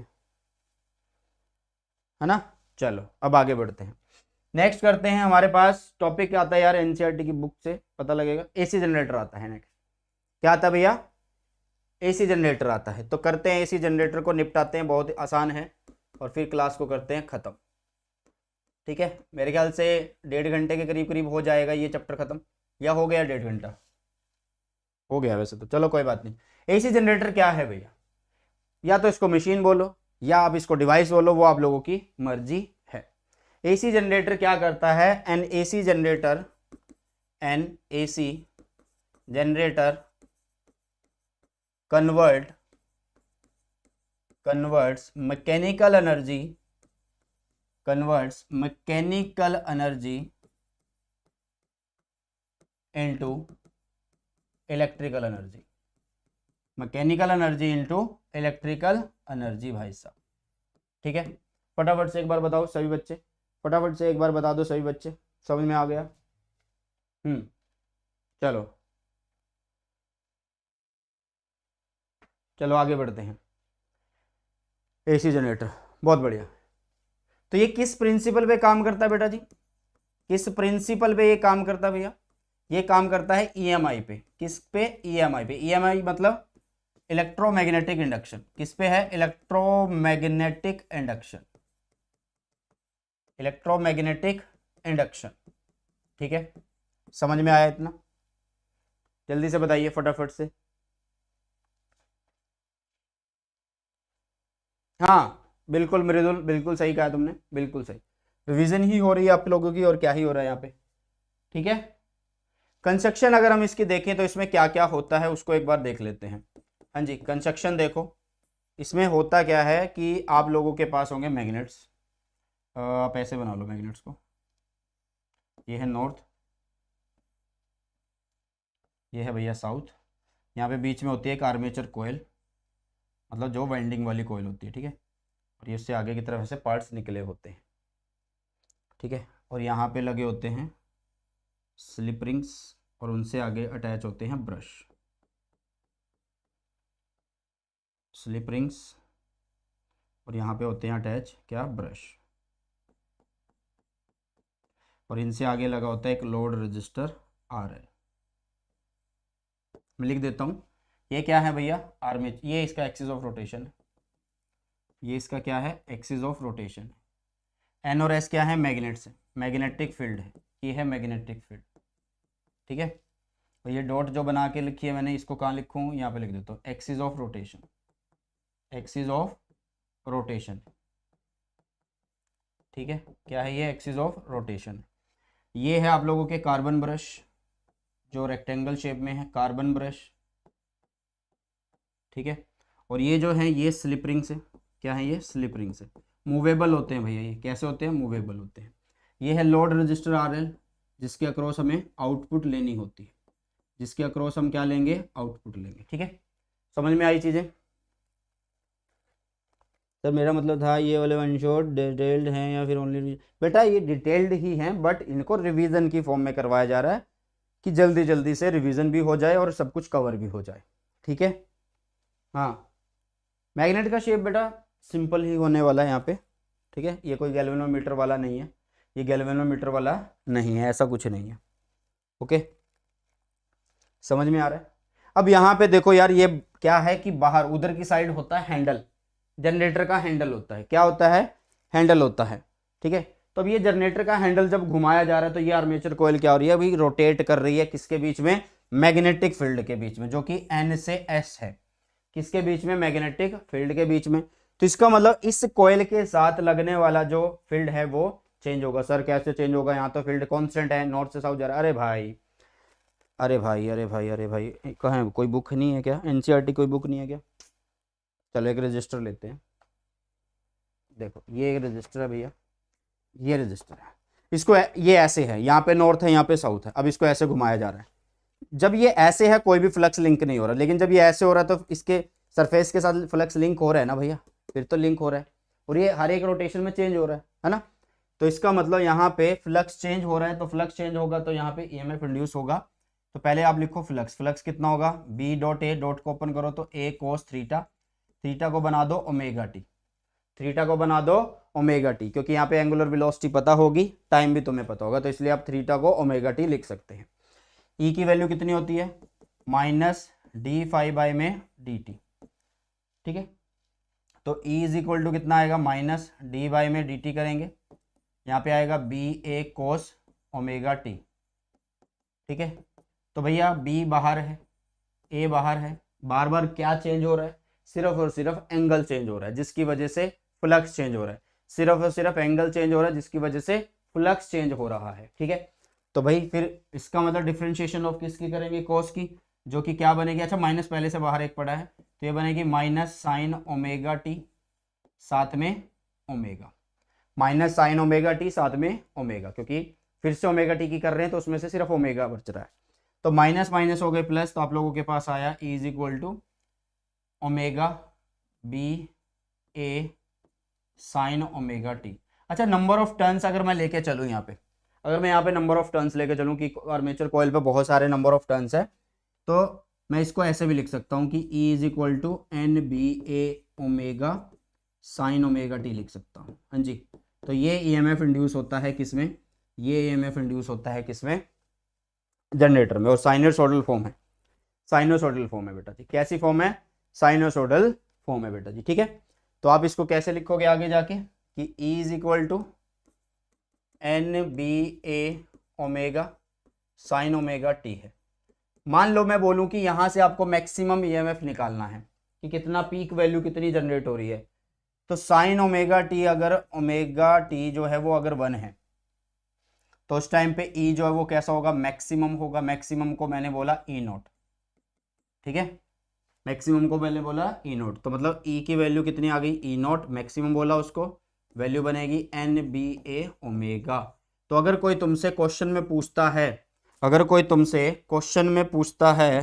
Speaker 1: है ना। चलो अब आगे बढ़ते हैं, नेक्स्ट करते हैं। हमारे पास टॉपिक क्या आता है यार? एनसीईआरटी की बुक से पता लगेगा। एसी जनरेटर आता है नेक्स्ट। क्या आता है भैया? एसी जनरेटर आता है। तो करते हैं, एसी जनरेटर को निपटाते हैं, बहुत आसान है, और फिर क्लास को करते हैं ख़त्म। ठीक है, मेरे ख्याल से 1.5 घंटे के करीब करीब हो जाएगा ये चैप्टर खत्म, या हो गया 1.5 घंटा, हो गया वैसे तो, चलो कोई बात नहीं। एसी जनरेटर क्या है भैया, या तो इसको मशीन बोलो या आप इसको डिवाइस बोलो, वो आप लोगों की मर्जी है। एसी जनरेटर क्या करता है, N AC generator converts mechanical energy into electrical energy, mechanical energy into electrical energy भाई साहब। ठीक है, फटाफट से एक बार बताओ सभी बच्चे, फटाफट से एक बार बता दो सभी बच्चे, समझ में आ गया? चलो चलो आगे बढ़ते हैं। एसी जनरेटर बहुत बढ़िया। तो ये किस प्रिंसिपल पे काम करता है बेटा जी, किस प्रिंसिपल पे ये काम करता है भैया? ये काम करता है ईएमआई पे। किस पे? ईएमआई पे। ईएमआई मतलब इलेक्ट्रोमैग्नेटिक इंडक्शन। किस पे है? Electromagnetic induction, electromagnetic induction. ठीक है, समझ में आया इतना? जल्दी से बताइए फटाफट से। हाँ बिल्कुल मृदुल, बिल्कुल सही कहा तुमने, बिल्कुल सही। रिवीजन ही हो रही है आप लोगों की, और क्या ही हो रहा है यहाँ पे। ठीक है, कंस्ट्रक्शन अगर हम इसकी देखें तो इसमें क्या क्या होता है उसको एक बार देख लेते हैं। हाँ जी, कंस्ट्रक्शन देखो, इसमें होता क्या है कि आप लोगों के पास होंगे मैग्नेट्स। आप ऐसे बना लो मैग्नेट्स को, ये है नॉर्थ, ये है भैया साउथ, यहाँ पे बीच में होती है एक आर्मेचर कोयल, मतलब जो वाइंडिंग वाली कोयल होती है। ठीक है, और ये उससे आगे की तरफ ऐसे पार्ट्स निकले होते हैं। ठीक है, और यहाँ पे लगे होते हैं स्लिप रिंग्स, और उनसे आगे अटैच होते हैं ब्रश, स्लिप रिंग्स, और यहाँ पे होते हैं अटैच क्या? ब्रश, और इनसे आगे लगा होता है एक लोड रजिस्टर RL। मैं लिख देता हूँ, ये क्या है भैया? आर्मेचर, ये इसका एक्सिस ऑफ रोटेशन है, ये इसका क्या है? Axis of rotation. N और S क्या है? मैग्नेट्स है, मैग्नेटिक फील्ड है, ये है मैग्नेटिक फील्ड। ठीक है, तो ये डॉट जो बना के लिखी है मैंने, इसको कहाँ लिखूँ? यहाँ पे लिख देता हूँ, axis of rotation, axis of rotation. ठीक है, क्या है ये? Axis of rotation. ये है आप लोगों के कार्बन ब्रश, जो रेक्टेंगल शेप में है, कार्बन ब्रश। ठीक है, और ये जो है ये स्लिप रिंग्स है। क्या है ये? स्लिप रिंग्स है, मूवेबल होते हैं भैया। ये कैसे होते हैं? मूवेबल होते हैं। ये है लोड रजिस्टर RL, जिसके अक्रॉस हमें आउटपुट लेनी होती है, जिसके अक्रॉस हम क्या लेंगे? आउटपुट लेंगे। ठीक है, समझ में आई चीज़ें? सर मेरा मतलब था ये वाले वन शॉट डिटेल्ड हैं या फिर ओनली? बेटा ये डिटेल्ड ही हैं, बट इनको रिवीजन की फॉर्म में करवाया जा रहा है कि जल्दी जल्दी से रिवीजन भी हो जाए और सब कुछ कवर भी हो जाए। ठीक है, हाँ। मैग्नेट का शेप बेटा सिंपल ही होने वाला है यहाँ पे। ठीक है, ये कोई गैल्वेनोमीटर वाला नहीं है, ये गैल्वेनोमीटर वाला नहीं है, ऐसा कुछ नहीं है। ओके, समझ में आ रहा है? अब यहाँ पे देखो यार, ये क्या है कि बाहर उधर की साइड होता है हैंडल, जनरेटर का हैंडल होता है। क्या होता है? हैंडल होता है। ठीक है, तो अब ये जनरेटर का हैंडल जब घुमाया जा रहा है तो ये आर्मेचर कॉइल क्या हो रही है? अभी रोटेट कर रही है, किसके बीच में? मैग्नेटिक फील्ड के बीच में, जो कि N से S है। किसके बीच में? मैग्नेटिक फील्ड के बीच में। तो इसका मतलब इस कॉइल के साथ लगने वाला जो फील्ड है वो चेंज होगा। सर कैसे चेंज होगा? यहाँ तो फील्ड कॉन्स्टेंट है, नॉर्थ से साउथ जा रहा है। अरे भाई अरे भाई अरे भाई अरे भाई, कहाँ? कोई बुक नहीं है क्या? NCERT कोई बुक नहीं है क्या? चलो एक रजिस्टर लेते हैं। देखो ये एक रजिस्टर है भैया, ये रजिस्टर है, इसको ये ऐसे है, यहाँ पे नॉर्थ है, यहाँ पे साउथ है। अब इसको ऐसे घुमाया जा रहा है। जब ये ऐसे है कोई भी फ्लक्स लिंक नहीं हो रहा, लेकिन जब ये ऐसे हो रहा है तो इसके सरफेस के साथ फ्लक्स लिंक हो रहा है ना भैया, फिर तो लिंक हो रहा है, और ये हर एक रोटेशन में चेंज हो रहा है ना? तो इसका मतलब यहाँ पे फ्लक्स चेंज हो रहा है, तो फ्लक्स चेंज होगा तो यहाँ पे EMF इंड्यूस होगा। तो पहले आप लिखो फ्लक्स, फ्लक्स कितना होगा? B डॉट A, डॉट को ओपन करो तो A cos थीटा, थीटा को बना दो ओमेगा टी, थीटा को बना दो ओमेगा टी, क्योंकि यहाँ पे एंगुलर वेलोसिटी पता होगी, टाइम भी तुम्हें पता होगा, तो इसलिए आप थीटा को ओमेगा टी लिख सकते हैं। E की वैल्यू कितनी होती है? -d∅ में dt। ठीक है, तो E इज इक्वल टू कितना आएगा? -d में dt करेंगे यहाँ पे आएगा बी ए कोस ओमेगा टी। ठीक है, तो भैया बी बाहर है, ए बाहर है, बार बार क्या चेंज हो रहा है, सिर्फ और सिर्फ एंगल चेंज हो रहा है जिसकी वजह से फ्लक्स चेंज हो रहा है, सिर्फ और सिर्फ एंगल चेंज हो रहा है जिसकी वजह से फ्लक्स चेंज हो रहा है। ठीक है, तो भाई फिर इसका मतलब डिफरेंशिएशन ऑफ किसकी करेंगे, कोस की, जो कि क्या बनेगी, अच्छा माइनस पहले से बाहर एक पड़ा है तो ये बनेगी माइनस साइन ओमेगा टी साथ में omega, minus sign omega T साथ में ओमेगा, क्योंकि फिर से ओमेगा टी की कर रहे हैं तो उसमें से सिर्फ ओमेगा बच रहा है। तो माइनस माइनस हो गए प्लस, तो आप लोगों के पास आया E is equal to omega B A sine omega T. अच्छा, नंबर ऑफ टर्न्स अगर मैं लेके चलूँ यहाँ पे, अगर मैं यहाँ पे नंबर ऑफ टर्न्स लेके चलूँ कि आर्मेचर कॉइल पे बहुत सारे नंबर ऑफ टर्न्स है, तो मैं इसको ऐसे भी लिख सकता हूँ कि E is equal to N B A omega sine omega T लिख सकता हूँ। हाँ जी, तो ये EMF इंड्यूस होता है किसमें, ये EMF इंड्यूस होता है किसमें, जनरेटर में, और साइनोसॉइडल फॉर्म है, साइनोसॉइडल फॉर्म है बेटा जी। कैसी फॉर्म है, साइनोसॉइडल फॉर्म है बेटा जी। ठीक है, तो आप इसको कैसे लिखोगे आगे जाके कि E is equal to N B A omega sine omega T है। मान लो मैं बोलूं कि यहां से आपको मैक्सिमम EMF निकालना है कि कितना पीक वैल्यू कितनी जनरेट हो रही है, तो साइन ओमेगा टी, अगर ओमेगा टी जो है वो अगर 1 है तो उस टाइम पे E जो है वो कैसा होगा, मैक्सिमम होगा। मैक्सिमम को मैंने बोला E नॉट। ठीक है, मैक्सिमम को मैंने बोला E नॉट, तो मतलब E की वैल्यू कितनी आ गई, E नॉट, मैक्सिमम बोला उसको, वैल्यू बनेगी एन बी ए ओमेगा। तो अगर कोई तुमसे क्वेश्चन में पूछता है, अगर कोई तुमसे क्वेश्चन में पूछता है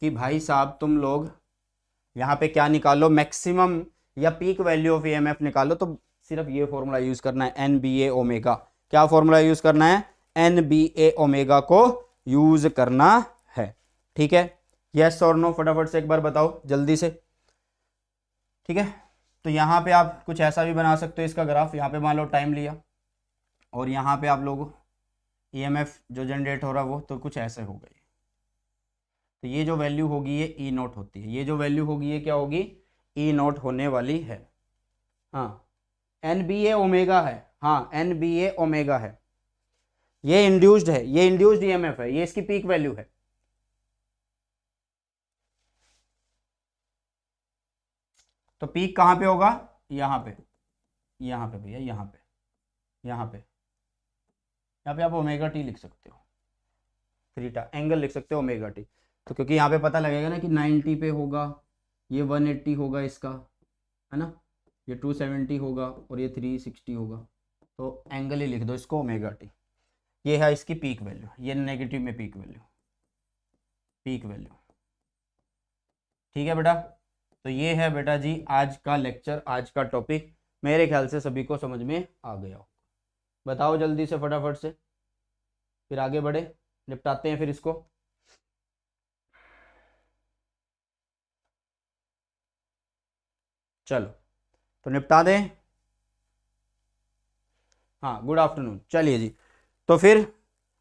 Speaker 1: कि भाई साहब तुम लोग यहाँ पे क्या निकालो, मैक्सिमम या पीक वैल्यू ऑफ EMF निकालो, तो सिर्फ ये फॉर्मूला यूज करना है, एन बी ए ओमेगा। क्या फॉर्मूला यूज करना है, एन बी ए ओमेगा को यूज करना है। ठीक है, यस और नो फटाफट से एक बार बताओ जल्दी से। ठीक है, तो यहाँ पे आप कुछ ऐसा भी बना सकते हो इसका ग्राफ, यहाँ पे मान लो टाइम लिया और यहाँ पे आप लोग EMF जो जनरेट हो रहा है वो तो कुछ ऐसे हो गई, तो ये जो वैल्यू होगी ये E नॉट होती है, ये जो वैल्यू होगी ये क्या होगी, E नॉट होने वाली है। हाँ, एन बी ए ओमेगा है, हाँ एन बी ए ओमेगा है, ये इंड्यूस्ड है, ये इंड्यूस्ड EMF है, ये इसकी पीक वैल्यू है। तो पीक कहाँ पे होगा, यहाँ पे, यहाँ पे भैया, यहाँ पे, यहाँ पे, यहाँ पे आप ओमेगा टी लिख सकते हो, थीटा एंगल लिख सकते हो ओमेगा टी। तो क्योंकि यहाँ पे पता लगेगा ना कि 90 पे होगा, ये 180 होगा इसका, है ना, ये 270 होगा और ये 360 होगा, तो एंगल ही लिख दो इसको ओमेगा टी। ये है इसकी पीक वैल्यू, ये नेगेटिव में पीक वैल्यू, पीक वैल्यू। ठीक है बेटा, तो ये है बेटा जी आज का लेक्चर, आज का टॉपिक। मेरे ख्याल से सभी को समझ में आ गया हो। बताओ जल्दी से फटाफट से, फिर आगे बढ़े, निपटाते हैं फिर इसको। चलो तो निपटा दें। हाँ, गुड आफ्टरनून। चलिए जी, तो फिर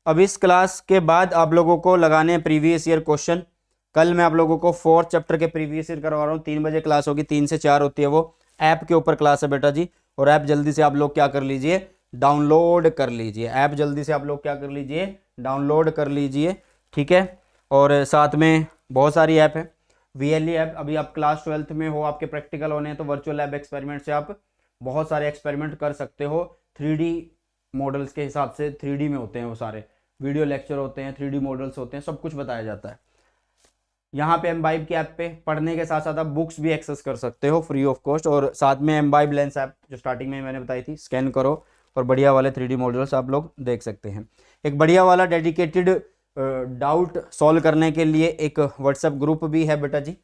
Speaker 1: अब इस क्लास के बाद आप लोगों को लगाने हैं प्रीवियस ईयर क्वेश्चन। कल मैं आप लोगों को 4th चैप्टर के प्रीवियस ईयर करवा रहा हूँ, 3 बजे क्लास होगी, 3 से 4 होती है वो। ऐप के ऊपर क्लास है बेटा जी, और ऐप जल्दी से आप लोग क्या कर लीजिए, डाउनलोड कर लीजिए। ऐप जल्दी से आप लोग क्या कर लीजिए, डाउनलोड कर लीजिए। ठीक है, और साथ में बहुत सारी ऐप है, VLE ऐप, अभी आप क्लास 12th में हो, आपके प्रैक्टिकल होने हैं, तो वर्चुअल लैब एक्सपेरिमेंट से आप बहुत सारे एक्सपेरिमेंट कर सकते हो। 3D मॉडल्स के हिसाब से 3D में होते हैं वो सारे, वीडियो लेक्चर होते हैं, 3D मॉडल्स होते हैं, सब कुछ बताया जाता है। यहाँ पे एम्बाइब की ऐप पे पढ़ने के साथ साथ आप बुक्स भी एक्सेस कर सकते हो फ्री ऑफ कॉस्ट, और साथ में एम्बाइब लेंस ऐप जो स्टार्टिंग में मैंने बताई थी, स्कैन करो और बढ़िया वाले 3D मॉडल्स आप लोग देख सकते हैं। एक बढ़िया वाला डेडिकेटेड डाउट सॉल्व करने के लिए एक व्हाट्सएप ग्रुप भी है बेटा जी।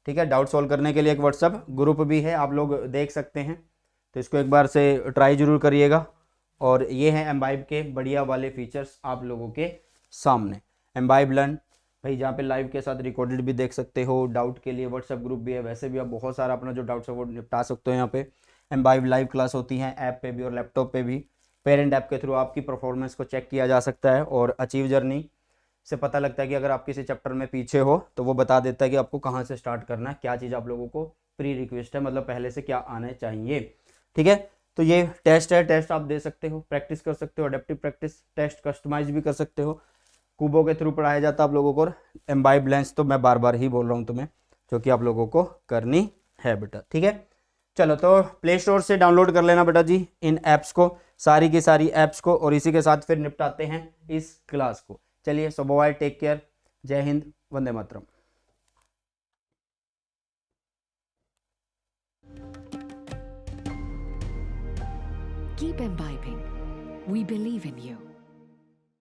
Speaker 1: ठीक है, डाउट सॉल्व करने के लिए एक व्हाट्सएप ग्रुप भी है, आप लोग देख सकते हैं, तो इसको एक बार से ट्राई जरूर करिएगा। और ये हैं एम्बाइब के बढ़िया वाले फीचर्स आप लोगों के सामने। एम्बाइब लर्न भाई, जहाँ पे लाइव के साथ रिकॉर्डेड भी देख सकते हो, डाउट के लिए व्हाट्सएप ग्रुप भी है, वैसे भी आप बहुत सारा अपना जो डाउट्स है वो निपटा सकते हो। यहाँ पे एम्बाइब लाइव क्लास होती हैं ऐप पे भी और लैपटॉप पे भी। पेरेंट ऐप के थ्रू आपकी परफॉर्मेंस को चेक किया जा सकता है, और अचीव जर्नी से पता लगता है कि अगर आप किसी चैप्टर में पीछे हो तो वो बता देता है कि आपको कहाँ से स्टार्ट करना है, क्या चीज़ आप लोगों को प्री रिक्वेस्ट है, मतलब पहले से क्या आना चाहिए। ठीक है, तो ये टेस्ट है, टेस्ट आप दे सकते हो, प्रैक्टिस कर सकते हो, अडेप्टिव प्रैक्टिस टेस्ट कस्टमाइज भी कर सकते हो। कूबो के थ्रू पढ़ाया जाता है आप लोगों को। एम्बाइब लेंस तो मैं बार बार ही बोल रहा हूँ तुम्हें, जो कि आप लोगों को करनी है बेटा, ठीक है। चलो तो प्ले स्टोर से डाउनलोड कर लेना बेटा जी इन ऐप्स को, सारी की सारी ऐप्स को, और इसी के साथ फिर निपटाते हैं इस क्लास को। चलिए सो बाय, टेक केयर, जय Hind, Vande Mataram.
Speaker 2: Keep imbibing. We believe in you.